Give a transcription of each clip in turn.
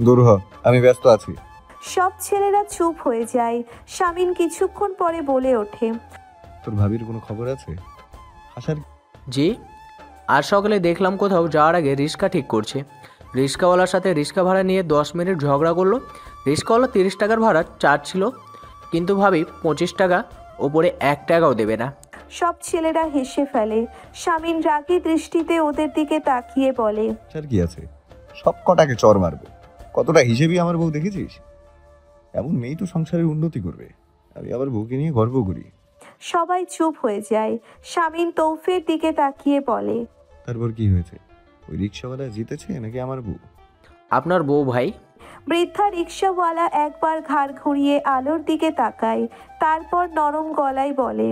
দূর হ, আমি ব্যস্ত আছি। সব ছেলেরা চুপ হয়ে যায়। শামিন কিছুক্ষণ পরে বলে ওঠে, তোর ভাবির কোনো খবর আছে? আসার জি, আজ সকালে দেখলাম কোথাও যাওয়ার আগে রিক্সা ঠিক করছে। রিক্সাওয়ালার সাথে রিক্সা ভাড়া নিয়ে 10 মিনিট ঝগড়া করলো। রিক্সাওয়ালা 30 টাকার ভাড়া চার্জ ছিল, কিন্তু ভাবি 25 টাকা, ওপরে 1 টাকাও দেবে না। সব ছেলেরা হেসে ফেলে। শামিন রাগী দৃষ্টিতে ওদের দিকে তাকিয়ে বলে, আসার কি আছে? সব কটাকে চর মারবো। কতটা হিসেবই আমার বউ দেখেছিস? এমন মেয়েই তো সংসারের উন্নতি করবে। আমি আবার বউকে নিয়ে গর্ব করি। সবাই চুপ হয়ে যায়। শামিন তৌফের দিকে তাকিয়ে বলে, তারপর কি হয়েছে? ওই রিক্সাওয়ালা জিতেছে নাকি আমার বউ? আপনার বউ ভাই। বৃদ্ধা রিক্সাওয়ালা একবার ঘাড় ঘুরিয়ে আলোর দিকে তাকায়, তারপর নরম গলায় বলে।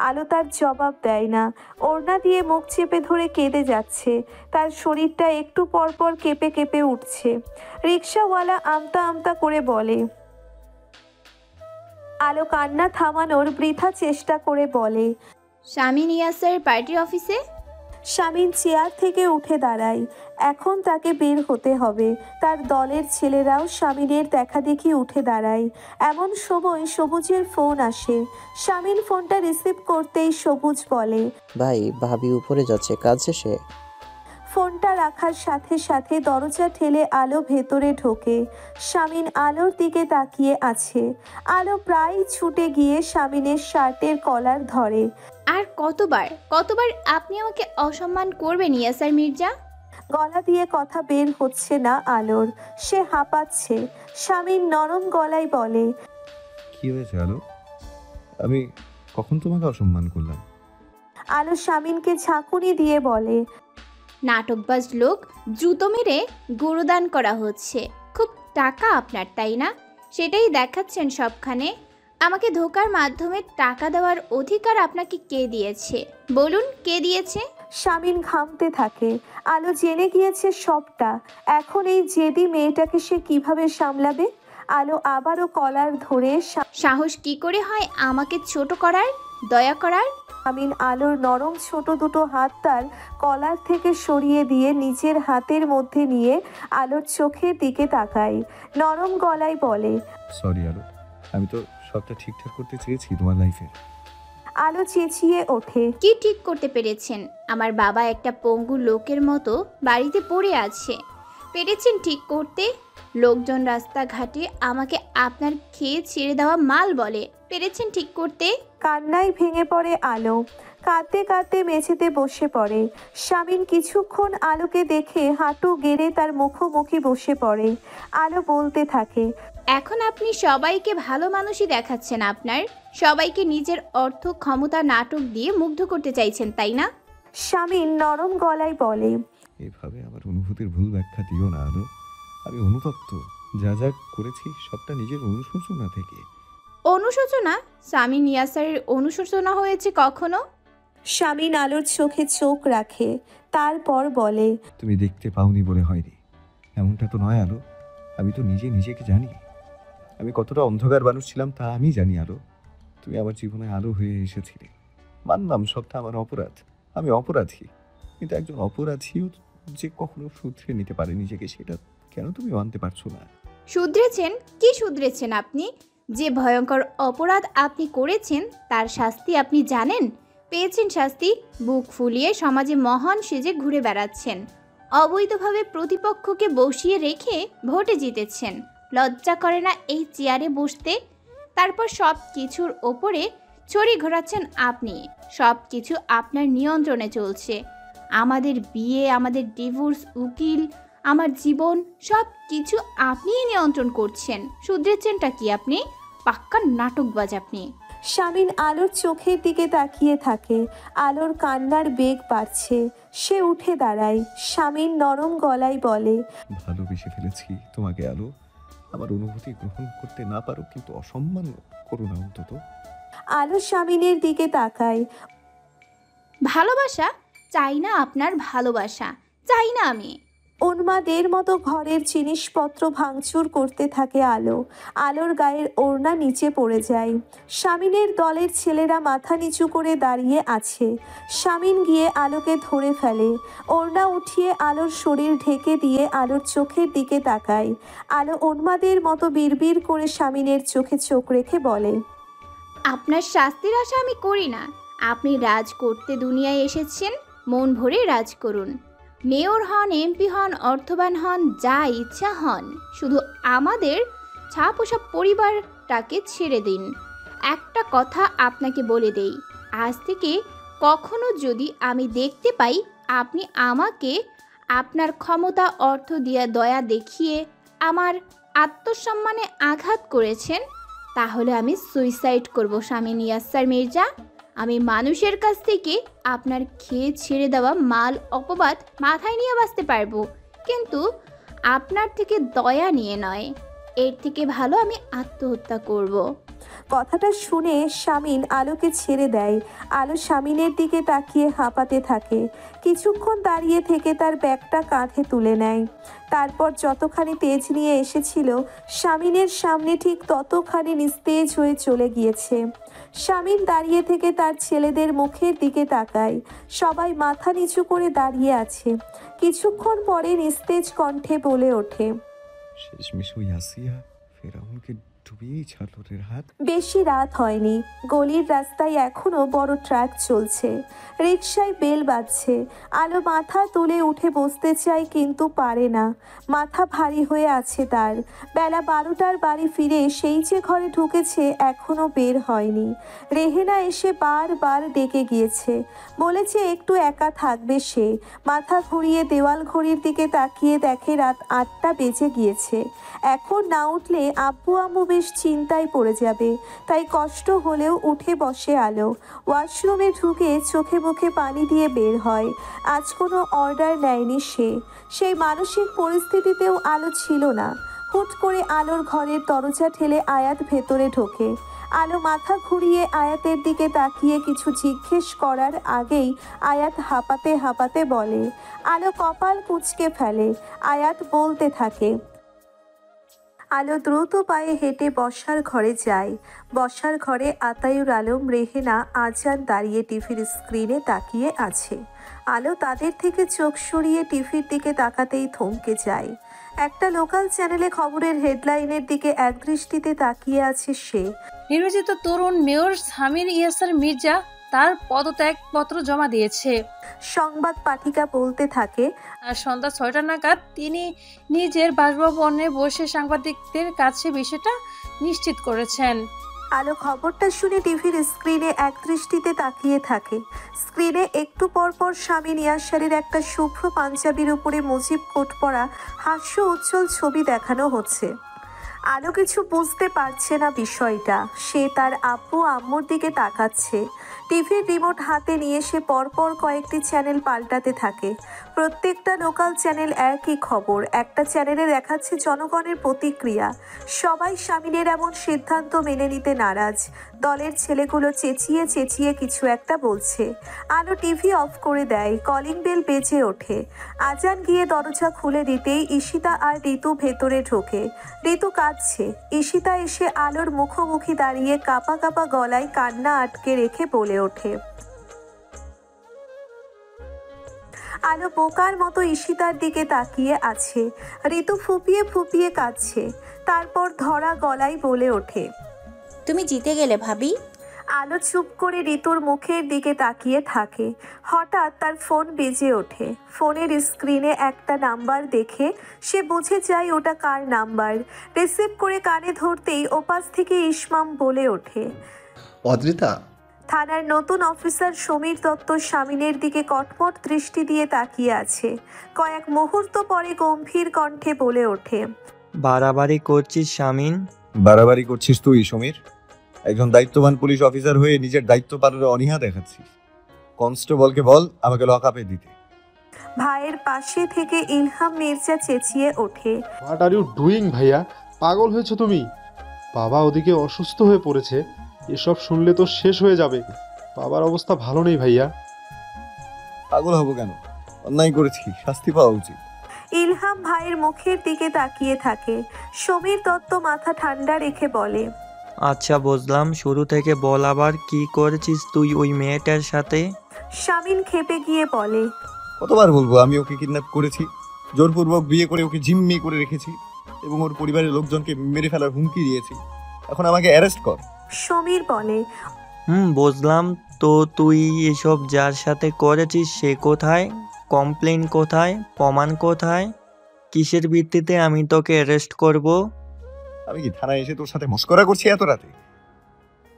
আলো তার জবাব দেয় না। ওড়না দিয়ে মুখ চেপে ধরে কেঁদে যাচ্ছে। তার শরীরটা একটু পরপর কেঁপে কেঁপে উঠছে। রিক্সাওয়ালা আমতা আমতা করে বলে। আলো কান্না থামানোর বৃথা চেষ্টা করে বলে, শামিন ইয়াসের পার্টি অফিসে। শামিন চেয়ার থেকে উঠে দাঁড়ায়। এখন তাকে বের হতে হবে। তার দলের ছেলেরাও শামিনের দেখাদেখি উঠে দাঁড়ায়। এমন সময় সবুজের ফোন আসে। শামিন ফোনটা রিসিভ করতেই সবুজ বলে, ভাই, ভাবি উপরে যাচ্ছে কাজ শেষে। ফোনটা রাখার সাথে সাথে দরজা ঠেলে আলো ভেতরে ঢোকে। শামিন আলোর দিকে তাকিয়ে আছে। আলো প্রায় ছুটে গিয়ে শামিনের শার্টের কলার ধরে। আর কতবার কতবার আপনি আমাকে অসম্মান করবেন ইয়াসার মির্জা? গলা দিয়ে কথা বের হচ্ছে না আলোর। সে হাঁপাচ্ছে। শামিন নরম গলায় বলে, কি হয়েছে আলো? আমি কখন তোমাকে অসম্মান করলাম? আলো শামিনকে ঝাঁকুনি দিয়ে বলে, নাটকবাজ লোক, জুতো মেরে গুরুদান করা হচ্ছে। খুব টাকা আপনার, তাই না? সেটাই দেখাচ্ছেন সবখানে। আমাকে ধোকার মাধ্যমে টাকা দেওয়ার অধিকার আপনাকে কে দিয়েছে? বলুন, কে দিয়েছে? শামিন ঘামতে থাকে। আলো জেনে গিয়েছে সবটা। এখন এই জেদি মেয়েটাকে সে কিভাবে সামলাবে? আলো আবারও কলার ধরে সাহস কি করে হয় আমাকে ছোট করার, দয়া করার? শামিন আলোর নরম ছোট দুটো হাত তার কলার থেকে সরিয়ে দিয়ে নিজের হাতের মধ্যে নিয়ে আলোর চোখের দিকে তাকায়। নরম গলায় বলে, সরি আলো, আমি তো সবটা ঠিকঠাক করতে চেয়েছি তোমার লাইফে। আলো চেঁচিয়ে ওঠে, কি ঠিক করতে পেরেছেন? আমার বাবা একটা পঙ্গু লোকের মতো বাড়িতে পড়ে আছে, পেরেছেন ঠিক করতে? লোকজন রাস্তাঘাটে আমাকে আপনার খেয়ে ছেড়ে দেওয়া মাল বলে, পেরেছেন ঠিক করতে? কান্নায় ভেঙে পড়ে আলো। কাঁদতে কাঁদতে মেঝেতে বসে পড়ে। শামিন কিছুক্ষণ আলোকে দেখে হাঁটু গেড়ে তার মুখোমুখি বসে পড়ে। আলো বলতে থাকে, এখন আপনি সবাইকে ভালো মানুষই দেখাচ্ছেন, আপনার সবাইকে নিজের অর্থ ক্ষমতা নাটক দিয়ে মুগ্ধ করতে চাইছেন, তাই না? শামিন নরম গলায় বলে, এভাবে আমার অনুভূতির ভুল ব্যাখ্যা দিও না আলো। আমি অনুতপ্ত। যা যা করেছি সবটা নিজের অনুশোচনা থেকে। অনুশোচনা? শামিন ইয়াসারের অনুশোচনা হয়েছে কখনো? শামিন আলোর চোখে চোখ রাখে, তারপর বলে, তুমি দেখতে পাওনি বলে হয়নি, এমনটা তো নয় আলো। আমি তো নিজে নিজেকে জানি। আমি কতটা অন্ধকার মানুষ ছিলাম তা আমি জানি আলো। তুমি আমার জীবনে আলো হয়ে এসেছিলে। মানলাম সবটা আমার অপরাধ, আমি অপরাধী। কিন্তু একজন অপরাধীও যে কখনো শুধরে নিতে পারে নিজেকে, সেটা কেন তুমি মানতে পারছো না? শুধরেছেন? কি শুধরেছেন আপনি? যে ভয়ঙ্কর অপরাধ আপনি করেছেন তার শাস্তি আপনি জানেন? পেয়েছেন শাস্তি? বুক ফুলিয়ে সমাজে মহান সেজে ঘুরে বেড়াচ্ছেন। অবৈধভাবে প্রতিপক্ষকে বসিয়ে রেখে ভোটে জিতেছেন। লজ্জা করে না এই চেয়ারে বসতে? তারপর সব কিছুর ওপরে ছড়ি ঘোরাচ্ছেন আপনি। সব কিছু আপনার নিয়ন্ত্রণে চলছে। আমাদের বিয়ে, আমাদের ডিভোর্স, উকিল, আমার জীবন, সব কিছু আপনিই নিয়ন্ত্রণ করছেন। শুধরেছেনটা কি আপনি? পাক্কা নাটকবাজ আপনি। শামিন আলোর চোখের দিকে তাকিয়ে থাকে। আলোর কান্নার বেগ বাড়ছে। সে উঠে দাঁড়ায়। শামিন নরম গলায় বলে, ভালোবেসে ফেলেছি তোমাকে আলো। আমার অনুভূতি গ্রহণ করতে না পারো, কিন্তু অসম্মান করো না অন্তত। আলো শামিনের দিকে তাকায়। ভালোবাসা চাই না, আপনার ভালোবাসা চাই না আমি। উন্মাদের মতো ঘরের জিনিসপত্র ভাঙচুর করতে থাকে আলো। আলোর গায়ের ওড়না নিচে পড়ে যায়। শামিনের দলের ছেলেরা মাথা নিচু করে দাঁড়িয়ে আছে। শামিন গিয়ে আলোকে ধরে ফেলে। ওড়না উঠিয়ে আলোর শরীর ঢেকে দিয়ে আলোর চোখের দিকে তাকায়। আলো উন্মাদের মতো বিড়বিড় করে শামিনের চোখে চোখ রেখে বলে, আপনার শাস্তির আশা আমি করি না। আপনি রাজ করতে দুনিয়ায় এসেছেন, মন ভরে রাজ করুন। মেয়র হন, এমপি হন, অর্থবান হন, যা ইচ্ছা হন, শুধু আমাদের ছাপোষা পরিবারটাকে ছেড়ে দিন। একটা কথা আপনাকে বলে দেই, আজ থেকে কখনো যদি আমি দেখতে পাই আপনি আমাকে আপনার ক্ষমতা, অর্থ দিয়ে দয়া দেখিয়ে আমার আত্মসম্মানে আঘাত করেছেন, তাহলে আমি সুইসাইড করব শামীম ইয়াসসার মির্জা। আমি মানুষের কাছ থেকে আপনার খেয়ে ছেড়ে দেওয়া মাল অপবাদ মাথায় নিয়ে বাঁচতে পারবো, কিন্তু আপনার থেকে দয়া নিয়ে নয়। এর থেকে ভালো আমি আত্মহত্যা করব। কথাটা শুনে শামিন আলোকে ছেড়ে দেয়। আলো শামিনের দিকে তাকিয়ে হাঁপাতে থাকে। কিছুক্ষণ দাঁড়িয়ে থেকে তার ব্যাগটা কাঁধে তুলে নেয়। তারপর যতখানি তেজ নিয়ে এসেছিল শামিনের সামনে ঠিক ততখানি নিস্তেজ হয়ে চলে গিয়েছে। শামিন দাঁড়িয়ে থেকে তার ছেলেদের মুখের দিকে তাকায়। সবাই মাথা নিচু করে দাঁড়িয়ে আছে। কিছুক্ষণ পরে নিস্তেজ কণ্ঠে বলে ওঠে, শেষমেশ ওই আসিয়া ফেরাউনকে ডুবিয়েই ছাড়ল রে হাত। বেশি রাত হয়নি। গলির রাস্তায় এখনো বড় ট্রাক চলছে। রিকশায় বেল বাজছে। আলো মাথা তুলে উঠে বসতে চায় কিন্তু পারে না। মাথা ভারী হয়ে আছে তার। বেলা 12টার বাড়ি ফিরে সেই যে ঘরে ঢুকেছে এখনো বের হয়নি। রেহেনা এসে বারবার ডেকে গিয়েছে, বলেছে একটু একা থাকবে সে। মাথা ঘুরিয়ে দেওয়াল ঘড়ির দিকে তাকিয়ে দেখে রাত 8টা বেজে গিয়েছে। এখন না উঠলে আব্বু আম্মু বেশ চিন্তায় পড়ে যাবে। তাই কষ্ট হলেও উঠে বসে আলো। ওয়াশরুমে ঢুকে চোখে মুখে পানি দিয়ে বের হয়। আজ কোনো অর্ডার নেয়নি সে। সেই মানসিক পরিস্থিতিতেও আলো ছিল না। হুট করে আলোর ঘরের দরজা ঠেলে আয়াত ভেতরে ঢোকে। আলো মাথা ঘুরিয়ে আয়াতের দিকে তাকিয়ে কিছু জিজ্ঞেস করার আগেই আয়াত হাঁপাতে হাঁপাতে বলে। আলো কপাল কুঁচকে ফেলে। আয়াত বলতে থাকে। আলো দ্রুত পায়ে হেঁটে বসার ঘরে যায়। বসার ঘরে আতায়ুর আলম, রেহেনা, আজান দাঁড়িয়ে টিভির স্ক্রিনে তাকিয়ে আছে। আলো তাদের থেকে চোখ সরিয়ে টিভির দিকে তাকাতেই থমকে যায়। একটা লোকাল চ্যানেলে খবরের হেডলাইনের দিকে একদৃষ্টিতে তাকিয়ে আছে সে। নির্বাচিত তরুণ মেয়র শামীম ইয়াসসার মির্জা তার পদত্যাগপত্র জমা দিয়েছে। সংবাদ পাঠিকা বলতে থাকে, আর সন্ধ্যা 6টা নাগাদ তিনি নিজের বাসভবনে বসে সাংবাদিকদের কাছে বিষয়টা নিশ্চিত করেছেন। আলো খবরটা শুনে টিভির স্ক্রিনে একদৃষ্টিতে তাকিয়ে থাকে। স্ক্রিনে একটু পরপর শামীম ইয়াসসারের একটা শুভ্র পাঞ্জাবির উপরে মুজিব কোট পরা হাস্য উজ্জ্বল ছবি দেখানো হচ্ছে। আলো কিছু বুঝতে পারছে না বিষয়টা। সে তার আব্বু আম্মুর দিকে তাকাচ্ছে। টিভির রিমোট হাতে নিয়ে সে পরপর কয়েকটি চ্যানেল পাল্টাতে থাকে। প্রত্যেকটা লোকাল চ্যানেল একই খবর। একটা চ্যানেলে দেখাচ্ছে জনগণের প্রতিক্রিয়া। সবাই শামীমের এমন সিদ্ধান্ত মেনে নিতে নারাজ। দলের ছেলেগুলো চেঁচিয়ে চেঁচিয়ে কিছু একটা বলছে। আলো টিভি অফ করে দেয়। কলিং বেল বেজে ওঠে। আজান গিয়ে দরজা খুলে দিতেই ঈশিতা আর ঋতু ভেতরে ঢোকে। ঋতু কাঁদছে। ঈশিতা এসে আলোর মুখোমুখি দাঁড়িয়ে কাঁপা কাঁপা গলায় কান্না আটকে রেখে বলে ওঠে। আলো বোকার মতো ঈশিতার দিকে তাকিয়ে আছে। ঋতু ফুপিয়ে ফুপিয়ে কাঁদছে। তারপর ধরা গলায় বলে ওঠে, তুমি জিতে গেলে ভাবি। আলো চুপ করে ঋতুর মুখের দিকে তাকিয়ে থাকে। হঠাৎ তার ফোন বেজে ওঠে। ফোনের স্ক্রিনে একটা নাম্বার দেখে সে বুঝে যায় ওটা কার নাম্বার। রিসিভ করে কানে ধরতেই ওপাশ থেকে ইসমাম বলে ওঠে, অদ্রিতা। থানার নতুন অফিসার সমীর দত্ত শামীমের দিকে কটমট দৃষ্টি দিয়ে তাকিয়ে আছে। কয়েক মুহূর্ত পরে গম্ভীর কণ্ঠে বলে ওঠে, বাড়াবাড়ি করছিস শামীম। বাড়াবাড়ি করছিস তুই সমীর। একজন দায়িত্ববান পুলিশ অফিসার হয়ে নিজের দায়িত্ব পালনে অনীহা দেখাচ্ছিস। কনস্টেবলকে বল আমাকে লকআপে দিতে। ভাইয়ের পাশে থেকে ইলহাম মির্জা চেঁচিয়ে ওঠে, হোয়াট আর ইউ ডুইং ভাইয়া? পাগল হয়েছো তুমি? বাবা ওদিকে অসুস্থ হয়ে পড়েছে। এসব শুনলে তো শেষ হয়ে যাবে। বাবার অবস্থা ভালো নেই ভাইয়া। পাগল হব কেন? অন্যায় করেছি, শাস্তি পাওয়া উচিত। ইলহাম ভাইয়ের মুখের দিকে তাকিয়ে থাকে। সমীর দত্ত মাথা ঠান্ডা রেখে বলে, আচ্ছা বুঝলাম, শুরু থেকে বল আবার কি করেছিস তুই ওই মেয়েটার সাথে? শামিন ক্ষেপে গিয়ে বলে, কতবার বলবো আমি ওকে কিডন্যাপ করেছি, জোরপূর্বক বিয়ে করে ওকে জিম্মি করে রেখেছি এবং ওর পরিবারের লোকজনকে মেরে ফেলার হুমকি দিয়েছি। এখন আমাকে অ্যারেস্ট কর। সমীর বলে, বুঝলাম। তো তুই এসব যার সাথে করেছিস সে কোথায়? কমপ্লেন কোথায়? প্রমাণ কোথায়? কিসের ভিত্তিতে আমি তোকে অ্যারেস্ট করব? আমি কি থানায় এসে তোর সাথে মস্করা করছি এত রাতে?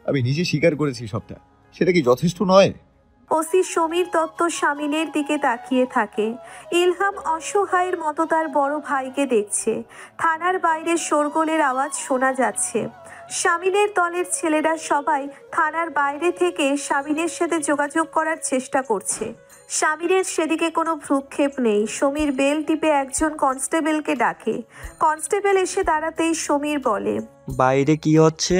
আমি নিজে স্বীকার করেছি সবটা, সেটা কি যথেষ্ট নয়? ওসি সমীর দত্ত শামিনের দিকে তাকিয়ে থাকে। ইলহাম অসহায়ের মতো তার বড় ভাইকে দেখছে। থানার বাইরে শোরগোলের আওয়াজ শোনা যাচ্ছে। শামিনের দলের ছেলেরা সবাই থানার বাইরে থেকে শামিনের সাথে যোগাযোগ করার চেষ্টা করছে। শামিনের সেদিকে কোনো ভ্রুক্ষেপ নেই। সমীর বেল টিপে একজন কনস্টেবলকে ডাকে। কনস্টেবল এসে দাঁড়াতেই সমীর বলে, বাইরে কি হচ্ছে?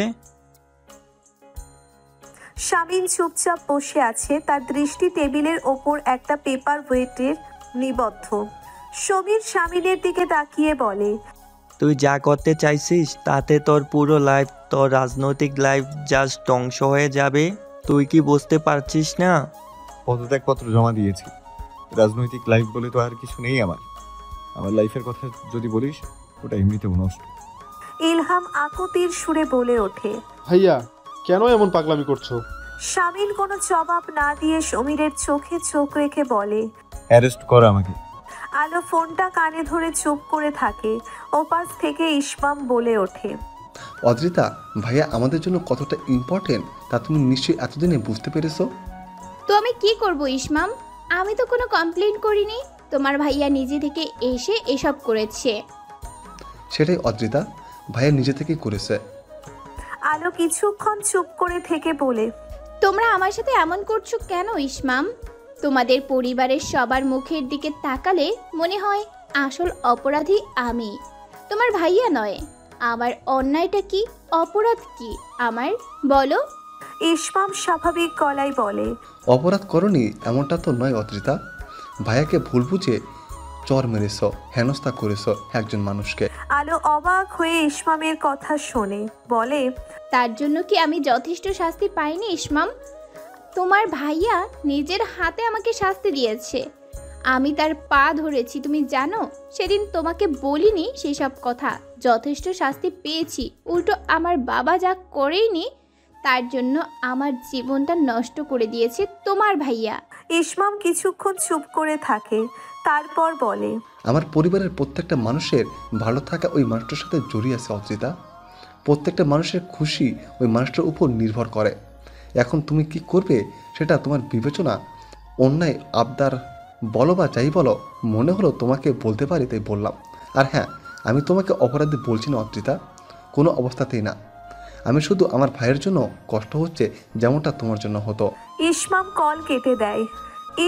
শামিন চুপচাপ বসে আছে, তার দৃষ্টি টেবিলের ওপর একটা পেপার ওয়েটের নিবদ্ধ। সমীর শামিনের দিকে তাকিয়ে বলে, তুই যা করতে চাইছিস তাতে তোর পুরো লাইফ, তোর রাজনৈতিক লাইফ জাস্ট ধ্বংস হয়ে যাবে। তুই কি বুঝতে পারছিস না? পদত্যাগপত্র জমা দিয়েছি। রাজনৈতিক লাইফ বলে তো আর কিছু নেই আমার। আমার লাইফের কথা যদি বলিস, ওটা এমনিতেও নষ্ট। ইলহাম আকুতির সুরে বলে ওঠে। ভাইয়া, কেন এমন পাগলামি করছো? শামিন কোনো জবাব না দিয়ে সমীরের চোখে চোখ রেখে বলে, অ্যারেস্ট কর আমাকে। আলো ফোনটা কানে ধরে চুপ করে থাকে। ওপাশ থেকে ইসমাম বলে ওঠে, অদ্রিতা, ভাইয়া আমাদের জন্য কতটা ইম্পর্টেন্ট তা তুমি নিশ্চয়ই এতদিনে বুঝতে পেরেছো। তো আমি কি করব ইসমাম? আমি তো কোনো কমপ্লেন করিনি। তোমার ভাইয়া নিজে থেকে এসে এসব করেছে। সেটাই অদ্রিতা, ভাইয়া নিজে থেকেই করেছে। আলো কিছুক্ষণ চুপ করে থেকে বলে, তোমরা আমার সাথে এমন করছো কেন ইসমাম? তোমাদের পরিবারের সবার মুখের দিকে তাকালে মনে হয় আসল অপরাধী আমি, তোমার ভাইয়া নয়। আমার অন্যায়টা কি, অপরাধ কি আমার, বলো? ইসমাম স্বাভাবিক গলায় বলে, অপরাধ করনি এমনটা তো নয় অদ্রিতা। ভাইয়াকে ভুল বুঝে চর মেরেছ, হেনস্থা করেছ একজন মানুষকে। আলো অবাক হয়ে ইসমামের কথা শোনে, বলে, তার জন্য কি আমি যথেষ্ট শাস্তি পাইনি ইসমাম? তোমার ভাইয়া নিজের হাতে আমাকে শাস্তি দিয়েছে। আমি তার পা ধরেছি, তুমি জানো। সেদিন তোমাকে বলিনি সেই সব কথা। যথেষ্ট শাস্তি পেয়েছি। উল্টো আমার বাবা যা করেইনি তার জন্য আমার জীবনটা নষ্ট করে দিয়েছে তোমার ভাইয়া। ইসমাম কিছুক্ষণ চুপ করে থাকে, তারপর বলে, আমার পরিবারের প্রত্যেকটা মানুষের ভালো থাকা ওই মানুষটার সাথে জড়িয়ে আছে অদ্রিতা। প্রত্যেকটা মানুষের খুশি ওই মানুষটার উপর নির্ভর করে। এখন তুমি কি করবে সেটা তোমার বিবেচনা। অন্যায় আবদার বলো বা যাই বলো, মনে হলো তোমাকে বলতে পারি তাই বললাম। আর হ্যাঁ, আমি তোমাকে অপরাধী বলছি না অদ্রিতা, কোনো অবস্থাতেই না। আমি শুধু আমার ভাইয়ের জন্য কষ্ট হচ্ছে যেমনটা তোমার জন্য হতো। ইসমাম কল কেটে দেয়।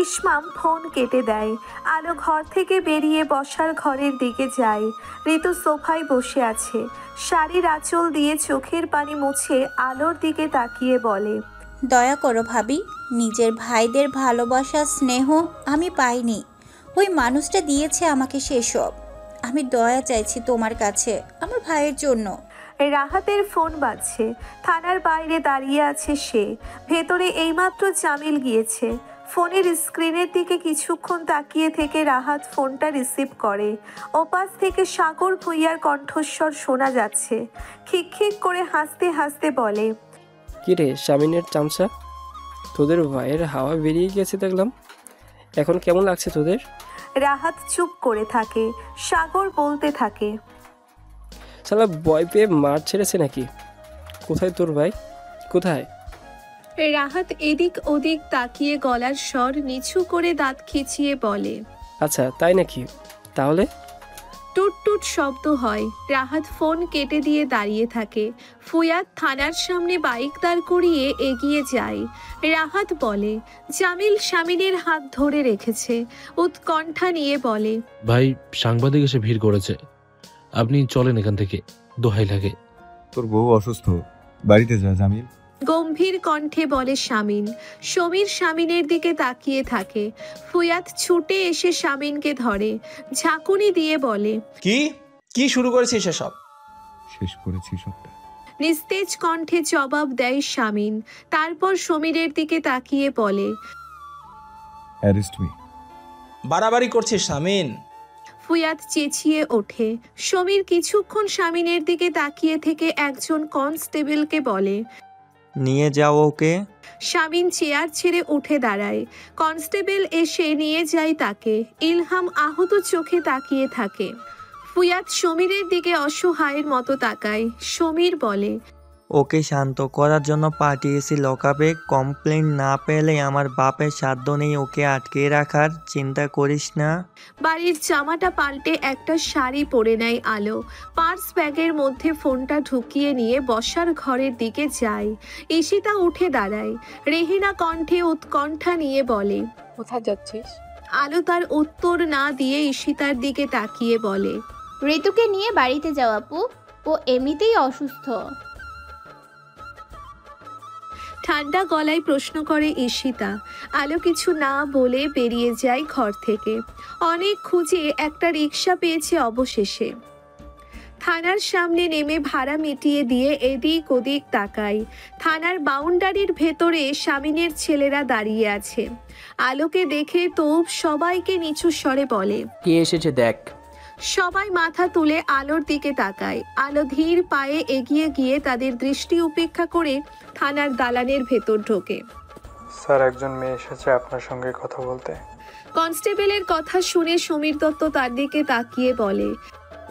ইসমাম ফোন কেটে দেয়। আলো ঘর থেকে বেরিয়ে বসার ঘরের দিকে যায়। ঋতু সোফায় বসে আছে, শাড়ির আঁচল দিয়ে চোখের পানি মুছে আলোর দিকে তাকিয়ে বলে, দয়া করো ভাবি, নিজের ভাইদের ভালোবাসা স্নেহ আমি পাইনি। ওই মানুষটা দিয়েছে আমাকে সেসব। আমি দয়া চাইছি তোমার কাছে আমার ভাইয়ের জন্য। রাহাতের ফোন বাজছে। থানার বাইরে দাঁড়িয়ে আছে সে। ভেতরে এইমাত্র জামিল গিয়েছে। ফোনের স্ক্রিনের দিকে কিছুক্ষণ তাকিয়ে থেকে রাহাত ফোনটা রিসিভ করে। ওপাশ থেকে সাগর ভুইয়ার কণ্ঠস্বর শোনা যাচ্ছে। খিকখিক করে হাসতে হাসতে বলে, কিরে শামিনের চামচা, তোদের ভাইয়ের হাওয়া বেরিয়ে গেছে দেখলাম। এখন কেমন লাগছে তোদের? রাহাত চুপ করে থাকে। সাগর বলতে থাকে, শালা ভয় পেয়ে মার ছেড়েছে নাকি? কোথায় তোর ভাই, কোথায়? রাহাত এদিক ওদিক তাকিয়ে গলার স্বর নিচু করে দাঁত খিচিয়ে বলে, আচ্ছা তাই নাকি? তাহলে? টুট টুট শব্দ হয়। রাহাত ফোন কেটে দিয়ে দাঁড়িয়ে থাকে। ফুয়াদ থানার সামনে বাইক দাঁড় করিয়ে এগিয়ে যায়। রাহাত বলে, জামিল শামিনের হাত ধরে রেখেছে। উৎকণ্ঠা নিয়ে বলে, ভাই সাংবাদিক এসে ভিড় করেছে, আপনি চলেন এখান থেকে, দোহাই লাগে। তোর বউ অসুস্থ, বাড়িতে যা জামিল। গম্ভীর কণ্ঠে বলে শামিন। সমীর শামিনের দিকে তাকিয়ে থাকে। ফুয়াদ ছুটে এসে শামিনকে ধরে, ঝাঁকুনি দিয়ে বলে, কি কি শুরু করেছিস এসব? শেষ করেছি সবটা। নিস্তেজ কণ্ঠে জবাব দেয় শামিন। তারপর সমীরের দিকে তাকিয়ে বলে, অ্যারেস্ট মি। বাড়াবাড়ি করছিস শামিন। ফুয়াদ চেঁচিয়ে ওঠে। সমীর কিছুক্ষণ শামিনের দিকে তাকিয়ে থেকে একজন কনস্টেবলকে বলে, নিয়ে যাও ওকে। শামিন চেয়ার ছেড়ে উঠে দাঁড়ায়। কনস্টেবল এসে নিয়ে যায় তাকে। ইলহাম আহত চোখে তাকিয়ে থাকে। ফুয়াদ সমীরের দিকে অসহায়ের মতো তাকায়। সমীর বলে, ওকে শান্ত করার জন্য পাঠিয়েছি লকআপে। কমপ্লেন না পেলে আমার বাপের সাধ্য নেই ওকে আটকে রাখার। চিন্তা করিস না। বাড়ির জামাটা পাল্টে একটা শাড়ি পরে নেয় আলো। পার্স ব্যাগের মধ্যে ফোনটা ঢুকিয়ে নিয়ে বসার ঘরের দিকে যায়। ঈশিতা উঠে দাঁড়ায়। রেহিনা কণ্ঠে উৎকণ্ঠা নিয়ে বলে, কোথায় যাচ্ছিস? আলো তার উত্তর না দিয়ে ঈশিতার দিকে তাকিয়ে বলে, ঋতুকে নিয়ে বাড়িতে যাও আপু, ও এমনিতেই অসুস্থ। ঠান্ডা গলায় প্রশ্ন করে ঈশিতা। আলো কিছু না বলে বেরিয়ে যায় ঘর থেকে। অনেক খুঁজে একটা রিক্সা পেয়েছে অবশেষে। থানার সামনে নেমে ভাড়া মিটিয়ে দিয়ে এদিক ওদিক তাকায়। থানার বাউন্ডারির ভেতরে শামিনের ছেলেরা দাঁড়িয়ে আছে। আলোকে দেখে তৌব সবাইকে নিচু স্বরে বলে, কে এসেছে দেখ। সবাই মাথা তুলে আলোর দিকে তাকায়। আলো ধীর পায়ে এগিয়ে গিয়ে তাদের দৃষ্টি উপেক্ষা করে থানার দালানের ভেতর ঢোকে। স্যার, একজন মেয়ে এসেছে আপনার সঙ্গে কথা বলতে। কনস্টেবলের কথা শুনে সমীর দত্ত তার দিকে তাকিয়ে বলে,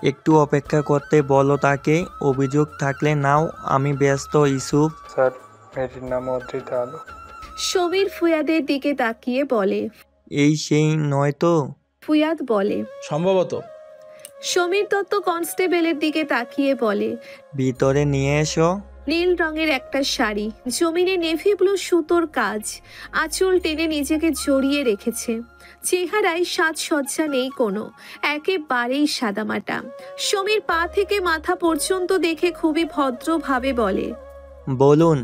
একটু অপেক্ষা করতে বলো তাকে। অভিযোগ থাকলে নাও, আমি ব্যস্ত। ইসুফ। স্যার, মেয়েটির নাম অদ্রিতা আলো। সমীর ফুয়াদের দিকে তাকিয়ে বলে, এই সেই নয় তো? ফুয়াদ বলে, সম্ভবত। সমীর দত্ত কনস্টেবলের দিকে তাকিয়ে বলে, ভিতরে নিয়ে এসো। নীল রঙের একটা শাড়ি, জমিনে নেভি ব্লু সুতোর কাজ, আঁচল টেনে নিজেকে জড়িয়ে রেখেছে। চেহারায় সাজসজ্জা নেই কোনো, একেবারেই সাদামাটা। সমীর পা থেকে মাথা পর্যন্ত দেখে খুবই ভদ্রভাবে বলে, বলুন।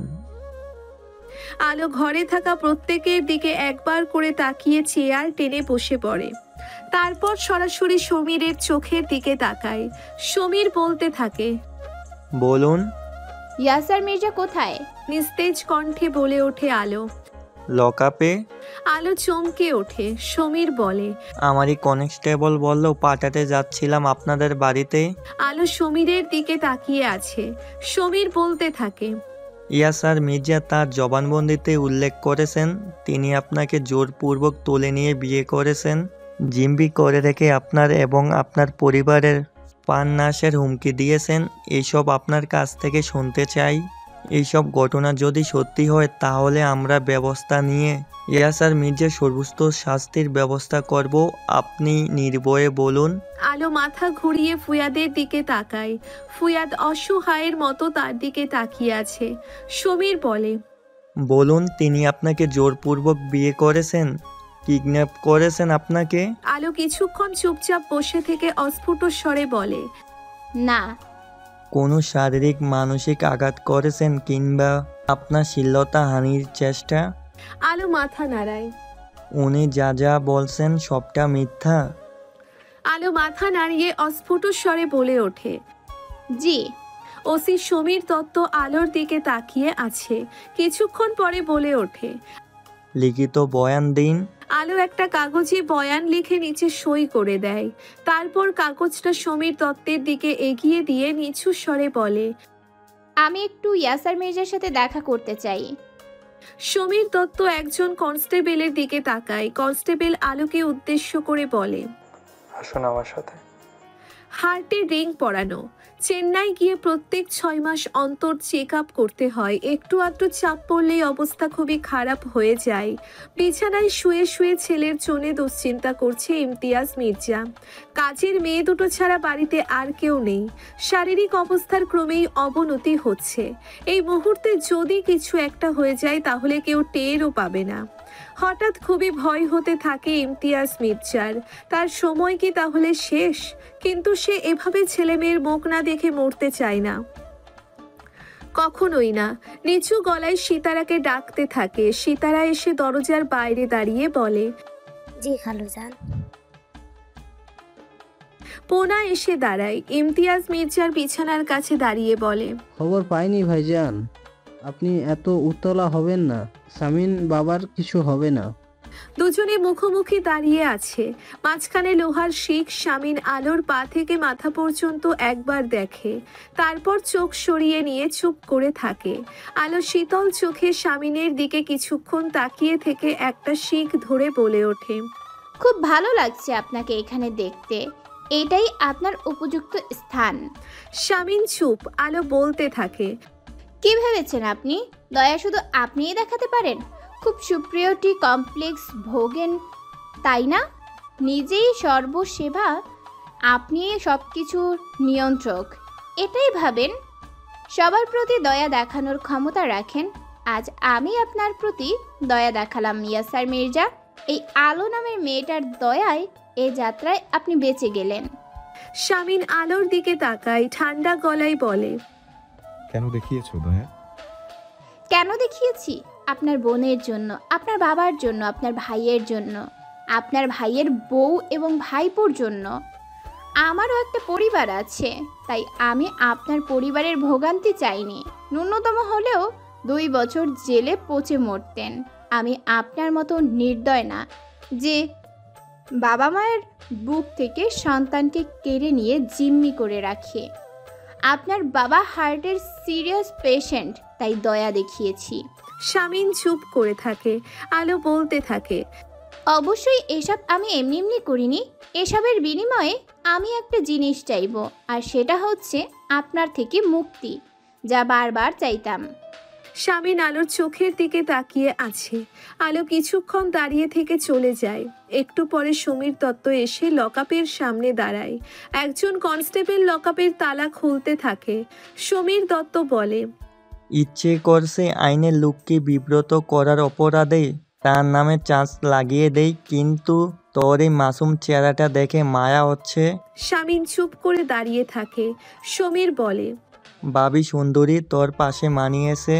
আলো ঘরে থাকা প্রত্যেকের দিকে একবার করে তাকিয়ে চেয়ার টেনে বসে পড়ে। তারপর সরাসরি সমীরের চোখের দিকে তাকায়। সমীর বলতে থাকে, বলুন। ইয়াসার মির্জা কোথায়? নিস্তেজ কণ্ঠে বলে ওঠে আলো। লকআপে। আলো চমকে ওঠে। সমীর বলে, আমারই কনস্টেবল বলল পাঠাতে যাচ্ছিলাম আপনাদের বাড়িতে। আলো সমীরের দিকে তাকিয়ে আছে। সমীর বলতে থাকে, ইয়াসার মির্জা তার জবানবন্দিতে উল্লেখ করেছেন তিনি আপনাকে জোরপূর্বক তুলে নিয়ে বিয়ে করেছেন, জিম্মি করে রেখে আপনার এবং আপনার পরিবারের প্রাণনাশের হুমকি দিয়েছেন। এইসব আপনার কাছ থেকে শুনতে চাই। এইসব ঘটনা যদি সত্যি হয় তাহলে আমরা ব্যবস্থা নিয়ে ইয়াসার মির্জার সর্বোচ্চ শাস্তির ব্যবস্থা করব। আপনি নির্ভয়ে বলুন। আলো মাথা ঘুরিয়ে ফুয়াদের দিকে তাকায়। ফুয়াদ অসহায়ের মতো তার দিকে তাকিয়ে আছে। সমীর বলে, বলুন, তিনি আপনাকে জোরপূর্বক বিয়ে করেছেন, কিডন্যাপ করেছেন আপনাকে? আলো কিছুক্ষণ চুপচাপ বসে থেকে অস্ফুট স্বরে বলে, না। কোনো শারীরিক মানসিক আঘাত করেছেন কিংবা আপনার শ্লীলতা হানির চেষ্টা? আলো মাথা নাড়ায়। উনি যা যা বলছেন সবটা মিথ্যা? আলো মাথা নাড়িয়ে অস্ফুট স্বরে বলে ওঠে, জি। ওসি সমীর দত্ত আলোর দিকে তাকিয়ে আছে। কিছুক্ষণ পরে বলে ওঠে, লিখিত বয়ান দিন। আলো একটা কাগজে বয়ান লিখে নিচে সই করে দেয়। তারপর কাগজটা সমীর দত্তের দিকে এগিয়ে দিয়ে নিচু স্বরে বলে, আমি একটু ইয়াসার মির্জার সাথে দেখা করতে চাই। সমীর দত্ত একজন কনস্টেবলের দিকে তাকায়। কনস্টেবল আলোকে উদ্দেশ্য করে বলে, আসুন আমার সাথে। হার্টে রিং পরানো। চেন্নাই গিয়ে প্রত্যেক 6 মাস অন্তর চেক আপ করতে হয়। একটু আধটু চাপ পড়লেই অবস্থা খুবই খারাপ হয়ে যায়। বিছানায় শুয়ে শুয়ে ছেলের জন্য দুশ্চিন্তা করছে ইমতিয়াজ মির্জা। কাজের মেয়ে দুটো ছাড়া বাড়িতে আর কেউ নেই। শারীরিক অবস্থার ক্রমেই অবনতি হচ্ছে। এই মুহূর্তে যদি কিছু একটা হয়ে যায় তাহলে কেউ টেরও পাবে না। হঠাৎ খুবই ভয় হতে থাকে ইমতিয়াজ মির্জার। তার সময় কি তাহলে শেষ? কিন্তু সে এভাবে ছেলে মেয়ের মুখ না দেখে মরতে চায় না। কখনোই না। নিচু গলায় সিতারাকে ডাকতে থাকে। সিতারা এসে দরজার বাইরে দাঁড়িয়ে বলে, জি খালুজান। পোনা এসে দাঁড়ায়। ইমতিয়াজ মির্জার বিছানার কাছে দাঁড়িয়ে বলে, খবর পাইনি ভাইজান, আপনি এত উতলা হবেন না, সামিন বাবার কিছু হবে না। দুজনে মুখোমুখি দাঁড়িয়ে আছে। মাঝখানে লোহার শিক। শামিন আলোর পা থেকে মাথা পর্যন্ত একবার দেখে, তারপর চোখ সরিয়ে নিয়ে চুপ করে থাকে। আলো শীতল চোখে শামিনের দিকে কিছুক্ষণ তাকিয়ে থেকে একটা শিক ধরে বলে ওঠে, খুব ভালো লাগছে আপনাকে এখানে দেখতে, এটাই আপনার উপযুক্ত স্থান। শামিন চুপ। আলো বলতে থাকে, কি ভেবেছেন আপনি দয়া শুধু আপনিই দেখাতে পারেন? খুব সুপ্রিয়টি কমপ্লেক্স ভোগেন তাই না? নিজেই সর্বসেবা, আপনি সব কিছুর নিয়ন্ত্রক, এটাই ভাবেন? সবার প্রতি দয়া দেখানোর ক্ষমতা রাখেন। আজ আমি আপনার প্রতি দয়া দেখালাম মিয়াসার মির্জা। এই আলো নামের মেয়েটার দয়ায় এ যাত্রায় আপনি বেঁচে গেলেন। শামিন আলোর দিকে তাকায়, ঠান্ডা গলায় বলে, কেন দেখিয়েছো দয়া? কেন দেখিয়েছি? আপনার বোনের জন্য, আপনার বাবার জন্য, আপনার ভাইয়ের জন্য, আপনার ভাইয়ের বউ এবং ভাইপোর জন্য। আমারও একটা পরিবার আছে, তাই আমি আপনার পরিবারের ভোগান্তি চাইনি। ন্যূনতম হলেও 2 বছর জেলে পচে মরতেন। আমি আপনার মতো নির্দয় না যে বাবা মায়ের বুক থেকে সন্তানকে কেড়ে নিয়ে জিম্মি করে রাখে। আপনার বাবা হার্টের সিরিয়াস পেশেন্ট, তাই দয়া দেখিয়েছি। শামিন চুপ করে থাকে। আলো বলতে থাকে, অবশ্যই এসব আমি এমনি এমনি করিনি। এসবের বিনিময়ে আমি একটা জিনিস চাইব, আর সেটা হচ্ছে আপনার থেকে মুক্তি, যা বারবার চাইতাম। শামিন আলোর চোখের দিকে তাকিয়ে আছে। আলো কিছুক্ষণ দাঁড়িয়ে থেকে চলে যায়। একটু পরে সমীর দত্ত এসে লকআপের সামনে দাঁড়ায়। একজন কনস্টেবল লকআপের তালা খুলতে থাকে। সমীর দত্ত বলে, ইচ্ছে করছে আইনের লোককে বিব্রত করার অপরাধে তার নামে চার্জ লাগিয়ে দেই, কিন্তু তোর এই মাসুম চেহারাটা দেখে মায়া হচ্ছে। শামিন চুপ করে দাঁড়িয়ে থাকে। সমীর বলে, ভাবি সুন্দরী তোর পাশে মানিয়েছে।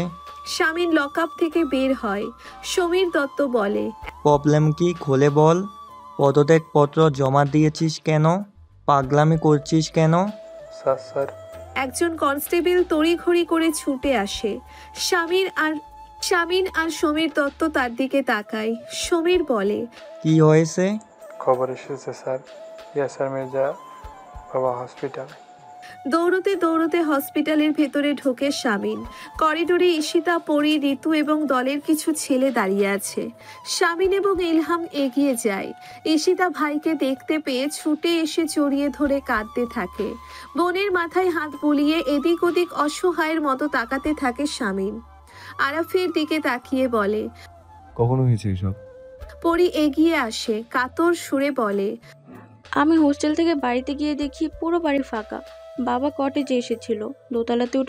শামিন লকআপ থেকে বের হয়। সমীর দত্ত বলে, প্রবলেম কি খুলে বল। পদত্যাগপত্র জমা দিয়েছিস কেন? পাগলামি করছিস কেন? স্যার। একজন কনস্টেবল তড়িঘড়ি করে ছুটে আসে। শামিন আর সমীর দত্ত তার দিকে তাকায়। সমীর বলে, কি হয়েছে? খবর এসেছে স্যার, ইয়াসার মির্জা বাবা হসপিটালে। দৌড়তে দৌড়তে হসপিটালের ভেতরে ঢোকে শামিন। করিডোরে ঈশিতা, পরি, ঋতু এবং দলের কিছু ছেলে দাঁড়িয়ে আছে। শামিন এবং ইলহাম এগিয়ে যায়। ঈশিতা ভাইকে দেখতে পেয়ে ছুটে এসে জড়িয়ে ধরে কাঁদতে থাকে। বোনের মাথায় হাত বুলিয়ে এদিক ওদিক অসহায়ের মতো তাকাতে থাকে শামিন। আরাফের দিকে তাকিয়ে বলে, কখনো হয়েছে এসব? পরি এগিয়ে আসে, কাতর সুরে বলে, আমি হোস্টেল থেকে বাড়িতে গিয়ে দেখি পুরো বাড়ি ফাঁকা। বাবা কটেজে এসেছিল, দোতলায়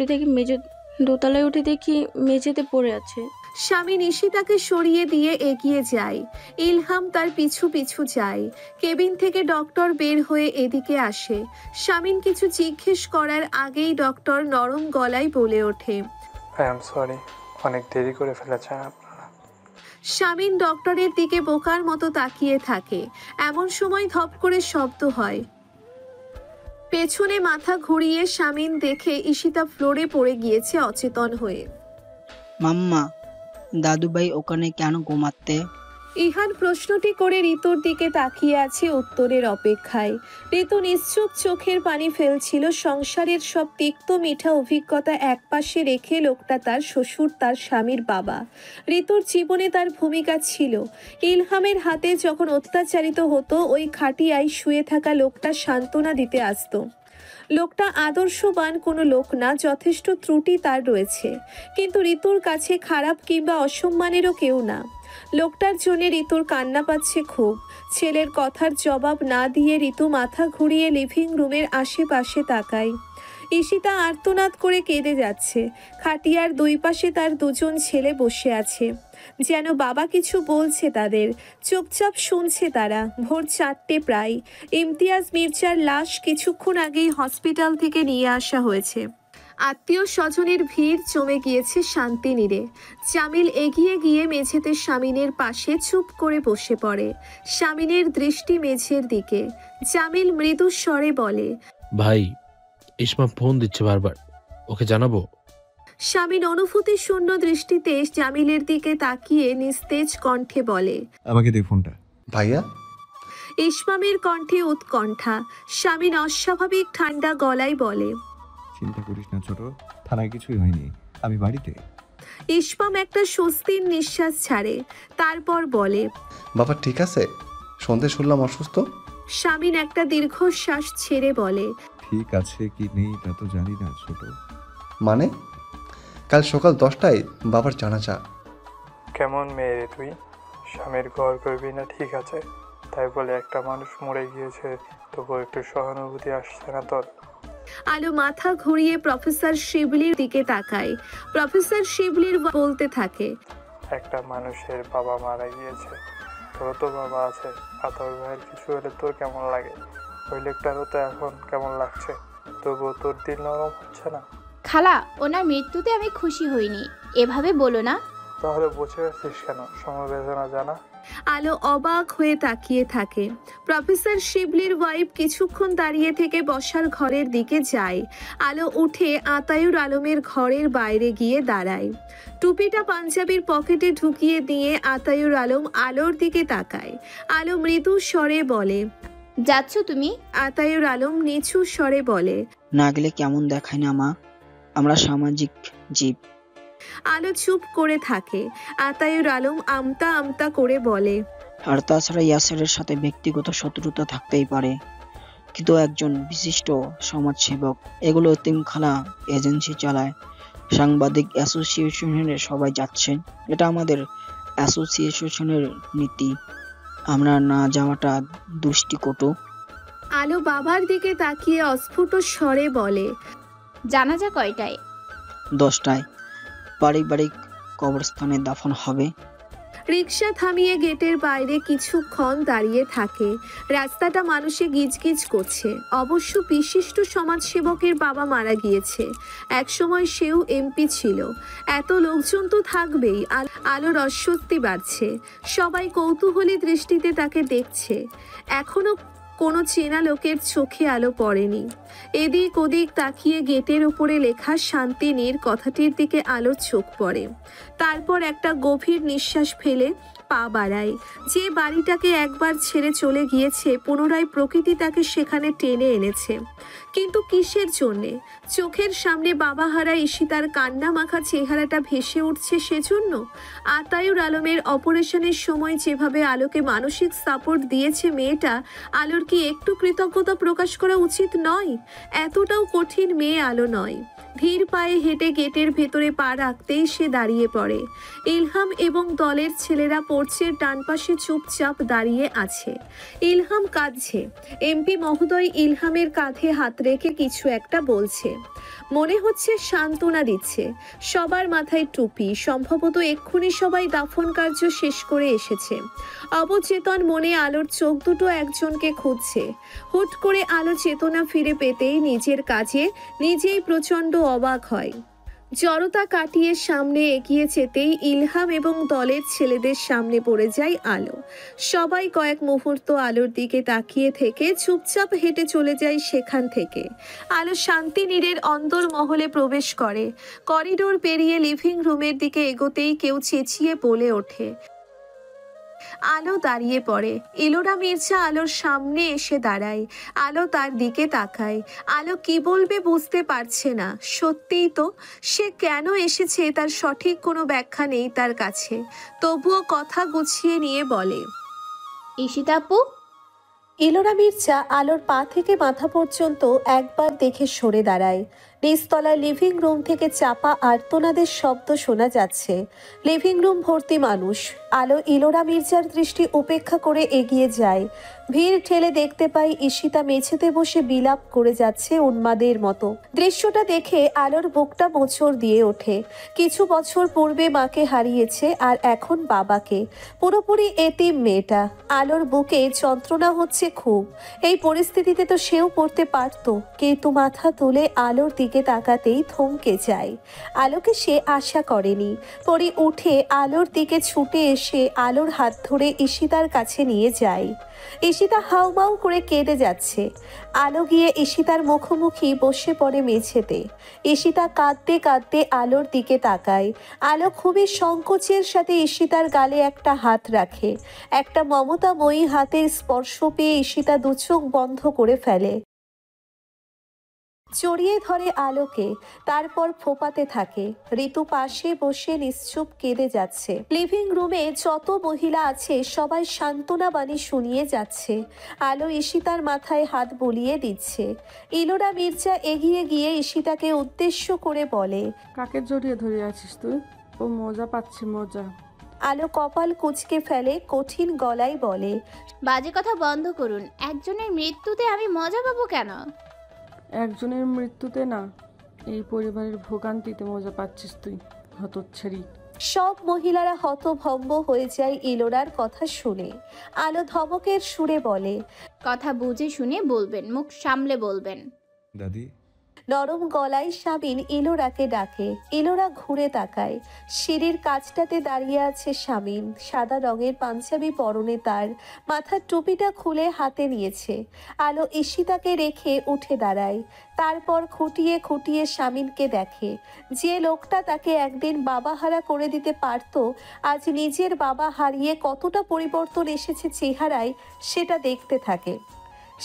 উঠে দেখি মেঝেতে পড়ে আছে। শামিন ঈশিতাকে সরিয়ে দিয়ে এগিয়ে যায়। ইলহাম তার পিছু পিছু যায়। কেবিন থেকে ডক্টর বের হয়ে এদিকে আসে। শামিন কিছু জিজ্ঞেস করার আগেই ডক্টর নরম গলায় বলে ওঠে, আই এম সরি, অনেক দেরি করে ফেলেছেন আপনারা। শামিন ডক্টরের দিকে বোকার মতো তাকিয়ে থাকে। এমন সময় ধপ করে শব্দ হয়। পেছনে মাথা ঘুরিয়ে শামিন দেখে ঈশিতা ফ্লোরে পড়ে গিয়েছে অচেতন হয়ে। মাম্মা, দাদুভাই ওখানে কেন ঘুমাতে? ইহান প্রশ্নটি করে ঋতুর দিকে তাকিয়ে আছে উত্তরের অপেক্ষায়। ঋতু নিশ্চুপ চোখের পানি ফেলছিল। সংসারের সব তিক্ত মিঠা অভিজ্ঞতা একপাশে রেখে লোকটা তার শ্বশুর, তার স্বামীর বাবা। ঋতুর জীবনে তার ভূমিকা ছিল। ইলহামের হাতে যখন অত্যাচারিত হতো, ওই খাটিয়ায় শুয়ে থাকা লোকটা সান্ত্বনা দিতে আসতো। লোকটা আদর্শবান কোনো লোক না, যথেষ্ট ত্রুটি তার রয়েছে, কিন্তু ঋতুর কাছে খারাপ কিংবা অসম্মানেরও কেউ না। লোকটার জন্য ঋতুর কান্না পাচ্ছে খুব। ছেলের কথার জবাব না দিয়ে ঋতু মাথা ঘুরিয়ে লিভিং রুমের আশেপাশে তাকায়। ঈশিতা আর্তনাদ করে কেঁদে যাচ্ছে। খাটিয়ার দুই পাশে তার দুজন ছেলে বসে আছে, যেন বাবা কিছু বলছে তাদের। চুপচাপ শুনছে তারা। ভোর 4টে প্রায়। ইমতিয়াজ মির্জার লাশ কিছুক্ষণ আগেই হসপিটাল থেকে নিয়ে আসা হয়েছে। আত্মীয় স্বজনের ভিড় জমে গিয়েছে শান্তিনীরে। জামিল এগিয়ে গিয়ে মেঝেতে শামিনের পাশে চুপ করে বসে পড়ে। শামিনের দৃষ্টি মেঝের দিকে। জামিল মৃদু স্বরে বলে, ভাই, ইসমা ফোন দিচ্ছে বারবার, ওকে জানাবো? শামিন অনুভূতি শূন্য দৃষ্টিতে জামিলের দিকে তাকিয়ে নিস্তেজ কণ্ঠে বলে, আমাকে দে ফোনটা। ভাইয়া? ইসমামের কণ্ঠে উৎকণ্ঠা। শামিন অস্বাভাবিক ঠান্ডা গলায় বলে, চিন্তা করিস না ছোট, থানায় কিছুই হয়নি, আমি বাড়িতে। ইসমাম একটা স্বস্তির নিঃশ্বাস ছাড়ে, তারপর বলে, বাবা ঠিক আছে? সন্ধ্যে শুনলাম অসুস্থ। শামিন একটা দীর্ঘশ্বাস ছেড়ে বলে, ঠিক আছে কি নেই তা তো জানি না ছোট। মানে? কাল সকাল 10টায় বাবার জানাজা। কেমন মেয়ে রে তুই? স্বামীর ঘর করবি না ঠিক আছে, তাই বলে একটা মানুষ মরে গিয়েছে তবু একটু সহানুভূতি আসছে না তোর? আলো মাথা ঘুরিয়ে প্রফেসর শিবলির দিকে তাকায়। প্রফেসর শিবলির বলতে থাকে, একটা মানুষের বাবা মারা গিয়েছে, তোর তো বাবা আছে, আর তোর ভাইয়ের কিছু হলে তোর কেমন লাগে? ওই লোকটারও তো এখন কেমন লাগছে, তবুও তোর দিল নরম হচ্ছে না? খালা, ওনার মৃত্যুতে আমি খুশি হইনি, এভাবে বলো না। তাহলে বসে আছিস কেন? সমবেদনা জানা। আলো অবাক হয়ে তাকিয়ে থাকে। প্রফেসর শিবলির ওয়াইফ কিছুক্ষণ দাঁড়িয়ে থেকে বসার ঘরের দিকে যায়। আলো উঠে আতায়ুর আলমের ঘরের বাইরে গিয়ে দাঁড়ায়। টুপিটা পাঞ্জাবির পকেটে ঢুকিয়ে দিয়ে আতায়ুর আলম আলোর দিকে তাকায়। আলো মৃদু স্বরে বলে, যাচ্ছ তুমি? আতায়ুর আলম নিচু স্বরে বলে, না গেলে কেমন দেখায় না মা, আমরা সামাজিক জীব। আলো চুপ করে থাকে। আতায়ুর আলম আমতা আমতা করে বলে, আর তাছাড়া ইয়াসেরের সাথে ব্যক্তিগত শত্রুতা থাকতেই পারে, কিন্তু একজন বিশিষ্ট সমাজসেবক। এগুলো এতিমখানা এজেন্সি চালায়, সাংবাদিক অ্যাসোসিয়েশনের সবাই যাচ্ছে, এটা আমাদের অ্যাসোসিয়েশনের নীতি, আমরা না যাওয়াটা দুষ্টিকটু। আলো বাবার দিকে তাকিয়ে অস্ফুট স্বরে বলে, জানাজা কয়টায়? 10টায় পারিবারিক কবরস্থানে দাফন হবে। রিকশা থামিয়ে গেটের বাইরে কিছুক্ষণ দাঁড়িয়ে থাকে। রাস্তাটা মানুষে গিজগিজ করছে। অবশ্য বিশিষ্ট সমাজসেবকের বাবা মারা গিয়েছে, একসময় সেও এমপি ছিল। এত লোকজন তো থাকবেই। আলোর অস্বস্তি বাড়ছে। সবাই কৌতূহলী দৃষ্টিতে তাকে দেখছে। এখনো কোনো চেনা লোকের চোখে আলো পড়েনি। এদিক ওদিক তাকিয়ে গেটের উপরে লেখা শান্তিনীর কথাটির দিকে আলোর চোখ পড়ে। তারপর একটা গভীর নিঃশ্বাস ফেলে পা বাড়ায়। যে বাড়িটাকে একবার ছেড়ে চলে গিয়েছে, পুনরায় প্রকৃতি তাকে সেখানে টেনে এনেছে। কিন্তু কিসের জন্যে? চোখের সামনে বাবাহারা ঈশিতার কান্না মাখা চেহারাটা ভেসে উঠছে সেজন্য? আতায়ুর আলমের অপারেশনের সময় যেভাবে আলোকে মানসিক সাপোর্ট দিয়েছে মেয়েটা, আলোর কি একটু কৃতজ্ঞতা প্রকাশ করা উচিত নয়? এতটাও কঠিন মেয়ে আলো নয়। ধীর পায়ে হেঁটে গেটের ভেতরে পা রাখতেই সে দাঁড়িয়ে পড়ে। ইলহাম এবং দলের ছেলেরা পোর্চের ডান পাশে চুপচাপ দাঁড়িয়ে আছে। ইলহাম কাঁদছে। এমপি মহোদয় ইলহামের কাঁধে হাত রেখে কিছু একটা বলছে, মনে হচ্ছে সান্ত্বনা দিচ্ছে। সবার মাথায় টুপি, সম্ভবত এক্ষুনি সবাই দাফন কার্য শেষ করে এসেছে। অবচেতন মনে আলোর চোখ দুটো একজনকে খুঁজছে। হুট করে আলো চেতনা ফিরে পেতেই নিজের কাজে নিজেই প্রচণ্ড অবাক হয়। জড়তা কাটিয়ে সামনে এগিয়ে যেতেই ইলহাম এবং দলের ছেলেদের সামনে পড়ে যায় আলো। সবাই কয়েক মুহূর্ত আলোর দিকে তাকিয়ে থেকে চুপচাপ হেঁটে চলে যায় সেখান থেকে। আলো শান্তিনীরের অন্দরমহলে প্রবেশ করে। করিডোর পেরিয়ে লিভিং রুমের দিকে এগোতেই কেউ চেঁচিয়ে বলে ওঠে। আলো দাঁড়িয়ে পড়ে। ইলোরা মির্জা আলোর সামনে এসে দাঁড়ায়। আলো তার দিকে তাকায়। আলো কি বলবে বুঝতে পারছে না। সত্যিই তো, সে কেন এসেছে তার সঠিক কোনো ব্যাখ্যা নেই তার কাছে। তবুও কথা গুছিয়ে নিয়ে বলে, ঈশিতা আপু। ইলোরা মির্জা আলোর পা থেকে মাথা পর্যন্ত একবার দেখে সরে দাঁড়ায়। নিচতলার লিভিং রুম থেকে চাপা আর্তনাদের শব্দ শোনা যাচ্ছে। লিভিং রুম ভর্তি মানুষ। আলো ইলোরা মির্জার দৃষ্টি উপেক্ষা করে এগিয়ে যায়। ভিড় ঠেলে দেখতে পাই ঈশিতা মেঝেতে বসে বিলাপ করে যাচ্ছে উন্মাদের মতো। দৃশ্যটা দেখে আলোর বুকটা মোচড় দিয়ে ওঠে। কিছু বছর পূর্বে মাকে হারিয়েছে, আর এখন বাবাকে। পুরোপুরি এতিম মেয়েটা। আলোর বুকে যন্ত্রণা হচ্ছে খুব। এই পরিস্থিতিতে তো সেও পড়তে পারত, কিন্তু মাথা তুলে আলোর দিকে দিকে তাকাতেই থমকে যায়। আলোকে সে আশা করেনি। পরি উঠে আলোর দিকে ছুটে এসে আলোর হাত ধরে ঈশিতার কাছে নিয়ে যায়। ঈশিতা হাউমাউ করে কেঁদে যাচ্ছে। আলো গিয়ে ঈশিতার মুখোমুখি বসে পড়ে মেঝেতে। ঈশিতা কাঁদতে কাঁদতে আলোর দিকে তাকায়। আলো খুবই সংকোচের সাথে ঈশিতার গালে একটা হাত রাখে। একটা মমতাময়ী হাতের স্পর্শ পেয়ে ঈশিতা দু চোখ বন্ধ করে ফেলে। জড়িয়ে ধরে আলোকে, তারপর ফোপাতে থাকে। ঋতু পাশে বসে নিশ্চুপ কেঁদে যাচ্ছে। লিভিং রুমে যত মহিলা আছে সবাই সান্ত্বনা বাণী শুনিয়ে যাচ্ছে। আলো ঈশিতার মাথায় হাত বুলিয়ে দিচ্ছে। ইলোরা মির্জা এগিয়ে গিয়ে ঈশিতাকে উদ্দেশ্য করে বলে, কাকে জড়িয়ে ধরে আছিস তুই? ও মজা পাচ্ছে মজা। আলো কপাল কুঁচকে ফেলে কঠিন গলায় বলে, বাজে কথা বন্ধ করুন। একজনের মৃত্যুতে আমি মজা পাবো কেন? একজনের মৃত্যুতে না, এই পরিবারের ভোগান্তিতে মজা পাচ্ছিস তুই, হতচ্ছাড়ি। সব মহিলারা হতভম্ব হয়ে যায় ইলোরার কথা শুনে। আলো ধমকের সুরে বলে, কথা বুঝে শুনে বলবেন, মুখ সামলে বলবেন। দাদি। নরম গলায় শামিন ইলোরাকে ডাকে। ইলোরা ঘুরে তাকায়। সিঁড়ির কাছটাতে দাঁড়িয়ে আছে শামিন। সাদা রঙের পাঞ্জাবি পরনে তার, মাথার টুপিটা খুলে হাতে নিয়েছে। আলো ঈশিতাকে রেখে উঠে দাঁড়ায়। তারপর খুঁটিয়ে খুঁটিয়ে শামিনকে দেখে। যে লোকটা তাকে একদিন বাবাহারা করে দিতে পারত, আজ নিজের বাবা হারিয়ে কতটা পরিবর্তন এসেছে চেহারায় সেটা দেখতে থাকে।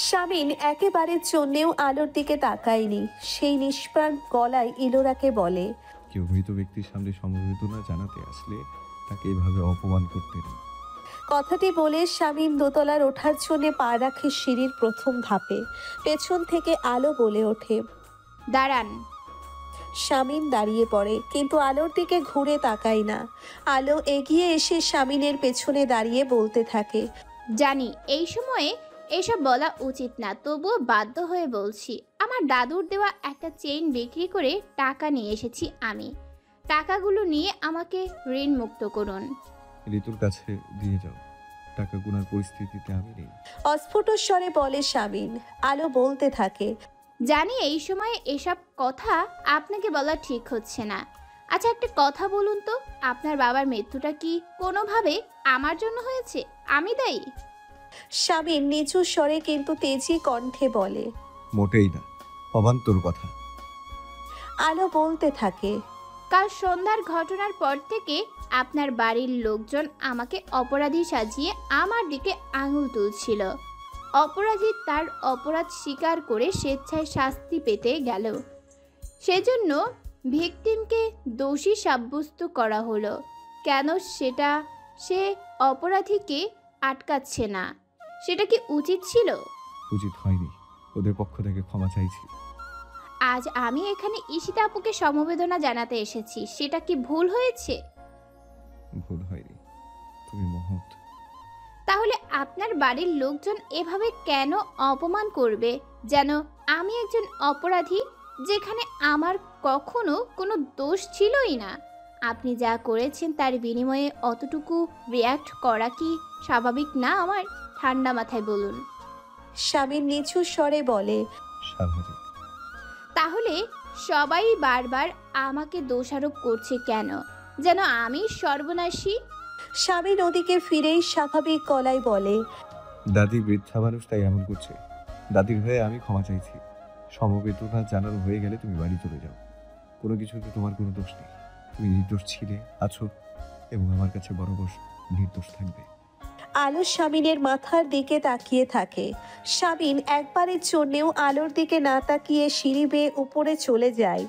শামিন একেবারের জন্যেও আলোর দিকে তাকায়নি। সেই নিষ্প্রাণ গলায় ইলোরাকে বলে, কেউ মৃত ব্যক্তির সামনে সমবেদনা জানাতে আসলে তাকে এভাবে অপমান করতে নেই। কথাটি বলে শামিন দোতলার ওঠার জন্য পা রাখে সিঁড়ির প্রথম ধাপে। পেছন থেকে আলো বলে ওঠে, দাঁড়ান। শামিন দাঁড়িয়ে পড়ে, কিন্তু আলোর দিকে ঘুরে তাকায় না। আলো এগিয়ে এসে শামিনের পেছনে দাঁড়িয়ে বলতে থাকে, জানি এই সময়ে এসব বলা উচিত না, তবুও বাধ্য হয়ে বলছি। আমার দাদুর দেওয়া একটা চেইন বিক্রি করে টাকা নিয়ে এসেছি আমি। টাকাগুলো নিয়ে আমাকে ঋণ মুক্ত করুন। ঋতুর কাছে দিয়ে যাও, টাকা গুনার পরিস্থিতিতে আমি নেই। অস্ফুট স্বরে বলে শামিন। আলো বলতে থাকে, জানি এই সময়ে এসব কথা আপনাকে বলা ঠিক হচ্ছে না। আচ্ছা একটা কথা বলুন তো, আপনার বাবার মৃত্যুটা কি কোনোভাবে আমার জন্য হয়েছে? আমি দায়ী? শামিন নিচু স্বরে কিন্তু তেজি কণ্ঠে বলে, মোটেই না, অবান্তর কথা। আলো বলতে থাকে, কাল সন্ধ্যার ঘটনার পর থেকে আপনার বাড়ির লোকজন আমাকে অপরাধী সাজিয়ে আমার দিকে আঙুল তুলছিল। অপরাধী তার অপরাধ স্বীকার করে স্বেচ্ছায় শাস্তি পেতে গেল, সেজন্য ভিকটিমকে দোষী সাব্যস্ত করা হলো। কেন সেটা সে অপরাধীকে আটকাচ্ছে না? সেটা কি উচিত ছিল? উচিত হয়নি, ওদের পক্ষ থেকে ক্ষমা চাইছি। আজ আমি এখানে ঈশিতা আপুকে সমবেদনা জানাতে এসেছি, সেটা কি ভুল হয়েছে? ভুল হয়নি, তুমি মহৎ। তাহলে আপনার বাড়ির লোকজন এভাবে কেন অপমান করবে যেন আমি একজন অপরাধী, যেখানে আমার কখনো কোনো দোষ ছিলই না? আপনি যা করেছেন তার বিনিময়ে অতটুকু রিয়্যাক্ট করা কি স্বাভাবিক না? আমার ঠান্ডা মাথায় বলুন। শামিন নিচু স্বরে বলে, স্বাভাবিক। তাহলে সবাই বারবার আমাকে দোষারোপ করছে কেন, যেন আমি সর্বনাশী? শামিন ওদিকে ফিরেই স্বাভাবিক গলায় বলে, দাদি বৃদ্ধা মানুষ, তাই এমন করছে। দাদির হয়ে আমি ক্ষমা চাইছি। সমবেদনা জানানো হয়ে গেলে তুমি বাড়ি চলে যাও। কোনো কিছুতে তোমার কোনো দোষ নেই। তুমি নির্দোষ ছিলে, আছো, এবং আমার কাছে বরাবর নির্দোষ থাকবে। আলো শামিনের মাথার দিকে তাকিয়ে থাকে। শামিন একবারের জন্যেও আলোর দিকে না তাকিয়ে সিঁড়ি বেয়ে উপরে চলে যায়।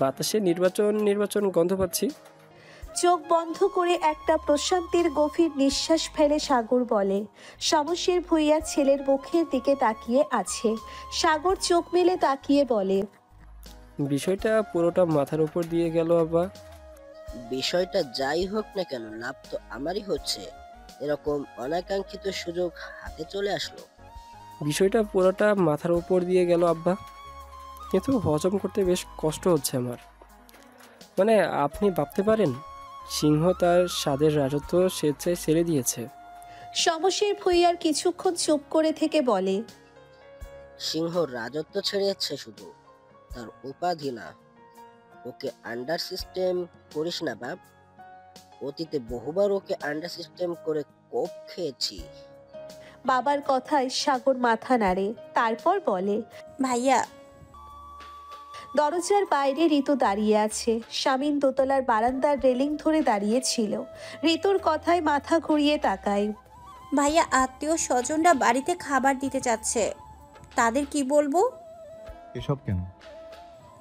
বাতাসে নির্বাচন গন্ধ পাচ্ছি। চোখ বন্ধ করে একটা প্রশান্তির গভীর নিঃশ্বাস ফেলে সাগর বলে, শমশের ভুইয়া ছেলের মুখের দিকে তাকিয়ে আছে। সাগর চোখ মেলে তাকিয়ে বলে, বিষয়টা পুরোটা মাথার উপর দিয়ে গেল আব্বা। বিষয়টা যাই হোক না কেন, লাভ তো আমারই হচ্ছে। এরকম অনাকাঙ্ক্ষিত সুযোগ হাতে চলে আসলো। বিষয়টা পুরোটা মাথার উপর দিয়ে গেল আব্বা, কিন্তু হজম করতে বেশ কষ্ট হচ্ছে আমার। মানে আপনি ভাবতে পারেন, সিংহ তার স্বাদের রাজত্ব স্বেচ্ছায় ছেড়ে দিয়েছে। শমশের ভুইয়ার কিছুক্ষণ চুপ করে থেকে বলে, সিংহ রাজত্ব ছেড়েছে শুধু, তার উপাধি না। ওকে আন্ডার সিস্টেম করিস না বাপ। অতীতে বহুবার ওকে আন্ডার সিস্টেম করে কোপ খেয়েছি। বাবার কথায় সাগর মাথা নাড়ে, তারপর বলে, ভাইয়া। দরজার বাইরে ঋতু দাঁড়িয়ে আছে। শামীন দোতলার বারান্দার রেলিং ধরে দাঁড়িয়েছিল। ঋতুর কথায় মাথা ঘুরিয়ে তাকায়। ভাইয়া, আত্মীয় স্বজনরা বাড়িতে খাবার দিতে চাচ্ছে, তাদের কি বলবো? এসব কেন?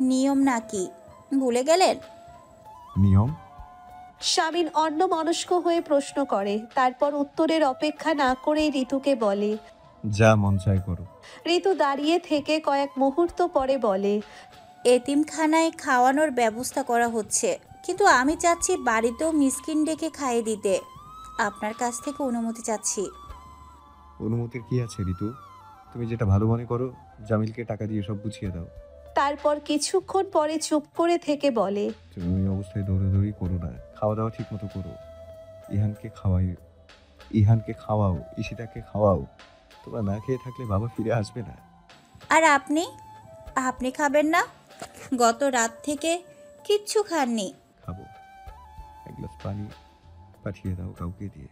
নিয়ম নাকি ভুলে গেলেন? নিয়ম? শামীন অন্যমনস্ক হয়ে প্রশ্ন করে, তারপর উত্তরের অপেক্ষা না করে ঋতুকে বলে, যা মন চায় করো। ঋতু দাঁড়িয়ে থেকে কয়েক মুহূর্ত পরে বলে, এতিমখানায় খাওয়ানোর ব্যবস্থা করা হচ্ছে, কিন্তু আমি চাচ্ছি বাড়িতেও মিসকিন ডেকে খাইয়ে দিতে। আপনার কাছ থেকে অনুমতি চাচ্ছি। অনুমতির কি আছে ঋতু? তুমি যেটা ভালো মনে করো, জামিলকে টাকা দিয়ে সব বুঝিয়ে দাও। তারপর কিছুক্ষণ পরে চুপ করে থেকে বলে, তুমি ওই অবস্থায় দৌড়াদৌড়ি করো না, খাওয়া দাওয়া ঠিক মতো করো। ইহানকে খাওয়াও, ঈশিতাকে খাওয়াও। তোমরা না খেয়ে থাকলে বাবা ফিরে আসবে না। আর আপনি আপনি খাবেন না? গত রাত থেকে কিচ্ছু খাননি। খাবো। এক গ্লাস পানি পাঠিয়ে দাও কাউকে দিয়ে।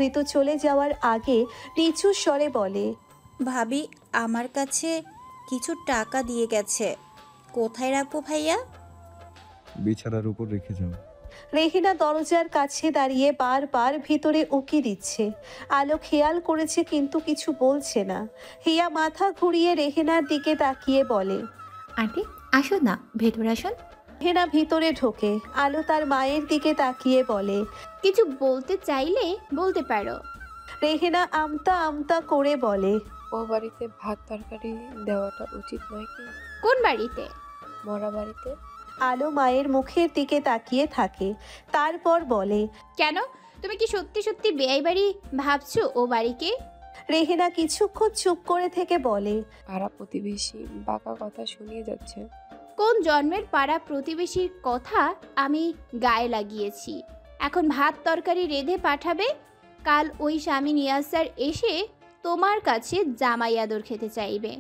ঋতু চলে যাওয়ার আগে নিচু স্বরে বলে, ভাবি আমার কাছে কিছু টাকা দিয়ে গেছে, কোথায় রাখবো ভাইয়া? বিছানার উপর রেখে যাও। রেহিনা দরজার কাছে দাঁড়িয়ে বারবার ভিতরে উকি দিচ্ছে। আলো খেয়াল করেছে কিন্তু কিছু বলছে না। হিয়া মাথা ঘুরিয়ে রেহিনার দিকে তাকিয়ে বলে, আন্টি আসুন না, ভেতরে আসুন। রেহিনা ভিতরে ঢোকে। আলো তার মায়ের দিকে তাকিয়ে বলে, কিছু বলতে চাইলে বলতে পারো। রেহিনা আমতা আমতা করে বলে, ও বাড়িতে ভাত তরকারি দেওয়াটা উচিত নয় কি? কোন বাড়িতে? মরা বাড়িতে। আলো মায়ের মুখের দিকে তাকিয়ে থাকে, তারপর বলে, কেন? তুমি কি সত্যি সত্যি বেআই বাড়ি ভাবছো ও বাড়িকে? রেহিনা কিছুক্ষণ চুপ করে থেকে বলে, পাড়া প্রতিবেশী বাঁকা কথা শুনিয়ে যাচ্ছে। কোন জন্মের পাড়া প্রতিবেশীর কথা আমি গায়ে লাগিয়েছি? এখন ভাত তরকারি রেঁধে পাঠাবে, কাল ওই স্বামী নিয়াসার এসে তোমার কাছে জামাই আদর খেতে চাইবে,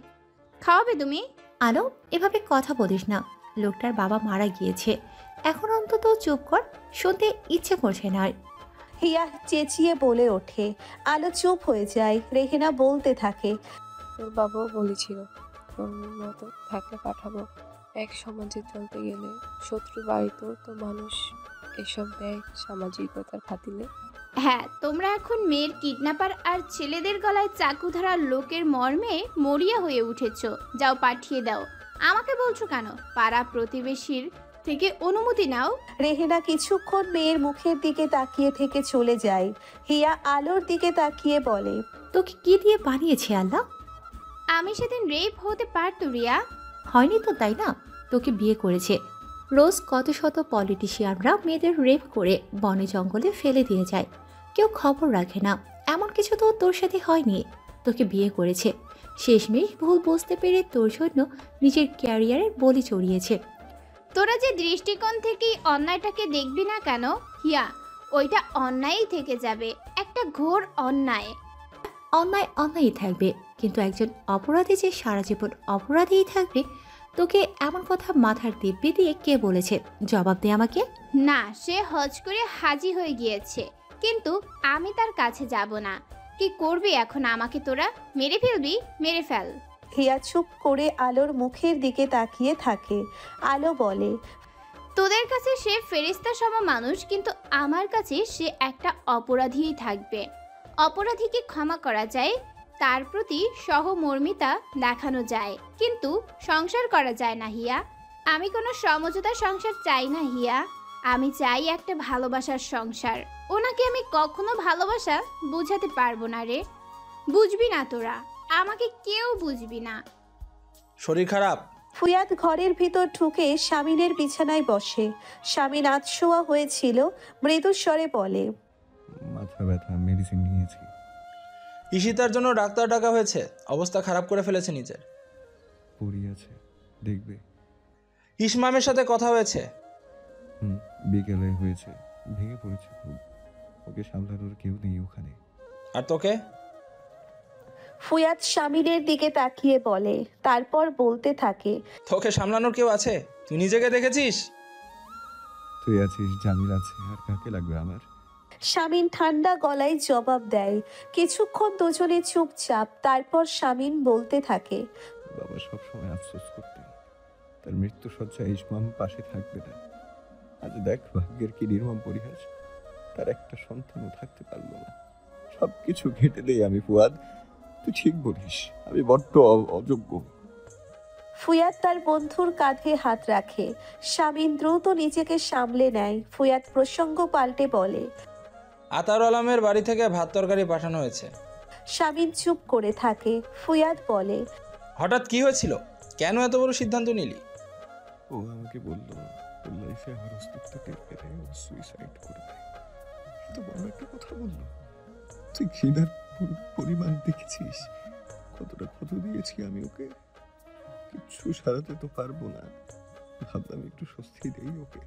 খাওয়াবে তুমি? আলো এভাবে কথা বলিস না, লোকটার বাবা মারা গিয়েছে, এখন অন্তত চুপ কর, শুনতে ইচ্ছে করছে না। হিয়া চেঁচিয়ে বলে ওঠে। আলো চুপ হয়ে যায়। রেহিনা বলতে থাকে, তোর বাবাও বলেছিল তোর মতো থাকলে পাঠাবো। এক সমাজে চলতে গেলে শত্রু বাড়িতেও তো মানুষ এসব দেয় সামাজিকতার খাতিরে। হ্যাঁ, তোমরা এখন মেয়ের কিডন্যাপার আর ছেলেদের গলায় চাকু ধরার লোকের মর্মে মরিয়া হয়ে উঠেছো। যাও পাঠিয়ে দাও। আমাকে বলছো কেন? পাড়া প্রতিবেশীর থেকে অনুমতি নাও। রেহিনা কিছুক্ষণ মেয়ের মুখের দিকে তাকিয়ে থেকে চলে যায়। হিয়া আলোর দিকে তাকিয়ে বলে, তোকে কি দিয়ে বানিয়েছে আল্লাহ? আমি সেদিন রেপ হতে পারতো রিয়া। হয়নি তো, তাই না? তোকে বিয়ে করেছে। রোজ কত শত পলিটিশিয়ানরা মেয়েদের রেপ করে বনে জঙ্গলে ফেলে দিয়ে যায়, কেউ খবর রাখে না। এমন কিছু তো তোর সাথে হয়নি। তোকে বিয়ে করেছে, শেষমেশ ভুল বুঝতে পেরে তোর জন্য নিজের ক্যারিয়ারের বলি চড়িয়েছে। তোরা যে দৃষ্টিকোণ থেকেই অন্যায়টাকে দেখবি না কেন হিয়া, ওইটা অন্যায়ই থেকে যাবে, একটা ঘোর অন্যায়। অন্যায় অন্যায়ই থাকবে, কিন্তু একজন অপরাধী যে সারা জীবন অপরাধীই থাকবে, তোকে এমন কথা মাথার দিব্যি দিয়ে কে বলেছে? জবাব দে আমাকে। না, সে হজ করে হাজি হয়ে গিয়েছে, কিন্তু আমি তার কাছে যাব না। কি করবি এখন আমাকে? তোরা মেরে ফেলবি? মেরে ফেল। হিয়া চুপ করে আলোর মুখের দিকে তাকিয়ে থাকে। আলো বলে, তোদের কাছে সে ফেরেশতা সম মানুষ, কিন্তু আমার কাছে সে একটা অপরাধীই থাকবে। অপরাধীকে ক্ষমা করা যায়, তার প্রতি সহমর্মিতা দেখানো যায়, কিন্তু সংসার করা যায় না হিয়া। আমি কোনো সমঝোতার সংসার চাই না হিয়া, আমি চাই একটা ভালোবাসার সংসার। ওনাকে আমি কখনো ভালোবাসা বুঝাতে পারবো না রে। বুঝবি না তোরা, আমাকে কেউ বুঝবি না। শরীর খারাপ? ফুয়াদ ঘরের ভিতর ঢুকে স্বামীনের বিছানায় বসে। স্বামীন আতশোয়া হয়েছিল। মৃদু স্বরে বলে, মাথা ব্যথা, মেডিসিন নিয়েছি। ঈশিতার জন্য ডাক্তার ডাকা হয়েছে, অবস্থা খারাপ করে ফেলেছে নিজের। পড়ি আছে, দেখবে। ইসমামের সাথে কথা হয়েছে? বিকেলে হয়েছে। ভেঙে পড়েছে খুব, ওকে সামলানোর কেউ নেই ওখানে। আর তোকে? ফুয়াদ শামিনের দিকে তাকিয়ে বলে, তারপর বলতে থাকে, তোকে সামলানোর কেউ আছে? তুই নিজেকে দেখেছিস? তুই আছিস, জামিল আছে, আর কাকে লাগবে আমার? শামিন ঠান্ডা গলায় জবাব দেয়। কিছুক্ষণ দুজনে চুপচাপ, তারপর শামিন বলতে থাকে, বাবা সবসময় আফসোস করতেন তার মৃত্যু শয্যায় ইসমাম পাশে থাকবে না। আজ দেখ ভাগ্যের কি নির্মম পরিহাস, তার একটা সন্তানও থাকতে পারলো না। সবকিছু ঘেঁটে দেই আমি ফুয়াদ, তুই ঠিক বলিস, আমি বড্ড অযোগ্য। ফুয়াদ তার বন্ধুর কাঁধে হাত রাখে। শামিন দ্রুত নিজেকে সামলে নেয়। ফুয়াদ প্রসঙ্গ পাল্টে বলে, আতাউর আলমের বাড়ি থেকে ভাত তরকারি পাঠানো হয়েছে। শামিন চুপ করে থাকে। ফুয়াদ বলে, হঠাৎ কি হয়েছিল? কেন এত বড় সিদ্ধান্ত নিলি? ও আমাকে বললো ওর লাইফে আমার অস্তিত্ব টের পেলে ও সুইসাইড করবে। এত বড় একটা কথা বললো। তুই ঘৃণার পরিমাণ দেখেছিস? কতটা ক্ষত দিয়েছি আমি ওকে। কিচ্ছু সারাতে তো পারবো না। ভাবলাম একটু স্বস্তি দেই ওকে।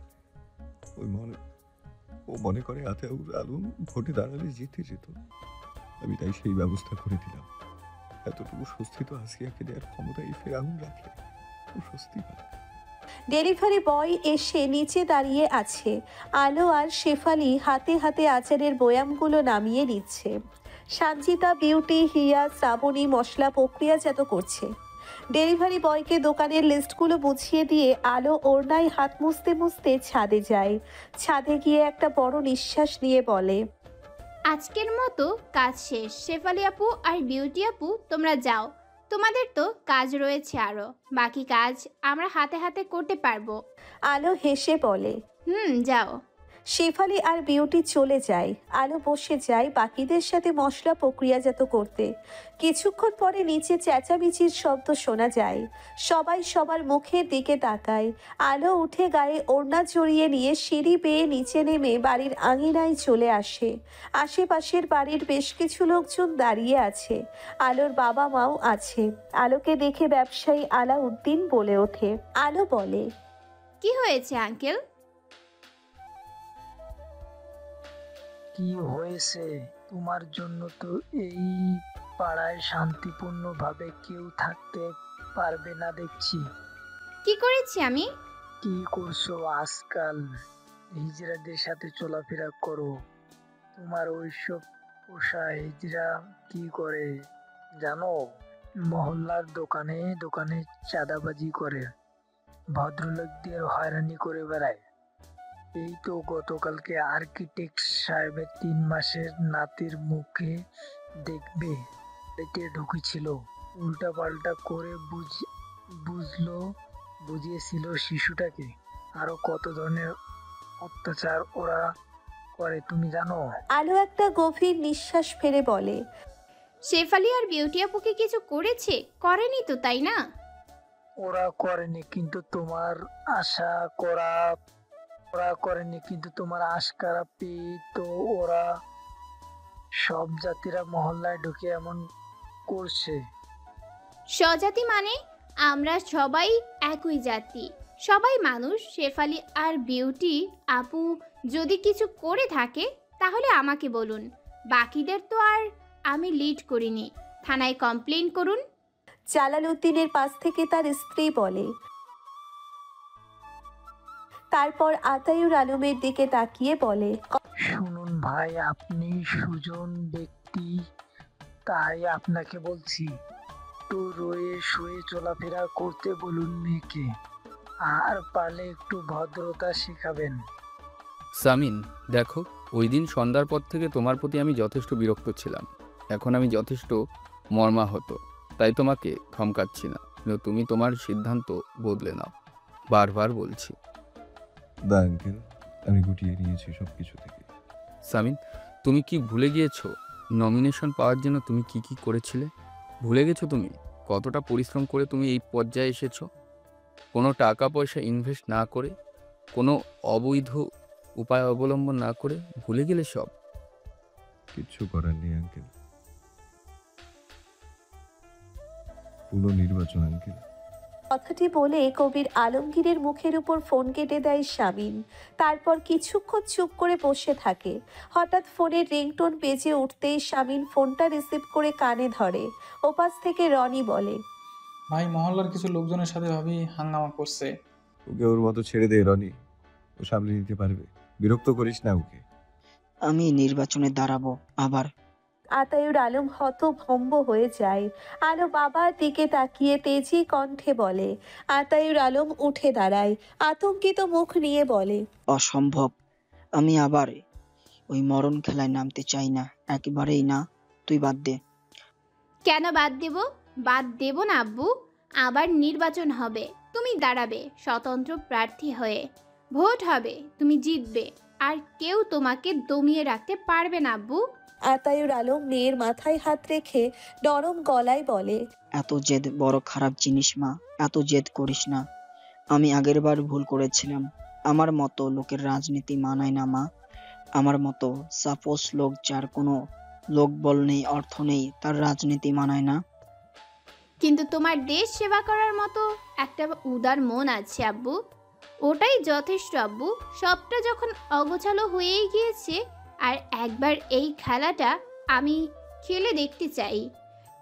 ও মনে করে আতাউর আলম ভোটে দাঁড়ালে জিতে যেত। আমি তাই সেই ব্যবস্থা করে দিলাম। এতটুকু স্বস্তি তো আসিয়াকে দেওয়ার ক্ষমতাই ফেরাউন রাখে। ও স্বস্তি পায়। ডেলিভারি বয় এসে নিচে দাঁড়িয়ে আছে। আলো আর শেফালি হাতে হাতে আচারের বয়ামগুলো নামিয়ে নিচ্ছে। সঞ্জিতা বিউটি, হিয়া, শ্রাবণী মশলা প্রক্রিয়াজাত করছে। ডেলিভারি বয়কে দোকানের লিস্টগুলো বুঝিয়ে দিয়ে আলো ওড়নায় হাত মুছতে মুছতে ছাদে যায়। ছাদে গিয়ে একটা বড় নিঃশ্বাস নিয়ে বলে, আজকের মতো কাজ শেষ। শেফালি আপু আর বিউটি আপু তোমরা যাও, তোমাদের তো কাজ রয়েছে আরও। বাকি কাজ আমরা হাতে হাতে করতে পারবো। আলো হেসে বলে, যাও। শেফালি আর বিউটি চলে যায়। আলো বসে যায় বাকিদের সাথে মশলা প্রক্রিয়াজাত করতে। কিছুক্ষণ পরে নিচে চেঁচামেচির শব্দ শোনা যায়। সবাই সবার মুখের দিকে তাকায়। আলো উঠে গায়ে ওড়না জড়িয়ে নিয়ে সিঁড়ি বেয়ে নিচে নেমে বাড়ির আঙিনায় চলে আসে। আশেপাশের বাড়ির বেশ কিছু লোকজন দাঁড়িয়ে আছে। আলোর বাবা মাও আছে। আলোকে দেখে ব্যবসায়ী আলাউদ্দিন বলে ওঠে। আলো বলে, কি হয়েছে আঙ্কেল? কি হয়েছে? তোমার জন্য তো এই পাড়ায় শান্তিপূর্ণভাবে কেউ থাকতে পারবে না দেখছি। কি করেছি আমি? কি করছো আজকাল? হিজড়াদের সাথে চলাফেরা করো। তোমার ওইসব পোষা হিজড়া কি করে জানো? মহল্লার দোকানে দোকানে চাঁদাবাজি করে, ভদ্রলোকদের হয়রানি করে বেড়ায়। এই তো গতকালকে আর্কিটেক্ট সাহেবের 3 মাসের নাতির মুখে দেখবে এতে ঢুকেছিল। উল্টাপাল্টা করে বুঝিয়েছিল শিশুটাকে। আরো কত ধরনের অত্যাচার ওরা করে তুমি জানো? আলো একটা গভীর নিঃশ্বাস ফেলে বলে, শেফালি আর বিউটি আপুকে কিছু করেছে? করেনি তো, তাই না? ওরা করেনি, কিন্তু তোমার আশা করা করেনি, কিন্তু তোমার আশকারা পেয়ে তো ওরা সব জাতিরা মহল্লায় ঢুকে এমন করছে। স্বজাতি মানে? আমরা সবাই একই জাতি, সবাই মানুষ। শেফালি আর বিউটি আপু যদি কিছু করে থাকে তাহলে আমাকে বলুন। বাকিদের তো আর আমি লিড করিনি। থানায় কমপ্লেন করুন। জালালউদ্দিনের পাশ থেকে তার স্ত্রী বলে। তারপর আতাউর আলমের দিকে তাকিয়ে বলে, শুনুন ভাই, আপনি সুজন ব্যক্তি, তাই আপনাকে বলছি, একটু রয়ে শুয়ে চলাফেরা করতে বলুন মেয়েকে, আর পারলে একটু ভদ্রতা শেখাবেন। সামিন, দেখো, ওই দিন সন্ধ্যার পর থেকে তোমার প্রতি আমি যথেষ্ট বিরক্ত ছিলাম। এখন আমি যথেষ্ট মর্মাহত, তাই তোমাকে ধমকাচ্ছি না, কিন্তু তুমি তোমার সিদ্ধান্ত বদলে নাও, বারবার বলছি। দা আঙ্কেল, আমি গুটিয়ে নিয়েছি সব কিছু থেকে। সামিন, তুমি কি ভুলে গিয়েছো নমিনেশন পাওয়ার জন্য তুমি কি কি করেছিলে? ভুলে গেছো তুমি কতটা পরিশ্রম করে তুমি এই পর্যায়ে এসেছো? কোনো টাকা পয়সা ইনভেস্ট না করে, কোনো অবৈধ উপায় অবলম্বন না করে ভুলে গেলে সব? কিচ্ছু করার নেই আঙ্কেল। পুনর্নির্বাচন আঙ্কেল, কথাটি বলে কবির আলমগীরের মুখের উপর ফোন কেটে দেয় শামিন। তারপর কিছুক্ষণ চুপ করে বসে থাকে। হঠাৎ ফোনের রিংটোন বেজে উঠতেই শামিন ফোনটা রিসিভ করে কানে ধরে। ওপাশ থেকে রনি বলে, ভাই মহল্লার কিছু লোকজনের সাথে ভাবি হাঙ্গামা করছে। ওকে ওর মতো ছেড়ে দে রনি, ও সামলে নিতে পারবে। বিরক্ত করিস না ওকে। আমি নির্বাচনে দাঁড়াবো আবার। আতায়ুর আলম হতভম্ব হয়ে যায়। আলো বাবার দিকে তাকিয়ে তেজি কণ্ঠে বলে। আতায়ুর আলম উঠে দাঁড়ায়, আতঙ্কিত মুখ নিয়ে বলে, অসম্ভব। আমি আবার ওই মরণ খেলায় নামতে চাই না, একেবারেই না। তুই বাদ দে। কেন বাদ দেব? বাদ দেব না আব্বু। আবার নির্বাচন হবে, তুমি দাঁড়াবে স্বতন্ত্র প্রার্থী হয়ে। ভোট হবে, তুমি জিতবে, আর কেউ তোমাকে দমিয়ে রাখতে পারবে না আব্বু। আতায়ুর আলম মেয়ের মাথায় হাত রেখে নরম গলায় বলে, এত জেদ বড় খারাপ জিনিস মা, এত জেদ করিস না। আমি আগেরবার ভুল করেছিলাম। আমার মতো লোকের রাজনীতি মানায় না মা। আমার মতো সাপোজ লোক, যার কোনো লোকবল নেই, অর্থ নেই, তার রাজনীতি মানায় না। কিন্তু তোমার দেশ সেবা করার মতো একটা উদার মন আছে আব্বু, ওটাই যথেষ্ট আব্বু। সবটা যখন অগোছালো হয়েই গিয়েছে, আর একবার এই খেলাটা আমি খেলে দেখতে চাই।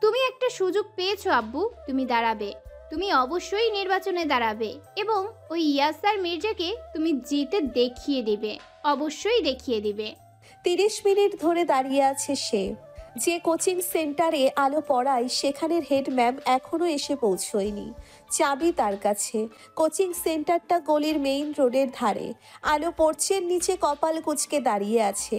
তুমি একটা সুযোগ পেয়েছো আব্বু, তুমি দাঁড়াবে, তুমি অবশ্যই নির্বাচনে দাঁড়াবে, এবং ওই ইয়াসার মির্জাকে তুমি জিতে দেখিয়ে দিবে, অবশ্যই দেখিয়ে দিবে। 30 মিনিট ধরে দাঁড়িয়ে আছে সে। যে কোচিং সেন্টারে আলো পড়ায় সেখানের হেড ম্যাম এখনও এসে পৌঁছয়নি। চাবি তার কাছে। কোচিং সেন্টারটা গলির মেইন রোডের ধারে। আলো পড়ছেন নিচে কপাল কুঁচকে দাঁড়িয়ে আছে।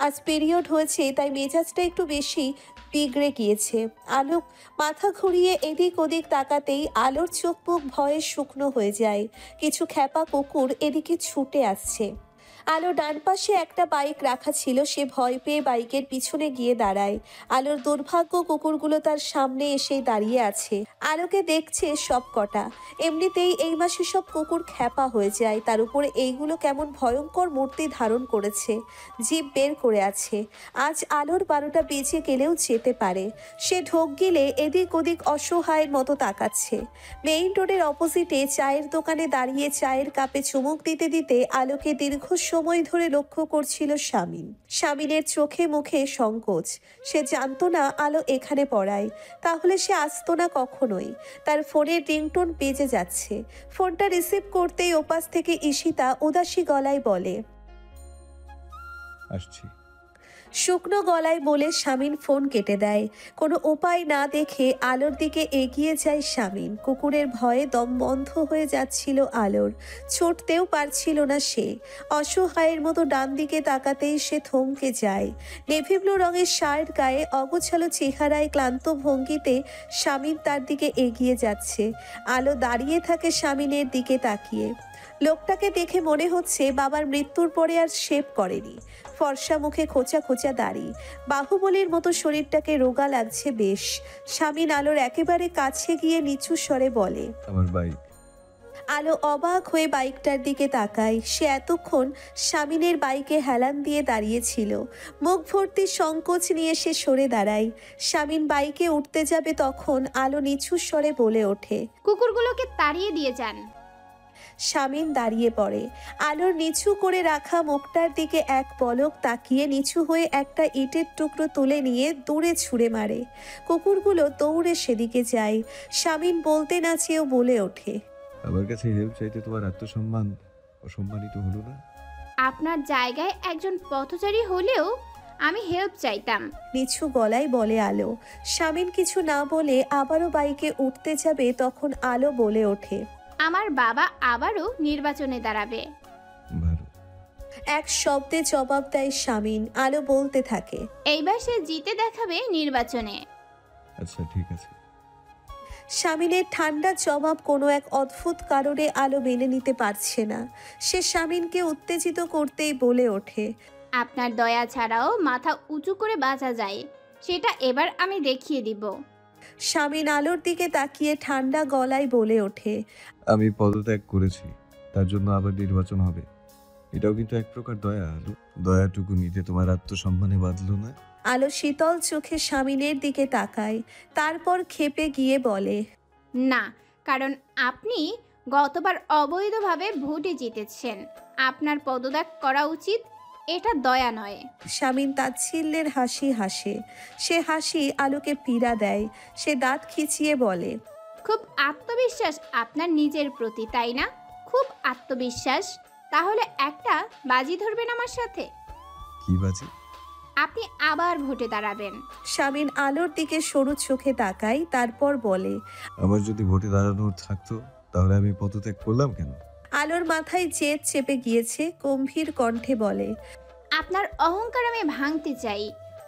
আজ পিরিয়ড হয়েছে, তাই মেজাজটা একটু বেশি বিগড়ে গিয়েছে। আলো মাথা ঘুরিয়ে এদিক ওদিক তাকাতেই আলোর চোখ মুখ ভয়ে শুকনো হয়ে যায়। কিছু খ্যাপা কুকুর এদিকে ছুটে আসছে। আলো ডান পাশে একটা বাইক রাখা ছিল, সে ভয় পেয়ে বাইকের পিছনে গিয়ে দাঁড়ায়। আলোর দুর্ভাগ্য, কুকুরগুলো তার সামনে এসে দাঁড়িয়ে আছে। আলোকে দেখছে সব কটা। এমনিতেই এই মাসে সব কুকুর খ্যাপা হয়ে যায়, তার উপরে এইগুলো কেমন ভয়ঙ্কর মূর্তি ধারণ করেছে, জিভ বের করে আছে। আজ আলোর 12টা বেজে গেলেও যেতে পারে। সে ঢোক গিলে এদিক ওদিক অসহায়ের মতো তাকাচ্ছে। মেইন রোডের অপোজিটে চায়ের দোকানে দাঁড়িয়ে চায়ের কাপে চুমুক দিতে দিতে আলোকে দীর্ঘ সময় ধরে লক্ষ্য করছিল শামিন। শামিনের চোখে মুখে সংকোচ। সে জানতো না আলো এখানে পড়ায়, তাহলে সে আসতো না কখনোই। তার ফোনের রিংটোন বেজে যাচ্ছে। ফোনটা রিসিভ করতেই ওপাশ থেকে ঈশিতা উদাসী গলায় বলে, আসছি। শুকনো গলায় বলে শামিন ফোন কেটে দেয়। কোনো উপায় না দেখে আলোর দিকে এগিয়ে যায় শামিন। কুকুরের ভয়ে দম বন্ধ হয়ে যাচ্ছিল আলোর। ছুটতেও পারছিল না সে। অসহায়ের মতো ডান দিকে তাকাতেই সে থমকে যায়। নেভি ব্লু রঙের শার্ট গায়ে, অগোছালো চেহারায়, ক্লান্ত ভঙ্গিতে শামিন তার দিকে এগিয়ে যাচ্ছে। আলো দাঁড়িয়ে থাকে শামিনের দিকে তাকিয়ে। লোকটাকে দেখে মনে হচ্ছে বাবার মৃত্যুর পরে আর শেভ করেনি। ফর্সা মুখে খোঁচা খোঁচা দাড়ি, বাহুবলীর মতো শরীরটাকে রোগা লাগছে বেশ। শামিন আলোর একেবারে কাছে গিয়ে নিচু স্বরে বলে, আমার বাইক। আলো অবাক হয়ে বাইকটার দিকে তাকায়। সে এতক্ষণ শামিনের বাইকে হেলান দিয়ে দাঁড়িয়েছিল। মুখ ভর্তি সংকোচ নিয়ে সে সরে দাঁড়ায়। শামিন বাইকে উঠতে যাবে তখন আলো নিচু স্বরে বলে ওঠে, কুকুরগুলোকে তাড়িয়ে দিয়ে যান। শামিন দাঁড়িয়ে পড়ে। আলোর নিচু করে রাখা মুখটার দিকে এক পলক তাকিয়ে নিচু হয়ে একটা ইটের টুকরো তুলে নিয়ে দূরে ছুঁড়ে মারে। কুকুরগুলো দৌড়ে সেদিকে যায়। শামিন বলতে না চেয়েও বলে ওঠে, আমার কাছে হেল্প চাইতে তোমার আত্মসম্মান অসম্মানিত হলো না? আপনার জায়গায় একজন পথচারী হলেও আমি হেল্প চাইতাম। নিচু গলায় বলে আলো। শামিন কিছু না বলে আবারও বাইকে উঠতে যাবে তখন আলো বলে ওঠে, আমার বাবা আবারও নির্বাচনে দাঁড়াবে। এক শব্দে জবাব দেয় শামিন। আলো বলতে থাকে, এইবার সে জিতে দেখাবে নির্বাচনে। আচ্ছা ঠিক আছে। শামিনের ঠান্ডা জবাব কোনো এক অদ্ভুত কারণে আলো মেনে নিতে পারছে না। সে শামিনকে উত্তেজিত করতেই বলে ওঠে, আপনার দয়া ছাড়াও মাথা উঁচু করে বাঁচা যায়, সেটা এবার আমি দেখিয়ে দিব। শামিন আলোর দিকে তাকিয়ে ঠান্ডা গলায় বলে ওঠে, আমি পদত্যাগ করেছি, তার জন্য আবার নির্বাচন হবে। এটাও কিন্তু এক প্রকার দয়া। আলো, দয়াটুকু নিতে তোমার আত্মসম্মানে বাঁধলো না? আলো শীতল চোখে শামিনের দিকে তাকায়, তারপর ক্ষেপে গিয়ে বলে, না, কারণ আপনি গতবার অবৈধভাবে ভোটে জিতেছেন। আপনার পদত্যাগ করা উচিত, এটা দয়া নয়। শামিন তাচ্ছিল্যের হাসি হাসে। সে হাসি আলোকে পীড়া দেয়। সে দাঁত খিচিয়ে বলে, খুব আত্মবিশ্বাস আপনার নিজের প্রতি, তাই না? খুব আত্মবিশ্বাস। তাহলে একটা বাজি ধরবেন আমার সাথে? কি বাজি? আপনি আবার ভোটে দাঁড়াবেন। শামিন আলোর দিকে সরু চোখে তাকায়, তারপর বলে, আমার যদি ভোটে দাঁড়ানোর থাকতো তাহলে আমি পদত্যাগ করলাম কেন? আলোর মাথায় জেদ চেপে গিয়েছে, গম্ভীর কণ্ঠে বলে, আপনার অহংকার আমি ভাঙতে চাই।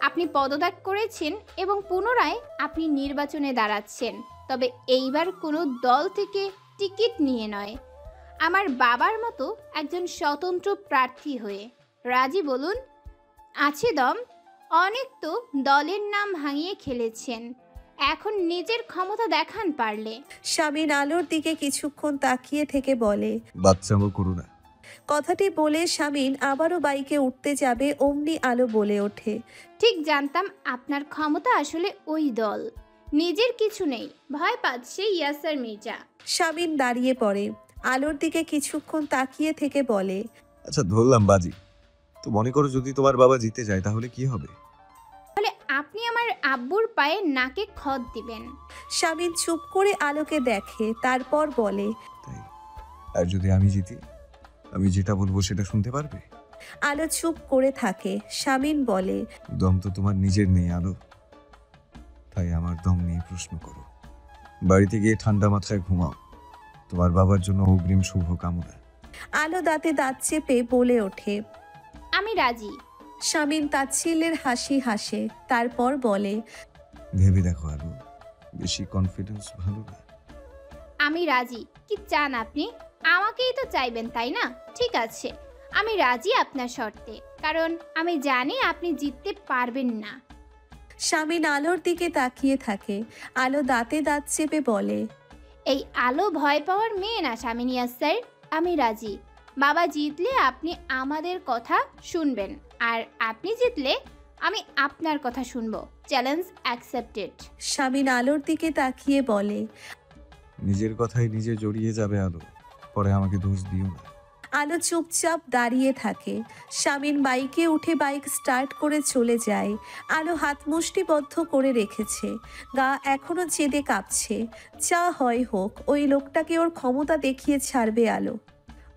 আপনি পদত্যাগ করেছেন এবং পুনরায় আপনি নির্বাচনে দাঁড়াচ্ছেন, তবে এইবার কোনো দল থেকে টিকিট নিয়ে নয়, আমার বাবার মতো একজন স্বতন্ত্র প্রার্থী হয়ে। রাজি বলুন? আছে দম? অনেক তো দলের নাম ভাঙিয়ে খেলেছেন, এখন নিজের ক্ষমতা দেখান পারলে। শামিন আলোর দিকে কিছুক্ষণ তাকিয়ে থেকে বলে, বাচ্চামো করো না। কথাটি বলে শামিন আবারও বাইকে উঠতে যাবে, অমনি আলো বলে ওঠে, ঠিক জানতাম আপনার ক্ষমতা আসলে ওই দল, নিজের কিছু নেই, ভয় পাচ্ছে ইয়াসার মির্জা। শামিন দাঁড়িয়ে পড়ে, আলোর দিকে কিছুক্ষণ তাকিয়ে থেকে বলে, আচ্ছা ধরলাম বাজি, তো মনে করো যদি তোমার বাবা জিতে যায় তাহলে কি হবে? তাহলে আপনি আমার আব্বুর পায়ে নাকে খত দিবেন। শামিন চুপ করে আলোকে দেখে, তারপর বলে, আর যদি আমি জিতি, আমি যেটা বলবো সেটা শুনতে পারবে? আলো চুপ করে থাকে। শামিন বলে, দম তো তোমার নিজের নেই আলো, তাই আমার দম নিয়ে প্রশ্ন করো। বাড়িতে গিয়ে ঠান্ডা মাথায় ঘুমাও। তোমার বাবার জন্য অগ্রিম শুভ কামনা। আলো দাঁতে দাঁত চেপে বলে ওঠে, আমি রাজি। শামিন তাচ্ছিল্যের হাসি হাসে, তারপর বলে, ভেবে দেখো আলো, বেশি কনফিডেন্স ভালো না। আমি রাজি। কি চান আপনি? আমাকেই তো চাইবেন, তাই না? ঠিক আছে, আমি রাজি আপনার শর্তে, কারণ আমি জানি আপনি জিততে পারবেন না। শামিন আলোর দিকে তাকিয়ে থাকে। আলো দাঁতে দাঁত চেপে বলে, এই আলো ভয় পাওয়ার মেয়ে না শামিন ইয়াসার। আমি রাজি। বাবা জিতলে আপনি আমাদের কথা শুনবেন, আর আপনি জিতলে আমি আপনার কথা শুনবো। Challenge accepted. শামিন আলোর দিকে তাকিয়ে বলে, নিজের কথাই নিজে জড়িয়ে যাবে আলো, পরে আমাকে দোষ দিও না। আলো চুপচাপ দাঁড়িয়ে থাকে। শামিন বাইকে উঠে বাইক স্টার্ট করে চলে যায়। আলো হাত মুষ্টিবদ্ধ করে রেখেছে, গা এখনো জেদে কাঁপছে। যা হয় হোক, ওই লোকটাকে ওর ক্ষমতা দেখিয়ে ছাড়বে আলো।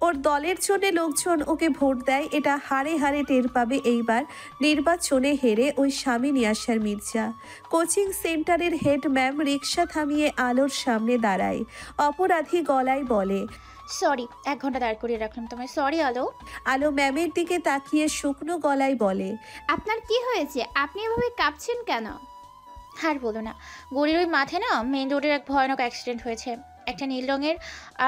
ওর দলের জন্য লোকজন ওকে ভোট দেয়, এটা হাড়ে হাড়ে টের পাবে এইবার নির্বাচনে হেরে ওই শামিন ইয়াসার মির্জা। কোচিং সেন্টারের হেড ম্যাম রিক্সা থামিয়ে আলোর সামনে দাঁড়ায়। অপরাধী গলায় বলে, সরি, 1 ঘন্টা দাঁড় করিয়ে রাখলাম তোমায়, সরি আলো। আলো ম্যামের দিকে তাকিয়ে শুকনো গলায় বলে, আপনার কি হয়েছে? আপনি এভাবে কাঁপছেন কেন? আর বলো না, গড়ির ওই মাঠে না মেইন রোডের এক ভয়ানক অ্যাক্সিডেন্ট হয়েছে। একটা নীল রঙের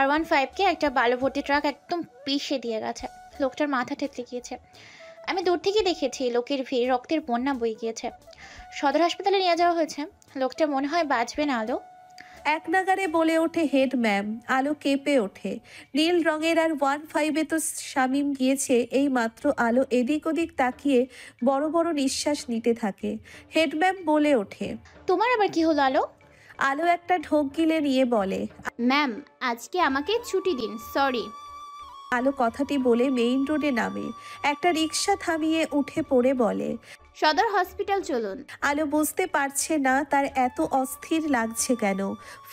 R15কে একটা বালু ভর্তি ট্রাক একদম পিষে দিয়ে গেছে। লোকটার মাথা থেতলে গিয়েছে। আমি দূর থেকে দেখেছি, লোকের ভিড়, রক্তের বন্যা বয়ে গিয়েছে। সদর হাসপাতালে নিয়ে যাওয়া হয়েছে। লোকটা মনে হয় বাঁচবে না আলো। এক নাগারে বলে ওঠে হেড ম্যাম। আলো কেঁপে ওঠে। নীল রঙের R15-এ তো শামিম গিয়েছে এই মাত্র। আলো এদিক ওদিক তাকিয়ে বড় বড় নিঃশ্বাস নিতে থাকে। হেড ম্যাম বলে ওঠে, তোমার আবার কি হলো আলো? আলো একটা ঢোক গিলে নিয়ে বলে, ম্যাম আজকে আমাকে ছুটি দিন, সরি। আলো কথাটি বলে মেইন রোডে নামে। একটা রিক্সা থামিয়ে উঠে পড়ে বলে, সদর হসপিটাল চলুন। আলো বুঝতে পারছে না তার এত অস্থির লাগছে কেন।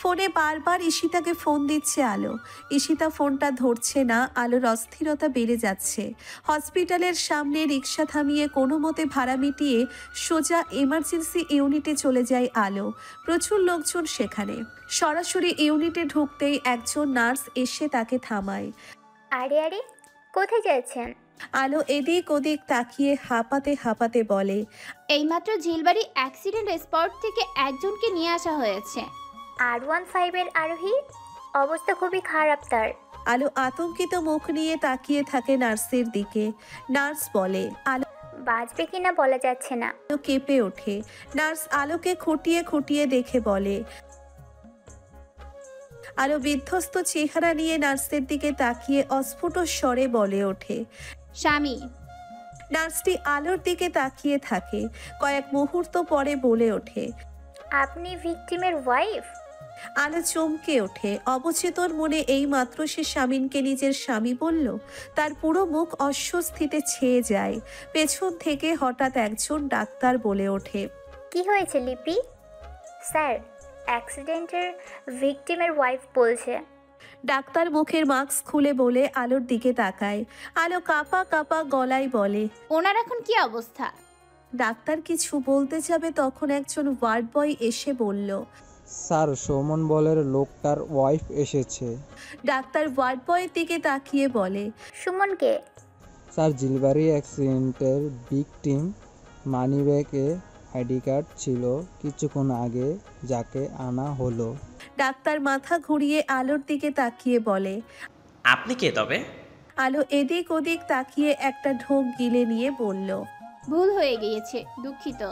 ফোনে বারবার ঈশিতাকে ফোন দিচ্ছে আলো। ঈশিতা ফোনটা ধরছে না। আলোর অস্থিরতা বেড়ে যাচ্ছে। হসপিটালের সামনে রিক্সা থামিয়ে কোনো মতে ভাড়া মিটিয়ে সোজা এমার্জেন্সি ইউনিটে চলে যায় আলো। প্রচুর লোকজন সেখানে। সরাসরি ইউনিটে ঢুকতেই একজন নার্স এসে তাকে থামায়। আরে আরে, কোথায় যাচ্ছেন? আলো এদিক ওদিক তাকিয়ে হাঁপাতে হাঁপাতে বলে, এইমাত্র ঝিলবাড়ি অ্যাক্সিডেন্ট স্পট থেকে একজনকে নিয়ে আসা হয়েছে। R15-এর আরোহী, অবস্থা খুবই খারাপ তার। আলো আতঙ্কিত মুখ নিয়ে তাকিয়ে থাকে নার্সের দিকে। নার্স বলে, আলো বাঁচবে কিনা বলা যাচ্ছে না। আলো কেঁপে ওঠে। নার্স আলোকে খুঁটিয়ে খুঁটিয়ে দেখে বলে। আলো বিধ্বস্ত চেহারা নিয়ে নার্সের দিকে তাকিয়ে অস্ফুট স্বরে বলে ওঠে, স্বামী। নার্সটি আলোর দিকে তাকিয়ে থাকে। কয়েক মুহূর্ত পরে বলে ওঠে, আপনি ভিকটিমের ওয়াইফ? আলো চমকে ওঠে। অবচেতন মনে এই মাত্র সে শামিনকে নিজের স্বামী বলল। তার পুরো মুখ অস্বস্তিতে ছেয়ে যায়। পেছন থেকে হঠাৎ একজন ডাক্তার বলে ওঠে, কি হয়েছে লিপি? স্যার, অ্যাক্সিডেন্টের ভিকটিমের ওয়াইফ বলছে। ডাক্তার মুখের মাস্ক খুলে বলে আলোর দিকে তাকায়। আলো কাঁপা কাঁপা গলায় বলে, ওনার এখন কি অবস্থা? ডাক্তার কিছু বলতে যাবে তখন একজন ওয়ার্ড বয় এসে বলল, স্যার, সৌমন বলের লোকটার ওয়াইফ এসেছে। ডাক্তার ওয়ার্ড বয়ের দিকে তাকিয়ে বলে, সুমনকে? স্যার, জিলবাড়ি অ্যাক্সিডেন্টের ভিকটিম। মানিব্যাগে আইডি কার্ড ছিল কিছুক্ষণ আগে, যাকে আনা হলো। ডাক্তার মাথা ঘুরিয়ে আলোর দিকে তাকিয়ে বলে, আপনি কে তবে? আলো এদিক ওদিক তাকিয়ে একটা ঢোক গিলে নিয়ে বলল, ভুল হয়ে গিয়েছে, দুঃখিত।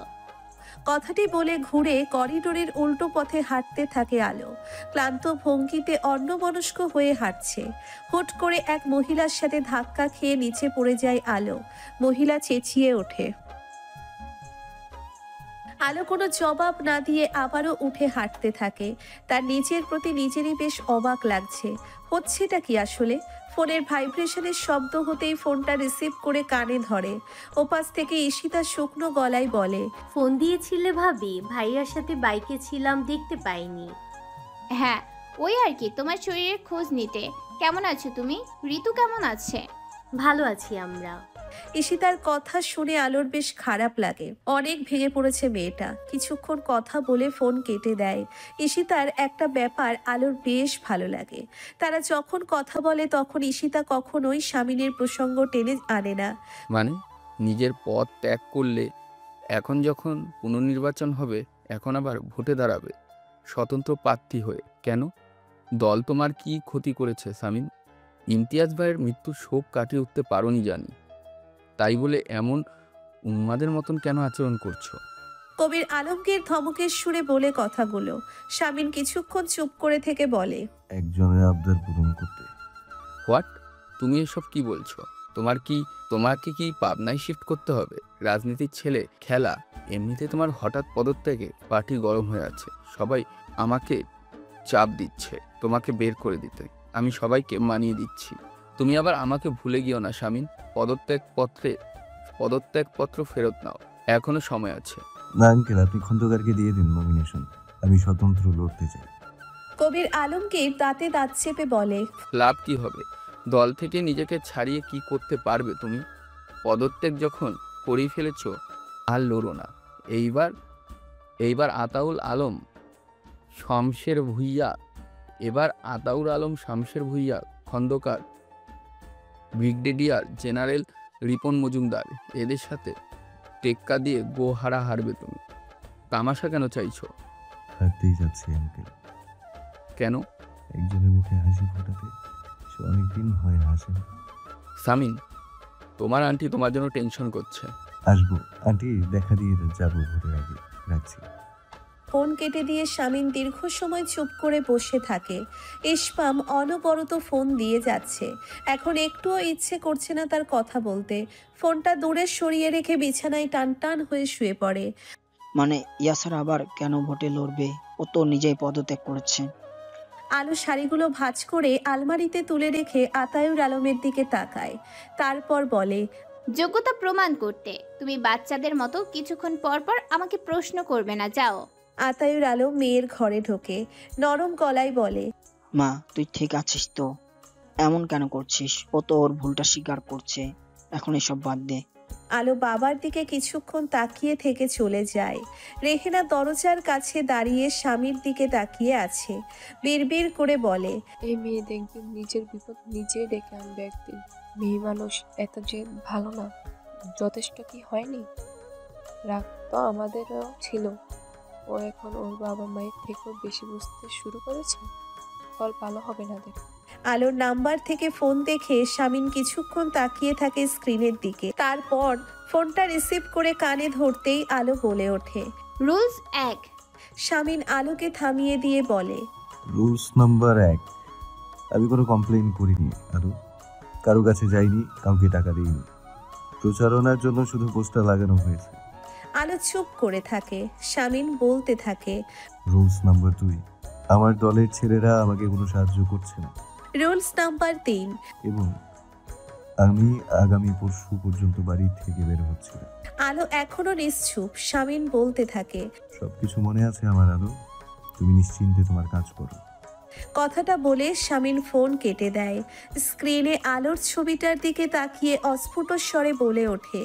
কথাটি বলে ঘুরে করিডোরের উল্টো পথে হাঁটতে থাকে আলো। ক্লান্ত ভঙ্গিতে অন্যমনস্ক হয়ে হাঁটছে। হুট করে এক মহিলার সাথে ধাক্কা খেয়ে নিচে পড়ে যায় আলো। মহিলা চেঁচিয়ে ওঠে। আলো কোনো জবাব না দিয়ে আবারও উঠে হাঁটতে থাকে। তার নিজের প্রতি নিজেরই বেশ অবাক লাগছে। হচ্ছেটা কি আসলে? ফোনের ভাইব্রেশনের শব্দ হতেই ফোনটা রিসিভ করে কানে ধরে। ওপাশ থেকে ঈশিতা শুকনো গলায় বলে, ফোন দিয়েছিলে ভাবি? ভাইয়ার সাথে বাইকে ছিলাম, দেখতে পাইনি। হ্যাঁ, ওই আর কি, তোমার শরীরের খোঁজ নিতে। কেমন আছো তুমি? ঋতু কেমন আছে? ভালো আছি আমরা। ঈশিতার কথা শুনে আলোর বেশ খারাপ লাগে। অনেক ভেঙে পড়েছে মেয়েটা। কিছুক্ষণ কথা বলে ফোন কেটে দেয়। ঈশিতার একটা ব্যাপার আলোর বেশ ভালো লাগে। তারা যখন কথা বলে তখন ঈশিতা কখনোই স্বামীনের প্রসঙ্গ টেনে আনে না। মানে নিজের পথ ত্যাগ করলে, এখন যখন পুনর্নির্বাচন হবে এখন আবার ভোটে দাঁড়াবে স্বতন্ত্র প্রার্থী হয়ে। কেন? দল তোমার কি ক্ষতি করেছে শামীম? ইমতিয়াজ ভাইয়ের মৃত্যুর শোক কাটিয়ে উঠতে পারোনি জানি, তাই বলে এমন উন্মাদের মতন কেন আচরণ করছো? কবির আলমগীর ধমকের সুরে বলে কথাগুলো। শামীম কিছুক্ষণ চুপ করে থেকে বলে, একজনের আবদার পূরণ করতে। হোয়াট? তুমি এসব কি বলছো? তোমাকে কি পাবনায় শিফট করতে হবে? রাজনীতির ছেলে খেলা। এমনিতে তোমার হঠাৎ পদত্যাগে পার্টি গরম হয়ে আছে। সবাই আমাকে চাপ দিচ্ছে তোমাকে বের করে দিতে। আমি সবাইকে মানিয়ে দিচ্ছি। তুমি আবার আমাকে ভুলে গিয়েও না শামীম। পদত্যাগপত্র ফেরত নাও, এখনো সময় আছে। না আঙ্কেল, আপনি খন্দকারকে দিয়ে দিন নমিনেশন। আমি স্বতন্ত্র লড়তে চাই। কবির আলমগীর দাঁতে দাঁত চেপে বলে, লাভ কি হবে? দল থেকে নিজেকে ছাড়িয়ে কি করতে পারবে তুমি? পদত্যাগ যখন করেই ফেলেছ আর লড়ো না। এইবার আতাউল আলম শামশের ভূঁইয়া খন্দকার, ব্রিগেডিয়ার জেনারেল রিপন মজুমদার, এদের সাথে টেক্কা দিয়ে গোহারা হারবে তুমি। তামাশা কেন চাইছো? হারতেই যাচ্ছি আঙ্কেল। কেন? একজনের মুখে হাসি ফোটাতে সে অনেকদিন হয় হাসে না। শামীম, তোমার আন্টি তোমার জন্য টেনশন করছে। আসবো আন্টি, দেখা দিয়ে যাবো ভোটের আগে। রাখছি। ফোন কেটে দিয়ে শামীম দীর্ঘ সময় চুপ করে বসে থাকে। ইসমাম অনবরত ফোন দিয়ে যাচ্ছে। এখন একটুও ইচ্ছে করছে না তার কথা বলতে। ফোনটা দূরে সরিয়ে রেখে বিছানায় টান টান হয়ে শুয়ে পড়ে। মানে ইয়াসার আবার কেন ভোটে লড়বে? ও তো নিজেই পদত্যাগ করেছে। আলো শাড়িগুলো ভাঁজ করে আলমারিতে তুলে রেখে আতাউর আলমের দিকে তাকায়। তারপর বলে, যোগ্যতা প্রমাণ করতে তুমি বাচ্চাদের মতো কিছুক্ষণ পর পর আমাকে প্রশ্ন করবে না, যাও। আতাউর আলম মেয়ের ঘরে ঢোকে। নরম গলায় বলে, মা, তুই ঠিক আছিস তো? এমন কেন করছিস? ও তো ওর ভুলটা স্বীকার করছে। এখন এসব বাদ দে। আলো বাবার দিকে কিছুক্ষণ তাকিয়ে থেকে চলে যায়। রেহেনা দরজার কাছে দাঁড়িয়ে স্বামীর দিকে তাকিয়ে আছে। বিড়বিড় করে বলে, এই মেয়ে দেখবেন নিজের বিপদ নিজেই ডেকে আনবে একদিন। মেয়ে মানুষ এত যে ভালো না, যথেষ্ট কি হয়নি? রাগ তো আমাদেরও ছিল। ও এখন ওর বাবা মায়ের থেকেও বেশি বুঝতে শুরু করেছে। ফল ভালো হবে না দেখ। আলোর নাম্বার থেকে ফোন দেখে শামীম কিছুক্ষণ তাকিয়ে থাকে স্ক্রিনের দিকে। তারপর ফোনটা রিসিভ করে কানে ধরতেই আলো বলে ওঠে, রুলস 1। শামীম আলোকে থামিয়ে দিয়ে বলে, রুলস নাম্বার 1, আমি কোনো কমপ্লেইন করিনি আলো। কারো কাছে যাইনি, কাউকে টাকা দিইনি। প্রচারণার জন্য শুধু পোস্টার লাগানো হয়েছে। আলো চুপ করে থাকে। শামীম বলতে থাকে, রুলস নাম্বার 2, আমার দলের ছেলেরা আমাকে কোনো সাহায্য করছে না রুলস নাম্বার 3। এবং আমি আগামী পরশু পর্যন্ত বাড়ি থেকে বের হচ্ছি না। আলো এখনো নিশ্চুপ। শামিন বলতে থাকে, সবকিছু মনে আছে আমার আলো, তুমি নিশ্চিন্তে তোমার কাজ করো। কথাটা বলে শামিন ফোন কেটে দেয়। স্ক্রিনে আলোর ছবিটার দিকে তাকিয়ে অস্ফুট স্বরে বলে ওঠে।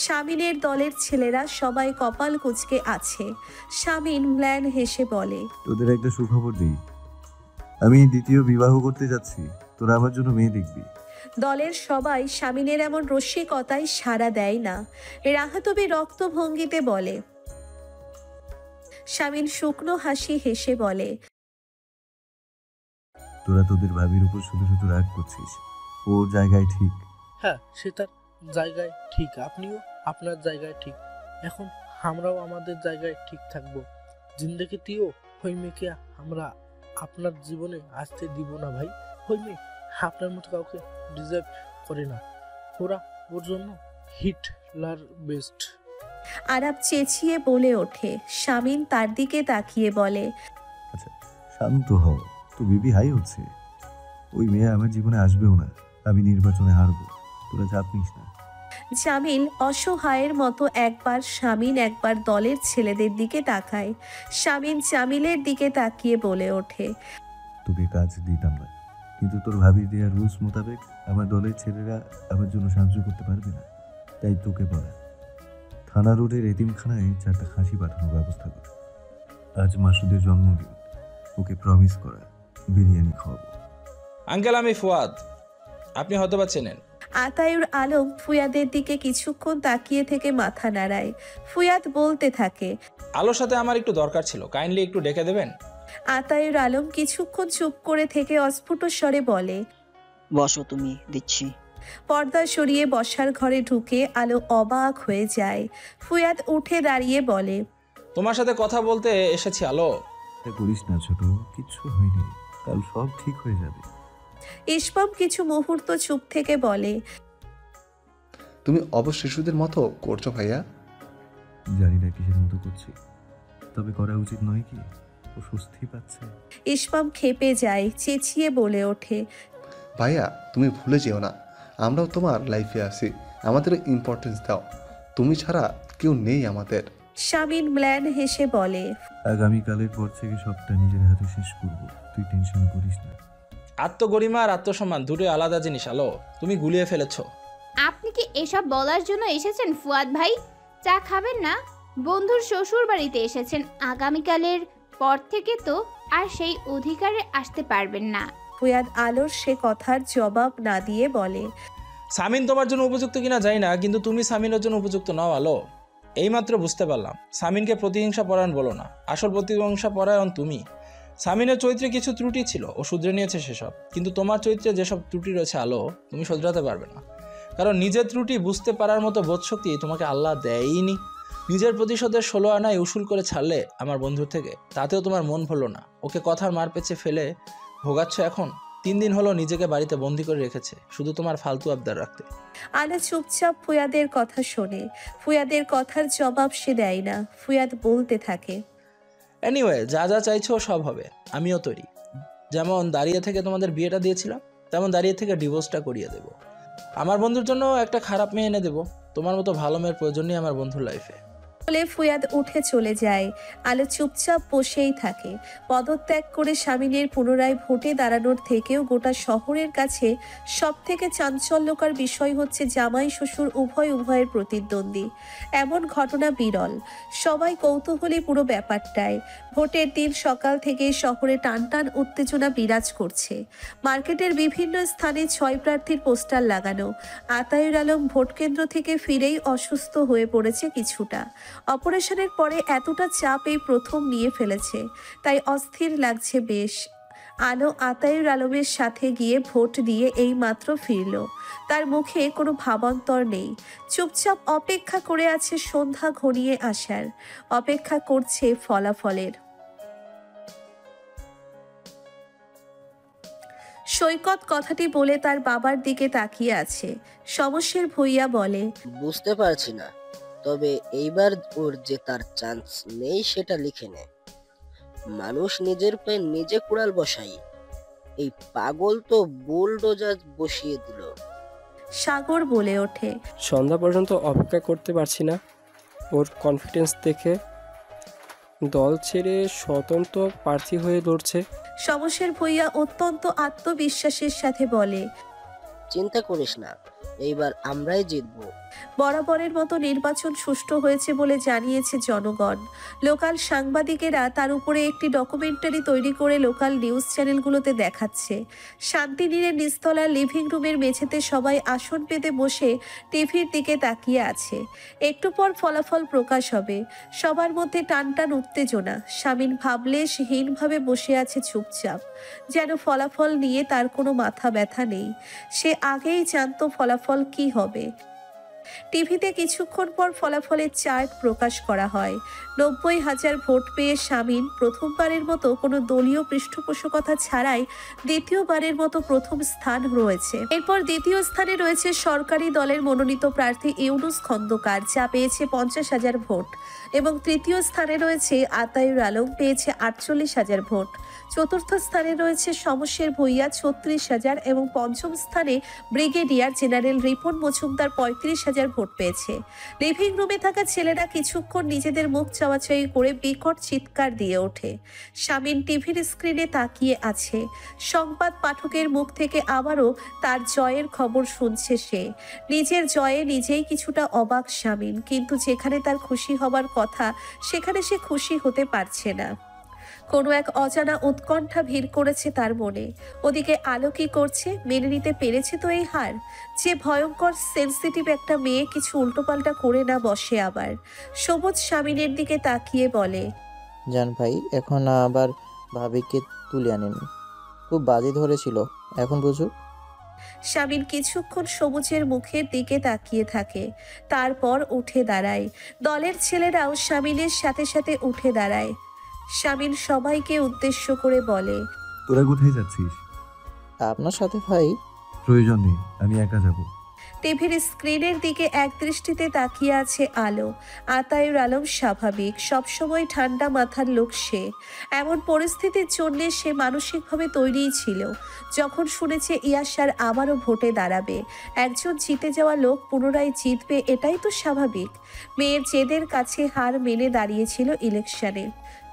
শামিনের দলের ছেলেরা সবাই কপাল কুঁচকে আছে। শামিন ম্লান হেসে বলে, তোদের একটা সুখবর দিই, আমি দ্বিতীয় বিবাহ করতে যাচ্ছি, তোরা আমার জন্য মেয়ে দেখবি। দলের সবাই শামিনের এমন রসিকতায় সাড়া দেয় না। রাহাতবি রক্ত ভঙ্গিতে বলে। শামিন শুকনো হাসি হেসে বলে, তোরা তোদের ভাবির উপর শুধু শুধু রাগ করছিস, ওর জায়গায় ঠিক। হ্যাঁ, সে তার জায়গায় ঠিক, আপনিও আপনার জায়গায় ঠিক, এখন আমরাও আমাদের জায়গায় ঠিক থাকবো। জিন্দেগিতেও ওই মেয়েকে আমরা আপনার জীবনে আসতে দিব না ভাই। ওই মেয়ে আপনার মতো কাউকে ডিজার্ভ করে না, ওরা ওর জন্য হিটলার বেস্ট। আরাব চেঁচিয়ে বলে ওঠে। শামিন তার দিকে তাকিয়ে বলে, আচ্ছা শান্ত হও, তো বিবি হাই হচ্ছে, ওই মেয়ে আমার জীবনে আসবেও না, আমি নির্বাচনে হারবো, তোরা চাপ নিস না। জামিল অসহায়ের মতো একবার শামিন একবার দলের ছেলেদের দিকে তাকায়। শামিন জামিলের দিকে তাকিয়ে বলে ওঠে, তোকে কাজ দিতাম না, কিন্তু তোর ভাবি দেওয়ার রুলস মোতাবেক আমার দলের ছেলেরা আমার জন্য সাহায্য করতে পারবে না, তাই তোকে বলা, থানা রোডের এতিমখানায় 4টা খাসি পাঠানোর ব্যবস্থা কর। আজ মাসুদের জন্মদিন, ওকে প্রমিস করা বিরিয়ানি খাওয়াবো। আঙ্কেল, আমি ফুয়াদ, আপনি হয়তো বা চেনেন। আতায়ুর আলম ফুয়াদের দিকে কিছুক্ষণ তাকিয়ে থেকে মাথা নাড়ায়। ফুয়াদ বলতে থাকে, আলোর সাথে আমার একটু দরকার ছিল, কাইন্ডলি একটু ডেকে দেবেন। আতায়ুর আলম কিছুক্ষণ চুপ করে থেকে অস্ফুট স্বরে বলে, বসো, তুমি দিচ্ছি। পর্দা সরিয়ে বসার ঘরে ঢুকে আলো অবাক হয়ে যায়। ফুয়াদ উঠে দাঁড়িয়ে বলে, তোমার সাথে কথা বলতে এসেছি আলো। করিস না ছোট, কিচ্ছু হয়নি, কাল সব ঠিক হয়ে যাবে। ইসমাম কিছু মুহূর্ত চুপ থেকে বলে, তুমি অবশিশুদের মতো করছো ভাইয়া। জানি না কিসের মতো করছি, তবে করা উচিত নয় কি? ও স্বস্তি পাচ্ছে। ইসমাম ক্ষেপে যায়, চেঁচিয়ে বলে ওঠে, ভাইয়া তুমি ভুলে যেও না, আমরাও তোমার লাইফে আছি, আমাদের ইম্পর্টেন্স দাও, তুমি ছাড়া কেউ নেই আমাদের। শামিন ম্লান হেসে বলে, আগামীকালের পর থেকে সবটা নিজের হাতে শেষ করব, তুই টেনশন করিস না। আত্মগরিমা আর আত্মসম্মান দুটোই আলাদা জিনিস আলো, তুমি গুলিয়ে ফেলেছো। আপনি কি এসব বলার জন্য এসেছেন ফুয়াদ ভাই? চা খাবেন না? বন্ধুর শ্বশুর বাড়িতে এসেছেন, আগামীকালের পর থেকে তো আর সেই অধিকারে আসতে পারবেন না। ফুয়াদ আলোর সে কথার জবাব না দিয়ে বলে, সামিন তোমার জন্য উপযুক্ত কিনা জানি না, কিন্তু তুমি সামিনের জন্য উপযুক্ত নাও আলো। এইমাত্র বুঝতে পারলাম। সামিনকে প্রতিহিংসা পরায়ণ বলো না, আসল প্রতিহিংসা পরায়ণ তুমি। সামিনের চরিত্রে কিছু ত্রুটি ছিল, ও শুধরে নিয়েছে সেসব, কিন্তু তোমার চরিত্রে যেসব ত্রুটি রয়েছে আলো, তুমি শুধরাতে পারবে না, কারণ নিজের ত্রুটি বুঝতে পারার মতো বোধশক্তি তোমাকে আল্লাহ দেয়নি। নিজের প্রতিশোধের 16 আনায় উসুল করে ছাড়লে আমার বন্ধুর থেকে, তাতেও তোমার মন ভরল না, ওকে কথার মার পেছে ফেলে ভোগাচ্ছ। এখন 3 দিন হলো নিজেকে বাড়িতে বন্দি করে রেখেছে, শুধু তোমার ফালতু আবদার রাখতে। আলো চুপচাপ ফুয়াদের কথা শোনে। ফুয়াদের কথার জবাব সে দেয় না। ফুয়াদ বলতে থাকে, এনিওয়ে, যা যা চাইছো সব হবে, আমিও তৈরি। যেমন দাঁড়িয়ে থেকে তোমাদের বিয়েটা দিয়েছিলাম, তেমন দাঁড়িয়ে থেকে ডিভোর্সটা করিয়ে দেব। আমার বন্ধুর জন্য একটা খারাপ মেয়ে এনে দেবো, তোমার মতো ভালো মেয়ের প্রয়োজন নেই আমার বন্ধুর লাইফে। বলে ফুয়াদ উঠে চলে যায়। আলো চুপচাপ বসেই থাকে। পদত্যাগ করে স্বামীনের পুনরায় ভোটে দাঁড়ানোর থেকেও গোটা শহরের কাছে সব থেকে চাঞ্চল্যকর বিষয় হচ্ছে জামাই শ্বশুর উভয়ের প্রতিদ্বন্দ্বী। এমন ঘটনা বিরল। সবাই কৌতূহলী পুরো ব্যাপারটায়। ভোটের দিন সকাল থেকে শহরে টানটান উত্তেজনা বিরাজ করছে। মার্কেটের বিভিন্ন স্থানে 6 প্রার্থীর পোস্টার লাগানো। আতায়ুর আলম ভোট কেন্দ্র থেকে ফিরেই অসুস্থ হয়ে পড়েছে কিছুটা। অপারেশনের পরে এতটা চাপ এই প্রথম নিয়ে ফেলেছে, তাই অস্থির লাগছে বেশ। আলো আতায়ুর আলমের সাথে গিয়ে ভোট দিয়ে এই মাত্র ফিরল। তার মুখে কোনো ভাবান্তর নেই। চুপচাপ অপেক্ষা করে আছে সন্ধ্যা ঘনিয়ে আসার। অপেক্ষা করছে ফলাফলের। সৈকত কথাটি বলে তার বাবার দিকে তাকিয়ে আছে। সমস্যার ভুইয়া বলে, বুঝতে পারছি না, তবে এইবার ওর জেতার চান্স নেই সেটা লিখে নে। মানুষ নিজের পায়ে নিজে কুড়াল বসাই, এই পাগল তো বুলডোজার বসিয়ে দিল। সাগর বলে ওঠে, সন্ধ্যা পর্যন্ত অপেক্ষা করতে পারছি না। ওর কনফিডেন্স দেখে দল ছেড়ে স্বতন্ত্র প্রার্থী হয়ে লড়ছে। সমশের ভূঁইয়া অত্যন্ত আত্মবিশ্বাসের সাথে বলে, চিন্তা করিস না, এইবার আমরাই জিতবো। বরাবরের মতো নির্বাচন সুষ্ঠু হয়েছে বলে জানিয়েছে জনগণ। লোকাল সাংবাদিকেরা তার উপরে একটি ডকুমেন্টারি তৈরি করে লোকাল নিউজ চ্যানেলগুলোতে দেখাচ্ছে। শান্তিনীরের নিস্তলার লিভিং রুমের মেঝেতে সবাই আসন পেতে বসে টিভির দিকে তাকিয়ে আছে। একটু পর ফলাফল প্রকাশ হবে। সবার মধ্যে টানটান উত্তেজনা। শামীন ভাবলেশহীনভাবে বসে আছে চুপচাপ, যেন ফলাফল নিয়ে তার কোনো মাথা ব্যথা নেই। সে আগেই জানতো ফলাফল কি হবে। টিভিতে কিছুক্ষণ পর ফলাফলের চার্ট প্রকাশ করা হয়। 90,000 ভোট পেয়ে শামীন প্রথমবারের মতো কোনো দলীয় পৃষ্ঠপোষকতা ছাড়াই দ্বিতীয়বারের মতো প্রথম স্থান রয়েছে। এরপর দ্বিতীয় স্থানে রয়েছে সরকারি দলের মনোনীত প্রার্থী ইউনুস খন্দকার, যা পেয়েছে 50,000 ভোট, এবং তৃতীয় স্থানে রয়েছে আতায়ুর আলম, পেয়েছে 48,000 ভোট। চতুর্থ স্থানে রয়েছে সমশের ভূঁইয়া 36,000 এবং পঞ্চম স্থানে brigadier general Ripon Majumdar 35,000 vote পেয়েছে। লিভিং রুমে থাকা ছেলেরা কিছুক্ষণ নিজেদের মুখ চাওয়াচাই করে বিকট চিৎকার দিয়ে ওঠে। শামীন টিভির স্ক্রিনে তাকিয়ে আছে। সংবাদ পাঠকের মুখ থেকে আবারও তার জয়ের খবর শুনছে সে। নিজের জয়ে নিজেই কিছুটা অবাক শামীন, কিন্তু যেখানে তার খুশি হবার কথা সেখানে সে খুশি হতে পারছে না। কোনো এক অজানা উৎকণ্ঠা ভিড় করেছে তার মনে। ওদিকে আলো কি করছে? মেনে নিতে পেরেছে তো এই হার? যে ভয়ঙ্কর সেন্সিটিভ একটা মেয়ে কিছু উল্টোপাল্টা করে না বসে আবার। সবুজ শামীনের দিকে তাকিয়ে বলে, জান ভাই, এখন আবার ভাবিকে তুলে আনেন, খুব বাজি ধরেছিল, এখন বুঝুক। শামীন কিছুক্ষণ সবুজের মুখের দিকে তাকিয়ে থাকে, তারপর উঠে দাঁড়ায়। দলের ছেলেরাও শামীনের সাথে সাথে উঠে দাঁড়ায়। শামীন সবাইকে উদ্দেশ্য করে বলে, তোরা কোথায় যাচ্ছিস? আপনার সাথে ভাই। প্রয়োজন নেই, আমি একা যাব। টিভির স্ক্রিনের দিকে এক দৃষ্টিতে তাকিয়ে আছে আলো। আতায়ুর আলম স্বাভাবিক, সবসময় ঠান্ডা মাথার লোক সে। এমন পরিস্থিতির জন্য সে মানসিকভাবে তৈরিই ছিল। যখন শুনেছে ইয়াসার আবারও ভোটে দাঁড়াবে, একজন জিতে যাওয়া লোক পুনরায় জিতবে, এটাই তো স্বাভাবিক। মেয়ের জেদের কাছে হার মেনে দাঁড়িয়েছিল ইলেকশনে,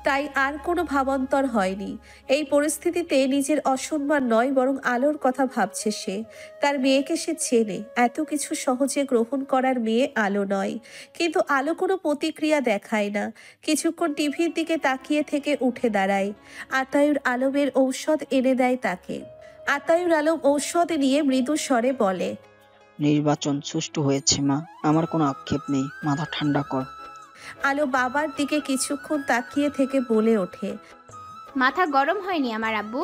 তাই আর কোনো ভাবান্তর হয়নি। এই পরিস্থিতিতে নিজের অসম্মান নয়, বরং আলোর কথা ভাবছে সে। তার মেয়েকে সে চেনে, এত কিছু সহজে গ্রহণ করার মেয়ে আলো নয়। কিন্তু আলো কোনো প্রতিক্রিয়া দেখায় না। কিছুক্ষণ টিভির দিকে তাকিয়ে থেকে উঠে দাঁড়ায়। আতায়ুর আলমের ঔষধ এনে দেয় তাকে। আতায়ুর আলম ঔষধ নিয়ে মৃদু স্বরে বলে, নির্বাচন সুষ্ঠু হয়েছে মা, আমার কোনো আক্ষেপ নেই, মাথা ঠান্ডা কর। আলো বাবার দিকে কিছুক্ষণ তাকিয়ে থেকে বলে ওঠে, মাথা গরম হয়নি আমার আব্বু।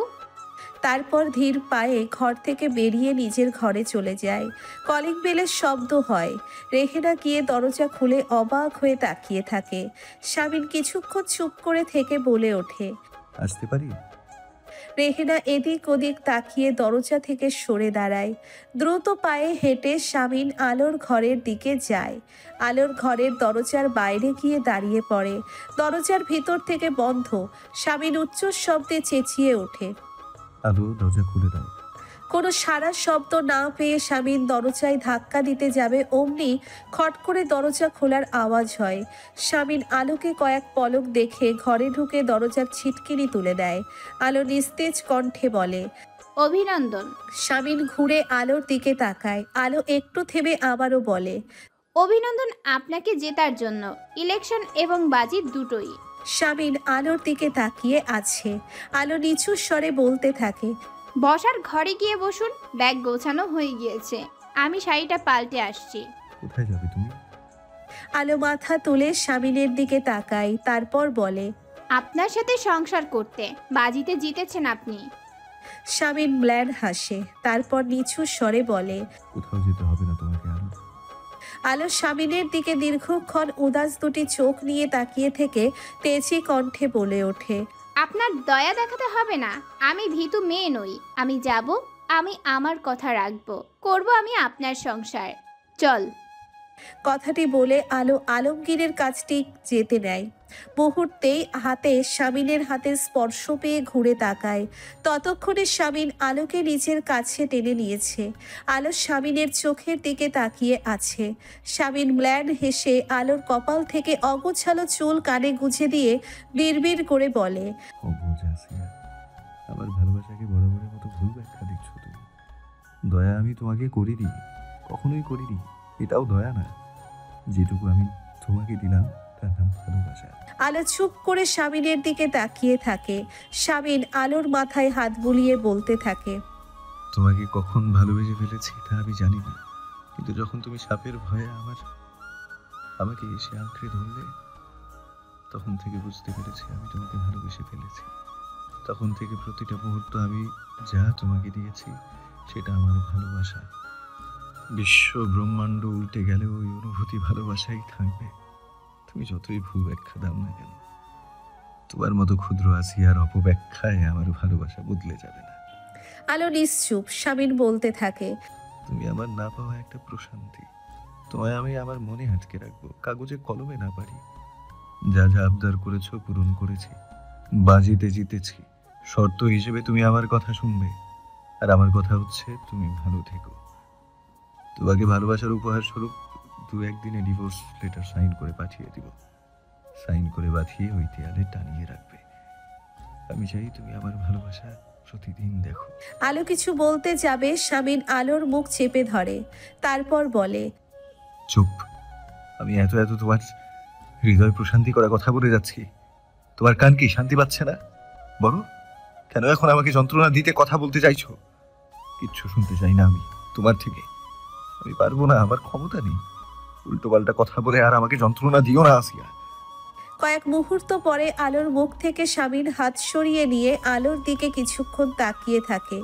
তারপর ধীর পায়ে ঘর থেকে বেরিয়ে নিজের ঘরে চলে যায়। কলিং বেলের শব্দ হয়। রেহেনা গিয়ে দরজা খুলে অবাক হয়ে তাকিয়ে থাকে। শামীন কিছুক্ষণ চুপ করে থেকে বলে ওঠে, আসতে পারি? রেহেনা এদিক ওদিক তাকিয়ে দরজা থেকে সরে দাঁড়ায়। দ্রুত পায়ে হেঁটে শামীন আলোর ঘরের দিকে যায়। আলোর ঘরের দরজার বাইরে গিয়ে দাঁড়িয়ে পড়ে। দরজার ভিতর থেকে বন্ধ। শামীন উচ্চ শব্দে চেঁচিয়ে ওঠে, আলো, দরজা খুলে দাও। কোনো সারা শব্দ না পেয়ে শামীন দরজায় ধাক্কা দিতে যাবে, অমনি খট করে দরজা খোলার আওয়াজ হয়। শামীন আলোকে কয়েক পলক দেখে ঘরে ঢুকে দরজার ছিটকিনি তুলে দেয়। আলো নিস্তেজ কণ্ঠে বলে, অভিনন্দন। শামীন ঘুরে আলোর দিকে তাকায়। আলো একটু থেমে আবারও বলে, অভিনন্দন আপনাকে জেতার জন্য, ইলেকশন এবং বাজি দুটোই। শামীন আলোর দিকে তাকিয়ে আছে। আলো নিচু স্বরে বলতে থাকে, বসার ঘরে গিয়ে বসুন, ব্যাগ গোছানো হয়ে গিয়েছে, আমি শাড়িটা পাল্টে আসছি। কোথায় যাবে তুমি? আলো মাথা তুলে শামীনের দিকে তাকায়, তারপর বলে, আপনার সাথে সংসার করতে। বাজিতে জিতেছেন আপনি। শামীন ম্ল্যান হাসে, তারপর নিচু স্বরে বলে, কোথাও যেতে হবে না তোমাকে আলো। আলো শামীনের দিকে দীর্ঘক্ষণ উদাস দুটি চোখ নিয়ে তাকিয়ে থেকে তেজি কণ্ঠে বলে ওঠে, আপনার দয়া দেখাতে হবে না, আমি ভীতু মেয়ে নই। আমি যাব, আমি আমার কথা রাখবো, করব আমি আপনার সংসার। চল। কথাটি বলে আলো আলমগীরের কাছটি যেতে নেয়। মুহূর্তেই হাতে শামিনের হাতের স্পর্শ পেয়ে ঘুরে তাকায়। ততক্ষণে শামিন আলোকে নিজের কাছে টেনে নিয়েছে। আলো শামিনের চোখের দিকে তাকিয়ে আছে। শামিন ম্ল্যান হেসে আলোর কপাল থেকে অগোছালো চুল কানে গুঁজে দিয়ে বিড়বিড় করে বলে, অবুঝ আসিয়া, আমার ভালোবাসাকে বরাবরের মতো ভুল ব্যাখ্যা দিচ্ছ তুমি। দয়া আমি তোমাকে করিনি, কখনোই করিনি। এটাও দয়া না। যেটুকু আমি তোমাকে দিলাম তার নাম ভালোবাসা। আলো চুপ করে শামিনের দিকে তাকিয়ে থাকে। শামিন আলোর মাথায় হাত বুলিয়ে বলতে থাকে, তোমাকে কখন ভালোবেসে ফেলেছি তা আমি জানি না, কিন্তু যখন তুমি সাপের ভয়ে আমাকে এসে আঁকড়ে ধরলে, তখন থেকে বুঝতে পেরেছি আমি তোমাকে ভালোবেসে ফেলেছি। তখন থেকে প্রতিটা মুহূর্ত আমি যা তোমাকে দিয়েছি সেটা আমার ভালোবাসা। বিশ্ব ব্রহ্মাণ্ড উল্টে গেলেও ওই অনুভূতি ভালোবাসাই থাকবে, তুমি যতই ভুল ব্যাখ্যা দাও না কেন। তোমার মতো ক্ষুদ্র আসিয়ার অপব্যাখ্যায় আমার ভালোবাসা বদলে যাবে না। আলো নিশ্চুপ। শামিন বলতে থাকে, তুমি আমার না পাওয়া একটা প্রশান্তি। তোমায় আমি আমার মনে আটকে রাখবো, কাগজে কলমে না পারি। যা যা আবদার করেছো পূরণ করেছি, বাজিতে জিতেছি। শর্ত হিসেবে তুমি আমার কথা শুনবে, আর আমার কথা হচ্ছে তুমি ভালো থেকো। তোমাকে ভালোবাসার উপহার স্বরূপ 2-1 দিনে ডিভোর্স লেটার সাইন করে পাঠিয়ে দিব। সাইন করে বাঁধিয়ে ওই দেয়ালে টানিয়ে রাখবে। আমি চাই তুমি আমার ভালোবাসা প্রতিদিন দেখো। আলো কিছু বলতে যাবে, শামিন আলোর মুখ চেপে ধরে। তারপর বলে, চুপ। আমি এত তোমার হৃদয় প্রশান্তি করা কথা বলে যাচ্ছি, তোমার কান কি শান্তি পাচ্ছে না? বলো, কেন এখন আমাকে যন্ত্রণা দিতে কথা বলতে চাইছো? কিচ্ছু শুনতে চাই না আমি তোমার থেকে। আমি পারবো না, আমার ক্ষমতা নেই। উল্টো পাল্টা কথা বলে আর আমাকে যন্ত্রণা দিও না আসিয়া। কয়েক মুহূর্ত পরে আলোর মুখ থেকে শামিন হাত সরিয়ে নিয়ে আলোর দিকে কিছুক্ষণ তাকিয়ে থাকে।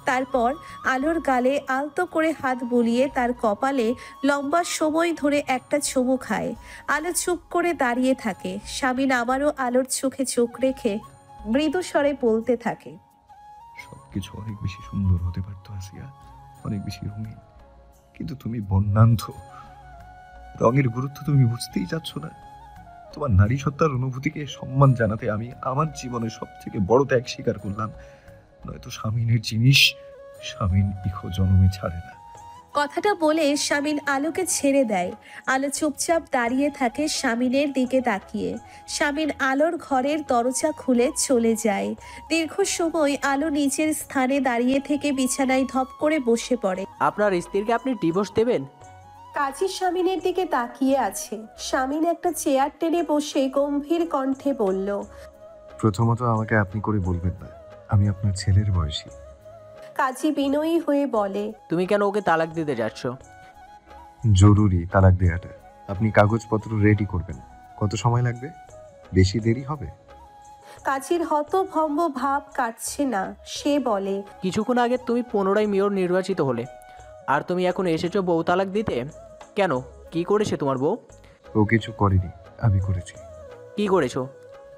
তারপর আলোর গালে আলতো করে হাত বুলিয়ে তার কপালে লম্বা সময় ধরে একটা চুমু খায়। আলো চুপ করে দাঁড়িয়ে থাকে। শামিন আবারও আলোর চোখে চোখ রেখে মৃদু স্বরে বলতে থাকে, সবকিছু অনেক বেশি সুন্দর হতে পারতো আসিয়া, অনেক বেশি রঙিন, কিন্তু তুমি বর্ণান্ধ। রঙের গুরুত্ব তুমি বুঝতেই চাচ্ছ না। তোমার নারী সত্তার অনুভূতিকে সম্মান জানাতে আমি আমার জীবনের সব থেকে বড় ত্যাগ স্বীকার করলাম। নয়তো স্বামীনের জিনিস স্বামীন ইহো জন্মে ছাড়ে না। কথাটা বলে শামিন আলোকে ছেড়ে দেয়। আলো চুপচাপ দাঁড়িয়ে থাকে শামিনের দিকে তাকিয়ে। শামিন আলোর ঘরের দরজা খুলে চলে যায়। দীর্ঘ সময় আলো নিজের স্থানে দাঁড়িয়ে থেকে বিছানায় ধপ করে বসে পড়ে। আপনার স্ত্রীকে আপনি ডিভোর্স দেবেন? কাজী শামিনের দিকে তাকিয়ে আছে। শামিন একটা চেয়ার টেনে বসে গম্ভীর কণ্ঠে বলল, প্রথমত আমাকে আপনি করে বলবেন না, আমি আপনার ছেলের বয়সী। কাজী বিনয়ী হয়ে বলে, তুমি কেন ওকে তালাক দিতে যাচ্ছ? জরুরি তালাক দেয়াটা। আপনি কাগজপত্র রেডি করবেন। কত সময় লাগবে? বেশি দেরি হবে? কাজীর হতভম্ব ভাব কাটছে না। সে বলে, কিছুক্ষণ আগে তুমি পুনরায় মেয়র নির্বাচিত হলে, আর তুমি এখন এসেছো বউ তালাক দিতে? কেন, কি করেছে তোমার বউ? ও কিছু করেনি, আমি করেছি। কি করেছো?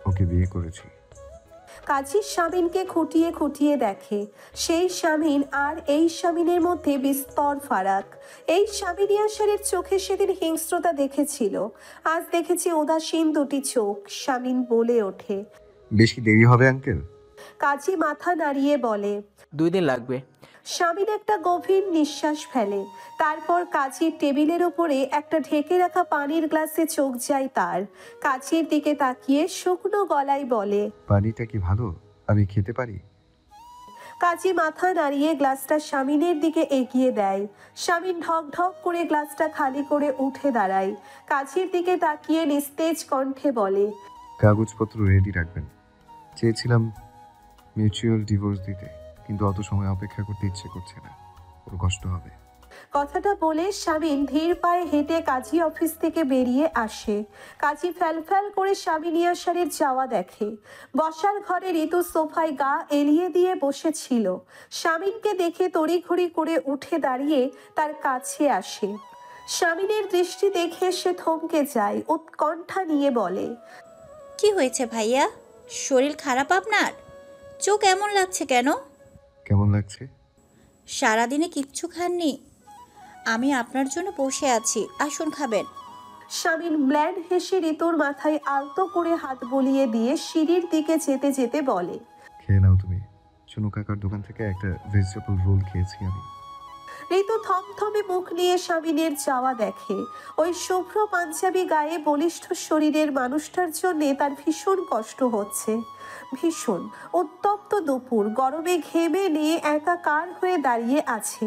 ওকে বিয়ে করেছি। কাজী শামিনকে খুঁটিয়ে খুঁটিয়ে দেখে। সেই শামিন আর এই শামিনের মধ্যে বিস্তর ফারাক। এই শামিনী আশারের চোখে সেদিন হিংস্রতা দেখেছিল, আজ দেখেছে উদাসীন দুটি চোখ। শামিন বলে ওঠে, বেশি দেরি হবে আঙ্কেল? কাজী মাথা নাড়িয়ে বলে, 2 দিন লাগবে। শামিন একটা গভীর নিঃশ্বাস ফেলে। তারপর কাজীর টেবিলের ওপরে একটা ঢেকে রাখা পানির গ্লাসে চোখ যায় তার। কাজীর দিকে তাকিয়ে শুকনো গলায় বলে, পানিটা কি ভালো? আমি খেতে পারি? কাজী মাথা নাড়িয়ে গ্লাসটা শামিনের দিকে এগিয়ে দেয়। শামিন ঢক ঢক করে গ্লাসটা খালি করে উঠে দাঁড়ায়। কাজীর দিকে তাকিয়ে নিস্তেজ কণ্ঠে বলে, কাগজপত্র রেডি রাখবেন। চেয়েছিলাম মিউচুয়াল ডিভোর্স দিতে, কিন্তু অত সময় অপেক্ষা করতে ইচ্ছে করছে না, ওর কষ্ট হবে। কথাটা বলে শামিন ধীর পায়ে হেঁটে কাজী অফিস থেকে বেরিয়ে আসে। কাজী ফ্যাল করে শামিনী আশারের যাওয়া দেখে। বসার ঘরে ঋতু সোফায় গা এলিয়ে দিয়ে বসেছিল। শামিনকে দেখে তড়িঘড়ি করে উঠে দাঁড়িয়ে তার কাছে আসে। শামিনের দৃষ্টি দেখে সে থমকে যায়, উৎকণ্ঠা নিয়ে বলে, কি হয়েছে ভাইয়া? শরীর খারাপ আপনার? চোখ এমন লাগছে কেন? কেমন লাগছে? সারাদিনে কিচ্ছু খাননি? আমি আপনার জন্য বসে আছি, আসুন খাবেন। শামিন ব্ল্যান্ড হেসে ঋতুর মাথায় আলতো করে হাত বুলিয়ে দিয়ে সিঁড়ির দিকে যেতে যেতে বলে, খেয়ে নাও তুমি। চুনু কাকার দোকান থেকে একটা ভেজিটেবল রোল খেয়েছি আমি। ঋতু থমথমে মুখ নিয়ে শামিনের যাওয়া দেখে। ওই শুভ্র পাঞ্জাবি গায়ে বলিষ্ঠ শরীরের মানুষটার জন্য তার ভীষণ কষ্ট হচ্ছে। ভীষণ উত্তপ্ত দুপুর, গরমে ঘেমে নিয়ে একাকার হয়ে দাঁড়িয়ে আছে।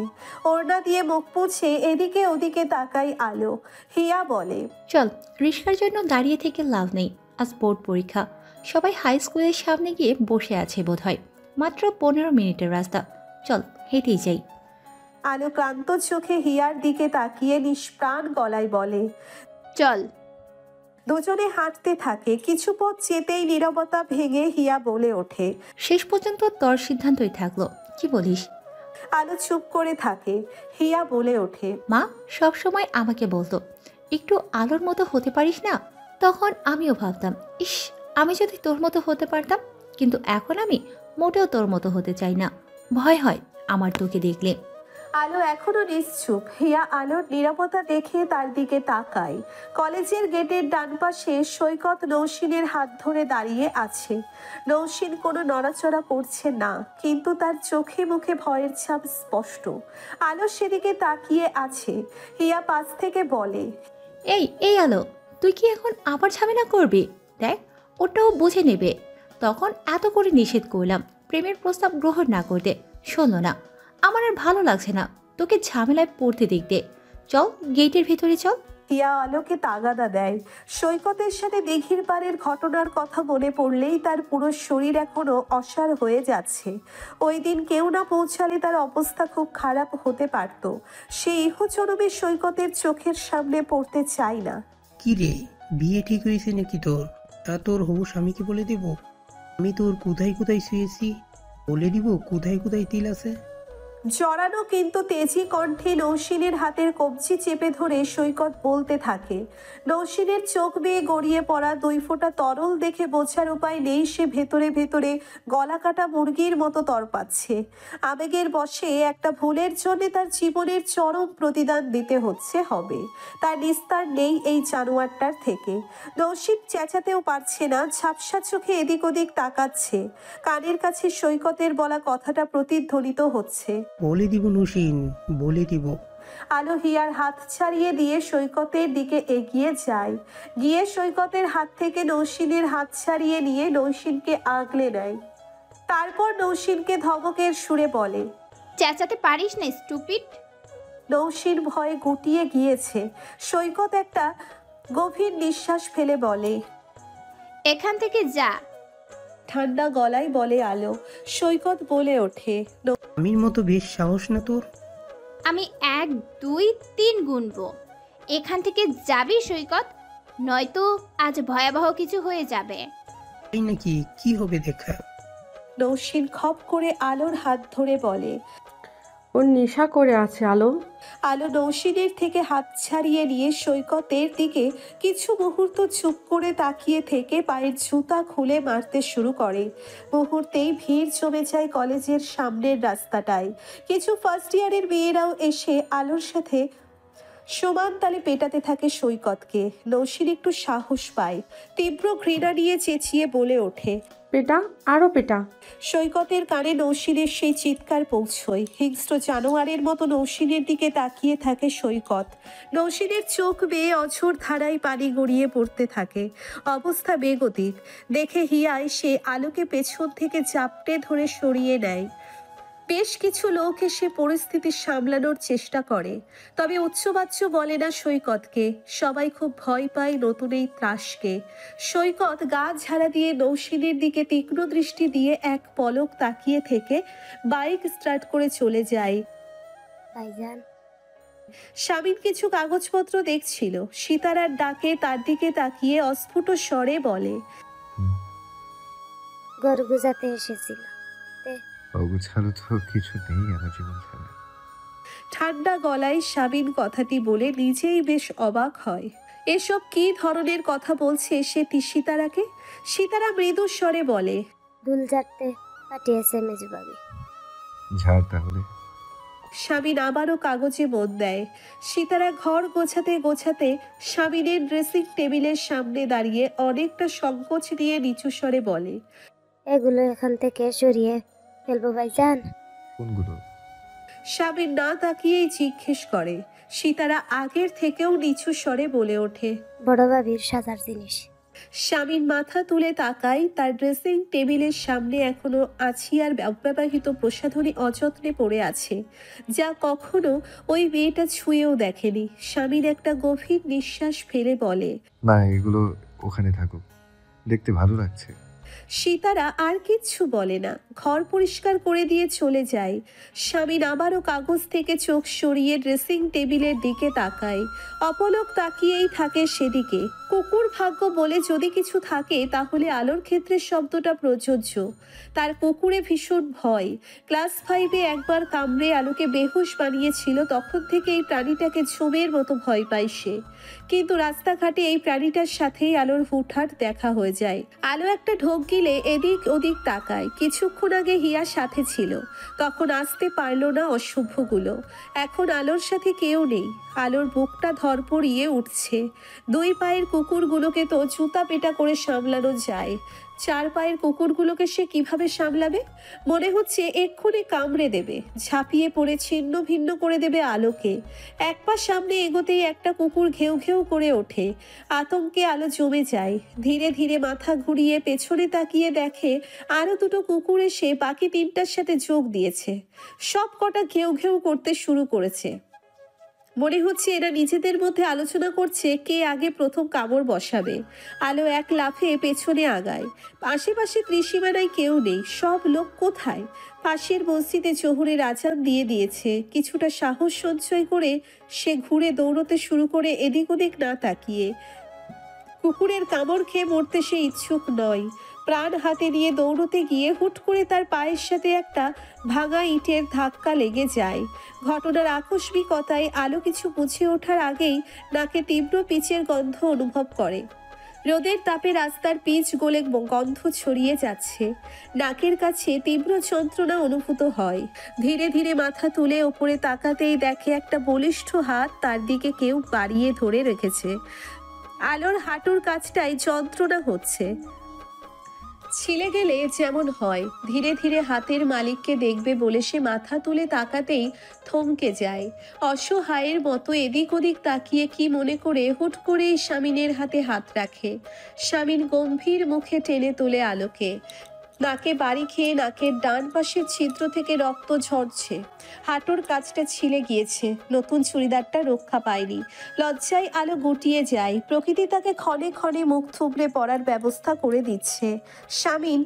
ওড়না দিয়ে মুখ মুছে এদিকে ওদিকে তাকাই আলো। হিয়া বলে, চল, রিস্কার জন্য দাঁড়িয়ে থেকে লাভ নেই, আজ বোর্ড পরীক্ষা। সবাই হাই স্কুলের সামনে গিয়ে বসে আছে বোধহয়, মাত্র 15 মিনিটের রাস্তা, চল হেঁটেই যাই। আলো ক্লান্ত চোখে হিয়ার দিকে তাকিয়ে নিষ্প্রাণ গলায় বলে, চল। দুজনে হাঁটতে থাকে। কিছু পথ যেতেই নীরবতা ভেঙে হিয়া বলে ওঠে, শেষ পর্যন্ত তোর সিদ্ধান্তই থাকলো, কি বলিস? আলো চুপ করে থাকে। হিয়া বলে ওঠে, মা সব সময় আমাকে বলতো একটু আলোর মতো হতে পারিস না। তখন আমিও ভাবতাম, ইস আমি যদি তোর মতো হতে পারতাম, কিন্তু এখন আমি মোটেও তোর মতো হতে চাই না। ভয় হয় আমার তোকে দেখলে। আলো এখনো নিশ্চুপ। হিয়া আলোর নীরবতা দেখে তার দিকে তাকায়। কলেজের গেটের ডান পাশে সৈকত নৌসিনের হাত ধরে দাঁড়িয়ে আছে। নৌসিন কোনো নড়াচড়া করছে না, কিন্তু তার চোখে মুখে ভয়ের ছাপ স্পষ্ট। আলো সেদিকে তাকিয়ে আছে। হিয়া পাশ থেকে বলে, এই আলো, তুই কি এখন আবার ঝামেলা করবি? দেখ ওটাও বুঝে নেবে। তখন এত করে নিষেধ করলাম প্রেমের প্রস্তাব গ্রহণ না করতে, শোনো না। আমার আর ভালো লাগছে না তোকে ঝামেলায় পড়তে দেখতে। চল গেটের ভেতরে চল। হিয়া আলোকে তাগাদা দেয়। সৈকতের সাথে দিঘির পাড়ের ঘটনার কথা মনে পড়লেই তার পুরো শরীর এখনো অসাড় হয়ে যাচ্ছে। ওই দিন কেউ না পৌঁছালে তার অবস্থা খুব খারাপ হতে পারত। সে ইহজনমে সৈকতের চোখের সামনে পড়তে চায় না। কি রে, বিয়ে ঠিক হয়েছে নাকি তোর? তা তোর হবু স্বামীকে বলে দেব আমি তোর কোথায় কোথায় শুয়েছি, বলে দিব কোথায় কোথায় তিল আছে। জড়ানো কিন্তু তেজি কণ্ঠে নৌসিনের হাতের কবজি চেপে ধরে সৈকত বলতে থাকে। নৌসিনের চোখ বেয়ে গড়িয়ে পড়া 2 ফোঁটা তরল দেখে বোঝার উপায় নেই সে ভেতরে ভেতরে গলা কাটা মুরগির মতো তরপাচ্ছে। আবেগের বশে একটা ভুলের জন্য তার জীবনের চরম প্রতিদান দিতে হবে। তার নিস্তার নেই এই জানোয়ারটার থেকে। নৌসিন চেঁচাতেও পারছে না, ঝাপসা চোখে এদিক ওদিক তাকাচ্ছে। কানের কাছে সৈকতের বলা কথাটা প্রতিধ্বনিত হচ্ছে, বলে দিব নৌসিন, বলে দিব। আলো হিয়ার হাত ছাড়িয়ে দিয়ে সৈকতের দিকে এগিয়ে যায়। গিয়ে সৈকতের হাত থেকে নৌসিনের হাত ছাড়িয়ে নিয়ে নৌসিনকে আগলে নেয়। তারপর নৌসিনকে ধমকের সুরে বলে, চেঁচাতে পারিস না স্টুপিড। নৌসিন ভয়ে গুটিয়ে গিয়েছে। সৈকত একটা গভীর নিঃশ্বাস ফেলে বলে, এখান থেকে যা। ঠান্ডা গলায় বলে আলো। সৈকত বলে ওঠে, আমির মতো বেশ সাহস না তোর? আমি 1 2 3 গুনবো। এখান থেকে যাবি সৈকত, নয়তো আজ ভয়াবহ কিছু হয়ে যাবে। তাই নাকি? কি হবে দেখা। নৌসিন খপ করে আলোর হাত ধরে বলে, ওর নেশা করে আছে আলো। আলো নৌসিনের থেকে হাত ছাড়িয়ে নিয়ে সৈকতের দিকে কিছু মুহূর্ত চুপ করে তাকিয়ে থেকে পায়ের জুতা খুলে মারতে শুরু করে। মুহূর্তেই ভিড় জমে যায় কলেজের সামনের রাস্তাটায়। কিছু ফার্স্ট ইয়ারের মেয়েরাও এসে আলোর সাথে সমান তালে পেটাতে থাকে সৈকতকে। নৌসিন একটু সাহস পায়, তীব্র ঘৃণা নিয়ে চেঁচিয়ে বলে ওঠে, পেটা, আরো পেটা। সৈকতের কানে নৌসিনের সেই চিৎকার পৌঁছয়। হিংস্র জানোয়ারের মতো নৌসিনের দিকে তাকিয়ে থাকে সৈকত। নৌসিনের চোখ বেয়ে অঝোর ধারায় পানি গড়িয়ে পড়তে থাকে। অবস্থা বেগতিক দেখে হিয়ায় সে আলোকে পেছন থেকে চাপটে ধরে সরিয়ে নেয়। বেশ কিছু লোক এসে পরিস্থিতি সামলানোর চেষ্টা করে, তবে উচ্চবাচ্য বলে না সৈকতকে। সবাই খুব ভয় পায় নতুন এই ত্রাসকে। সৈকত গা ঝাড়া দিয়ে নৌসিনের দিকে তীক্ষ্ণ দৃষ্টি দিয়ে এক পলক তাকিয়ে থেকে বাইক স্টার্ট করে চলে যায়। শামিন কিছু কাগজপত্র দেখছিল। সীতারার ডাকে তার দিকে তাকিয়ে অস্ফুট স্বরে বলে, গরু গুজাতে এসেছিল। অগোছালো তো কিছু নেই আমার জীবন ছাড়া। ঠান্ডা গলায় শামিন কথাটি বলে নিজেই বেশ অবাক হয়। এসব কি ধরনের কথা বলছে সে সীতারাকে? সীতারা মৃদু স্বরে বলে, দুল ঝাড়তে পাঠিয়েছে মেজবাবি। ঝাড় তাহলে, স্বামীন আবারও কাগজে মন দেয়। সীতারা ঘর গোছাতে গোছাতে স্বামীনের ড্রেসিং টেবিলের সামনে দাঁড়িয়ে অনেকটা সংকোচ নিয়ে নিচু স্বরে বলে, এগুলো এখান থেকে সরিয়ে ফেলবো ভাইজান। কোনগুলো? স্বামীন না তাকিয়েই জিজ্ঞেস করে। সীতারা আগের থেকেও নিচু স্বরে বলে ওঠে, বড় ভাবির সাজার জিনিস। স্বামীন মাথা তুলে তাকায়। তার ড্রেসিং টেবিলের সামনে এখনো আছিয়ার অব্যবহৃত প্রসাধনী অযত্নে পড়ে আছে, যা কখনো ওই মেয়েটা ছুঁয়েও দেখেনি। স্বামীন একটা গভীর নিঃশ্বাস ফেলে বলে, না, এগুলো ওখানে থাকুক, দেখতে ভালো লাগছে। সীতারা আর কিচ্ছু বলে না, ঘর পরিষ্কার করে দিয়ে চলে যায়। স্বামীন আবারও কাগজ থেকে চোখ সরিয়ে ড্রেসিং টেবিলের দিকে তাকায়। অপলক তাকিয়েই থাকে সেদিকে। কুকুর ভাগ্য বলে যদি কিছু থাকে তাহলে আলোর ক্ষেত্রে শব্দটা প্রযোজ্য। তার কুকুরে ভীষণ ভয়। ক্লাস 5-এ একবার কামড়ে আলোকে বেহুশ বানিয়েছিল, তখন থেকে এই প্রাণীটাকে ঝুমের মতো ভয় পায় সে। কিন্তু রাস্তাঘাটে এই প্রাণীটার সাথেই আলোর হুটহাট দেখা হয়ে যায়। আলো একটা ঢোক গিলে এদিক ওদিক তাকায়। কিছুক্ষণ আগে হিয়া সাথে ছিল, তখন আসতে পারল না অসভ্যগুলো। এখন আলোর সাথে কেউ নেই। আলোর বুকটা ধরপড়িয়ে উঠছে। 2 পায়ের কুকুরগুলোকে তো জুতা পেটা করে সামলানো যায়, 4 পায়ের কুকুরগুলোকে সে কিভাবে সামলাবে? মনে হচ্ছে এক্ষুনি কামড়ে দেবে, ঝাঁপিয়ে পড়ে ছিন্ন ভিন্ন করে দেবে আলোকে। এক পা সামনে এগোতেই একটা কুকুর ঘেউ ঘেউ করে ওঠে। আতঙ্কে আলো জমে যায়। ধীরে ধীরে মাথা ঘুরিয়ে পেছনে তাকিয়ে দেখে আরো 2টো কুকুর এসে বাকি 3টার সাথে যোগ দিয়েছে। সব কটা ঘেউ ঘেউ করতে শুরু করেছে। মনে হচ্ছে এরা নিজেদের মধ্যে আলোচনা করছে কে আগে প্রথম কামড় বসাবে। আলো এক লাফে পেছনে আগায়। আশেপাশে ত্রিসীমানায় কেউ নেই। সব লোক কোথায়? পাশের মসজিদে জোহরের আজান দিয়ে দিয়েছে। কিছুটা সাহস সঞ্চয় করে সে ঘুরে দৌড়তে শুরু করে, এদিক ওদিক না তাকিয়ে। কুকুরের কামড় খেয়ে মরতে সে ইচ্ছুক নয়। প্রাণ হাতে নিয়ে দৌড়তে গিয়ে হুট করে তার পায়ের সাথে একটা ভাঙা ইটের ধাক্কা লেগে যায়। ঘটনার আকস্মিকতায় আলো কিছু বুঝে ওঠার আগেই নাকে তীব্র পিচের গন্ধ অনুভব করে। রোদের তাপে রাস্তার পিচ গলে গন্ধ ছড়িয়ে যাচ্ছে। নাকের কাছে তীব্র যন্ত্রণা অনুভূত হয়। ধীরে ধীরে মাথা তুলে ওপরে তাকাতেই দেখে একটা বলিষ্ঠ হাত তার দিকে কেউ বাড়িয়ে ধরে রেখেছে। আলোর হাঁটুর কাছটায় যন্ত্রণা হচ্ছে। ছিলে গেলে যেমন হয়। ধীরে ধীরে হাতের মালিককে দেখবে বলে সে মাথা তুলে তাকাতেই থমকে যায়। অসহায়ের মতো এদিক ওদিক তাকিয়ে কি মনে করে হুট করেই স্বামীনের হাতে হাত রাখে। স্বামীন গম্ভীর মুখে টেনে তোলে আলোকে। নাকে বাড়ি খেয়ে নাকের ডান পাশের ছিদ্র থেকে রক্ত ঝরছে। হাঁটুর কাছটা ছিলে গিয়েছে। নতুন চুড়িদারটা রক্ষা পায়নি। লজ্জায় আলো গুটিয়ে যায়। প্রকৃতি তাকে ক্ষণে ক্ষণে মুখ থুবড়ে পড়ার ব্যবস্থা করে দিচ্ছে। স্বামীন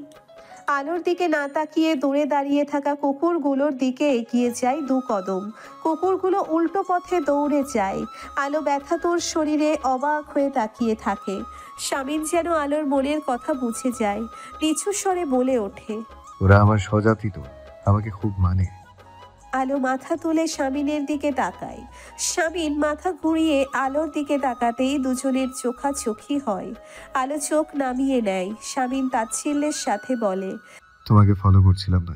আলোর দিকে না তাকিয়ে দূরে দাঁড়িয়ে থাকা কুকুরগুলোর দিকে এগিয়ে যায় 2 কদম। কুকুরগুলো উল্টো পথে দৌড়ে যায়। আলো ব্যথাতুর শরীরে অবাক হয়ে তাকিয়ে থাকে। স্বামীন যেন আলোর মনের কথা বুঝে যায়। নিচু স্বরে বলে ওঠে, ওরা আমার স্বজাতি, তো আমাকে খুব মানে। আলো মাথা তুলে স্বামীনের দিকে তাকায়। স্বামীন মাথা ঘুরিয়ে আলোর দিকে তাকাতেই দুজনের চোখাচোখি হয়। আলো চোখ নামিয়ে নেয়। স্বামীন তাচ্ছিল্যের সাথে বলে, তোমাকে ফলো করছিলাম না,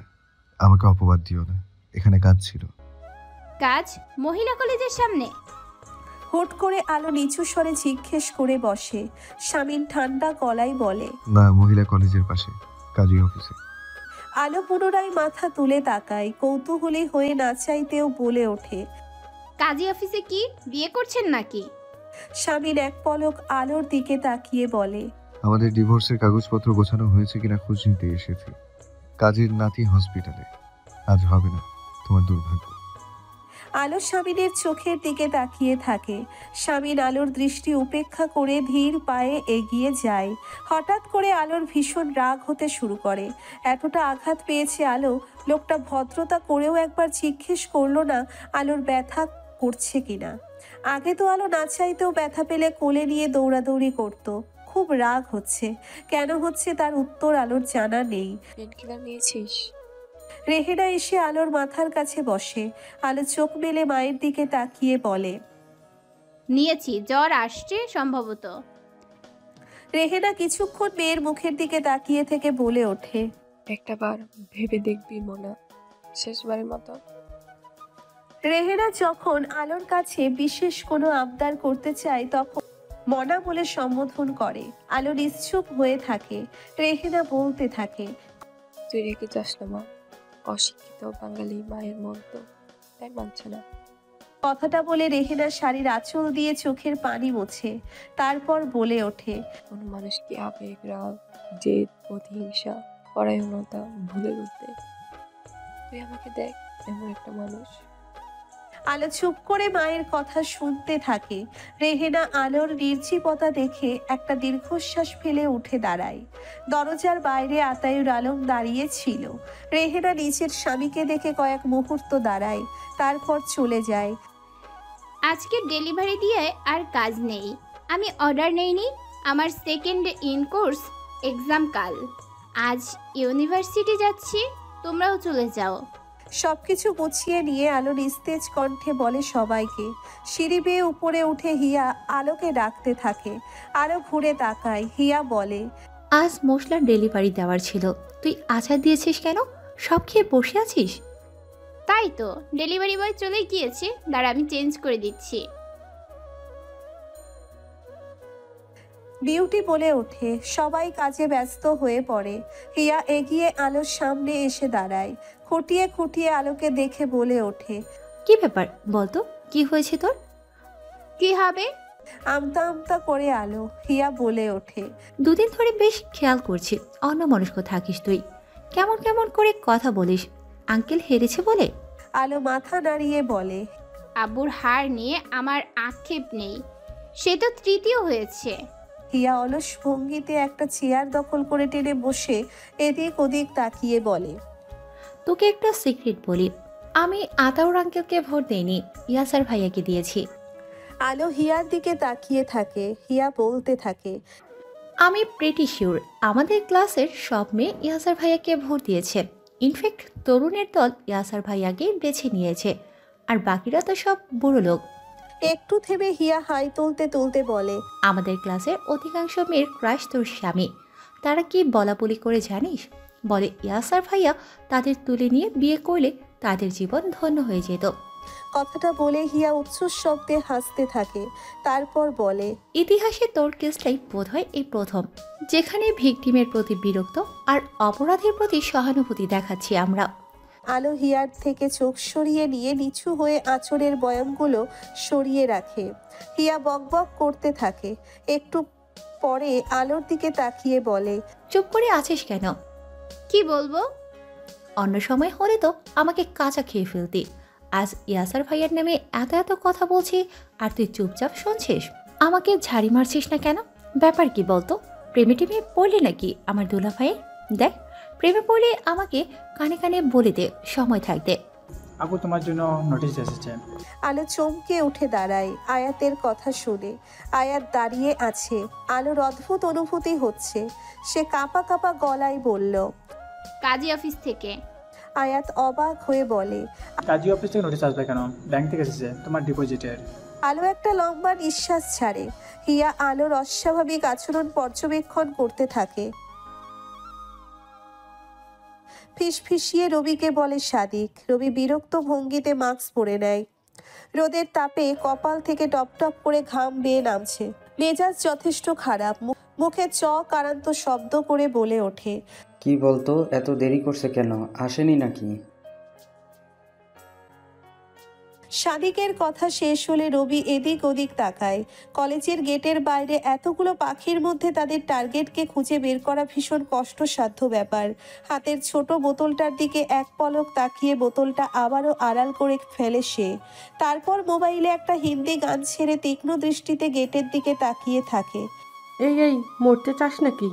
আমাকে অপবাদ দিও না, এখানে কাজ ছিল। কাজ? মহিলা কলেজের সামনে? হুট করে আলো নিচু স্বরে জিজ্ঞেস করে বসে। স্বামীন ঠান্ডা গলায় বলে, না, মহিলা কলেজের পাশে, কাজী অফিসে। আলো পুনরায় মাথা তুলে তাকায়। কৌতূহলী হয়ে না চাইতেও বলে ওঠে, কাজী অফিসে কি বিয়ে করছেন নাকি? স্বামীন এক পলক আলোর দিকে তাকিয়ে বলে, আমাদের ডিভোর্সের কাগজপত্র গোছানো হয়েছে কিনা খোঁজ নিতে এসেছি। কাজীর নাতি হসপিটালে, আজ হবে না, তোমার দুর্ভাগ্য। আলো স্বামীনের চোখের দিকে তাকিয়ে থাকে। স্বামীন আলোর দৃষ্টি উপেক্ষা করে ধীর পায়ে এগিয়ে যায়। হঠাৎ করে আলোর ভীষণ রাগ হতে শুরু করে। এতটা আঘাত পেয়েছে আলো, লোকটা ভদ্রতা করেও একবার জিজ্ঞেস করলো না আলোর ব্যথা করছে কিনা। আগে তো আলো না চাইতেও ব্যথা পেলে কোলে নিয়ে দৌড়াদৌড়ি করত। খুব রাগ হচ্ছে। কেন হচ্ছে তার উত্তর আলোর জানা নেই। পেনকিলার নিয়েছিস? রেহেনা এসে আলোর মাথার কাছে বসে। আলো চোখ মেলে মায়ের দিকে তাকিয়ে বলে, নিয়েছি, জ্বর আসছে সম্ভবত। রেহেনা কিছুক্ষণ মেয়ের মুখের দিকে তাকিয়ে থেকে বলে ওঠে, একটা বার ভেবে দেখবি মোনা, শেষবারের মতো। রেহেনা যখন আলোর কাছে বিশেষ কোনো আবদার করতে চায় তখন মনা বলে সম্বোধন করে। আলো নিশ্চুপ হয়ে থাকে। রেহেনা বলতে থাকে, তুই রেখে যাস না মা, অশিক্ষিত বাঙালি মায়ের মন তো তাই মানছে না। কথাটা বলে রেহেনা শাড়ির আঁচল দিয়ে চোখের পানি মোছে, তারপর বলে ওঠে, কোনো মানুষ কি আবেগ, রাগ, জেদ, প্রতিহিংসা, পরায়ণতা ভুলে উঠবে? তুই আমাকে দেখ, এমন একটা মানুষ। আলো চুপ করে মায়ের কথা শুনতে থাকে। রেহেনা আলোর নির্জীবতা দেখে একটা দীর্ঘশ্বাস ফেলে উঠে দাঁড়ায়। দরজার বাইরে আতায়ুর আলম দাঁড়িয়ে ছিল। রেহেনা নিজের স্বামীকে দেখে কয়েক মুহূর্ত দাঁড়ায়, তারপর চলে যায়। আজকে ডেলিভারি দিয়ে আর কাজ নেই, আমি অর্ডার নেইনি। আমার সেকেন্ড ইন কোর্স এক্সাম কাল। আজ ইউনিভার্সিটি যাচ্ছি, তোমরাও চলে যাও। সবকিছু গুছিয়ে নিয়ে আলো নিস্তেজ কণ্ঠে বলে সবাইকে। সিঁড়ি বেয়ে উপরে উঠে হিয়া আলোকে ডাকতে থাকে। আলো ঘুরে তাকায়। হিয়া বলে, আজ মশলার ডেলিভারি দেওয়ার ছিল, তুই আচার দিয়েছিস কেন? সব খেয়ে বসে আছিস? তাই তো, ডেলিভারি বয় চলে গিয়েছে, দাঁড়া আমি চেঞ্জ করে দিচ্ছি। বিউটি বলে ওঠে। সবাই কাজে ব্যস্ত হয়ে পড়ে। হিয়া এগিয়ে আলোর সামনে এসে দাঁড়ায়। খুঁটিয়ে খুঁটিয়ে আলোকে দেখে বলে ওঠে, কি ব্যাপার বলতো, কি হয়েছে তোর? কি হবে? আমতা আমতা করে আলো। হিয়া বলে ওঠে, দুদিন ধরে বেশ খেয়াল করছি অন্যমনস্ক থাকিস তুই, কেমন কেমন করে কথা বলিস। আঙ্কেল হেরেছে বলে? আলো মাথা নাড়িয়ে বলে, আব্বুর হার নিয়ে আমার আক্ষেপ নেই, সে তো তৃতীয় হয়েছে। হিয়া অলস ভঙ্গিতে একটা চেয়ার দখল করে টেনে বসে এদিক ওদিক তাকিয়ে বলে, তোকে একটা সিক্রেট বলি, আমি আতাউর আঙ্কেলকে ভোট দেইনি, ইয়াসার ভাইয়াকে দিয়েছি। আলো হিয়ার দিকে তাকিয়ে থাকে। হিয়া বলতে থাকে, আমি প্রিটি শিওর আমাদের ক্লাসের সব মেয়ে ইয়াসার ভাইয়াকে ভোট দিয়েছে। ইনফ্যাক্ট তরুণের দল ইয়াসার ভাইয়াকে বেছে নিয়েছে, আর বাকিরা তো সব বুড়ো লোক। একটু থেমে হিয়া হাই তুলতে তুলতে বলে, আমাদের ক্লাসের অধিকাংশ মেয়ের ক্রাশ তোর স্বামী। তারা কি বলাবলি করে জানিস? বলে ইয়াসার ভাইয়া তাদের তুলে নিয়ে বিয়ে করলে তাদের জীবন ধন্য হয়ে যেত। কথাটা বলে হিয়া উচ্ছ্বাস শব্দে হাসতে থাকে। তারপর বলে, ইতিহাসে তোর কেসটাই বোধহয় এই প্রথম যেখানে ভিকটিমের প্রতি বিরক্ত আর অপরাধের প্রতি সহানুভূতি দেখাচ্ছি আমরা। আলো হিয়ার থেকে চোখ সরিয়ে নিয়ে নিচু হয়ে আঁচড়ের বয়ামগুলো সরিয়ে রাখে। হিয়া বকবক করতে থাকে। একটু পরে আলোর দিকে তাকিয়ে বলে, চুপ করে আছিস কেন? কি বলবো? অন্য সময় হলে তো আমাকে কাঁচা খেয়ে ফেলতি। আজ ইয়াসার ভাইয়ার নামে এত এত কথা বলছি আর তুই চুপচাপ শুনছিস। আমাকে ঝাড়ি মারছিস না কেন? ব্যাপার কি বলতো? প্রেমে টেমে পড়লি নাকি আমার দুলা ভাইয়ের? দেখ, প্রেমে পড়লে আমাকে কানে কানে বলে দে সময় থাকতে। আপু তোমার জন্য নোটিশ এসেছে। আলো চমকে উঠে দাঁড়ায় আয়াতের কথা শুনে। আয়াত দাঁড়িয়ে আছে। আলোর অদ্ভুত অনুভূতি হচ্ছে। সে কাঁপা কাঁপা গলায় বলল, কাজী অফিস থেকে। আয়াত অবাক হয়ে বলে, কাজী অফিস থেকে নোটিশ আসবে কেন? ব্যাংক থেকে এসেছে তোমার ডিপোজিটের। আলো একটা লম্বা নিঃশ্বাস ছাড়ে। হিয়া আলোর অস্বাভাবিক আচরণ পর্যবেক্ষণ করতে থাকে। ফিসফিসিয়ে রবিকে বলে সাদিক। রবি বিরক্ত ভঙ্গিতে মাস্ক পরে নেয়। রোদের তাপে কপাল থেকে টপ টপ করে ঘাম বেয়ে নামছে। মেজাজ যথেষ্ট খারাপ। মুখে কারান্ত শব্দ করে বলে ওঠে, কি বলতো, এত দেরি করছে কেন? আসেনি নাকি? সাদিকের কথা শেষ হলে রবি এদিক ওদিক তাকায়। কলেজের গেটের বাইরে এতগুলো পাখির মধ্যে তাদের টার্গেটকে খুঁজে বের করা ভীষণ কষ্টসাধ্য ব্যাপার। হাতের ছোট বোতলটার দিকে এক পলক তাকিয়ে বোতলটা আবারও আড়াল করে ফেলে সে। তারপর মোবাইলে একটা হিন্দি গান ছেড়ে তীক্ষ্ণ দৃষ্টিতে গেটের দিকে তাকিয়ে থাকে। এই মরতে চাস নাকি?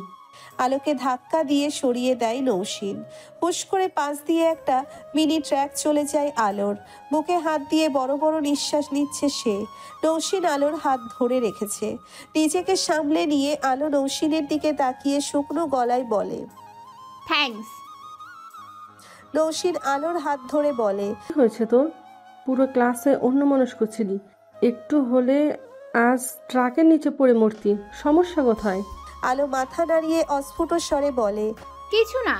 আলোকে ধাক্কা দিয়ে সরিয়ে দেয় নৌশিন। হুশ করে পাশ দিয়ে একটা মিনি ট্র্যাক চলে যায় আলোর। বুকে হাত দিয়ে বড় বড় নিঃশ্বাস নিচ্ছে সে। নৌশিন আলোর হাত ধরে রেখেছে। নিজেকে সামলে নিয়ে আলো নৌশিনের দিকে তাকিয়ে শুকনো গলায় বলে, থ্যাঙ্কস। নৌশিন আলোর হাত ধরে বলে, কি হয়েছে তোর? পুরো ক্লাসে অন্যমনস্ক ছিলি, একটু হলে আজ ট্রাকের নিচে পড়ে মরতি। সমস্যা কোথায়? আলো মাথা নাড়িয়ে অস্ফুট স্বরে বলে, কিছু না।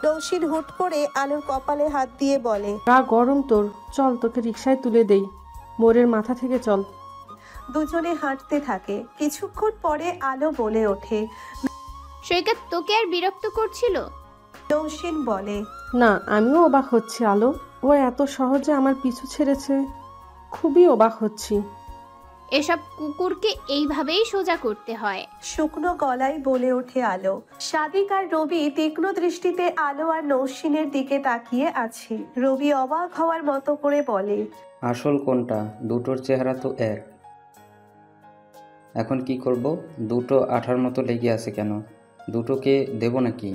নৌশিন হুট করে আলোর কপালে হাত দিয়ে বলে, গা গরম তোর, চল তোকে রিকশায় তুলে দেই, মোড়ের মাথা থেকে চল। দুজনে হাঁটতে থাকে। কিছুক্ষণ পরে আলো বলে ওঠে, সৈকত তোকে আর বিরক্ত করছিল? নৌশিন বলে, না, আমিও অবাক হচ্ছি আলো, ও এত সহজে আমার পিছু ছেড়েছে, খুবই অবাক হচ্ছি। এসব কুকুরকে এইভাবেই সোজা করতে হয়। শুকনো গলায় বলে ওঠে আলো। সাদিক আর রবি তীক্ষ্ণ দৃষ্টিতে আলো আর নৌশিনের দিকে তাকিয়ে আছে। রবি অবাক হওয়ার মতো করে বলে, আসল কোনটা? দুটোর চেহারা তো এক। এখন কি করব? দুটো আঠার মতো লেগে আছে কেন? দুটোকে দেব নাকি?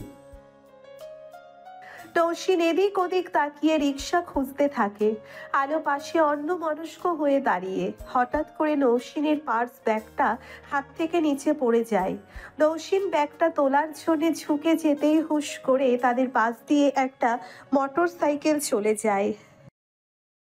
নৌশিন এদিক ওদিক তাকিয়ে রিক্সা খুঁজতে থাকে। আলো পাশে অন্যমনস্ক হয়ে দাঁড়িয়ে। হঠাৎ করে নৌশিনের পার্স ব্যাগটা হাত থেকে নিচে পড়ে যায়। নৌশিন ব্যাগটা তোলার জন্য ঝুঁকে যেতেই হুশ করে তাদের পাশ দিয়ে একটা মোটর সাইকেল চলে যায়।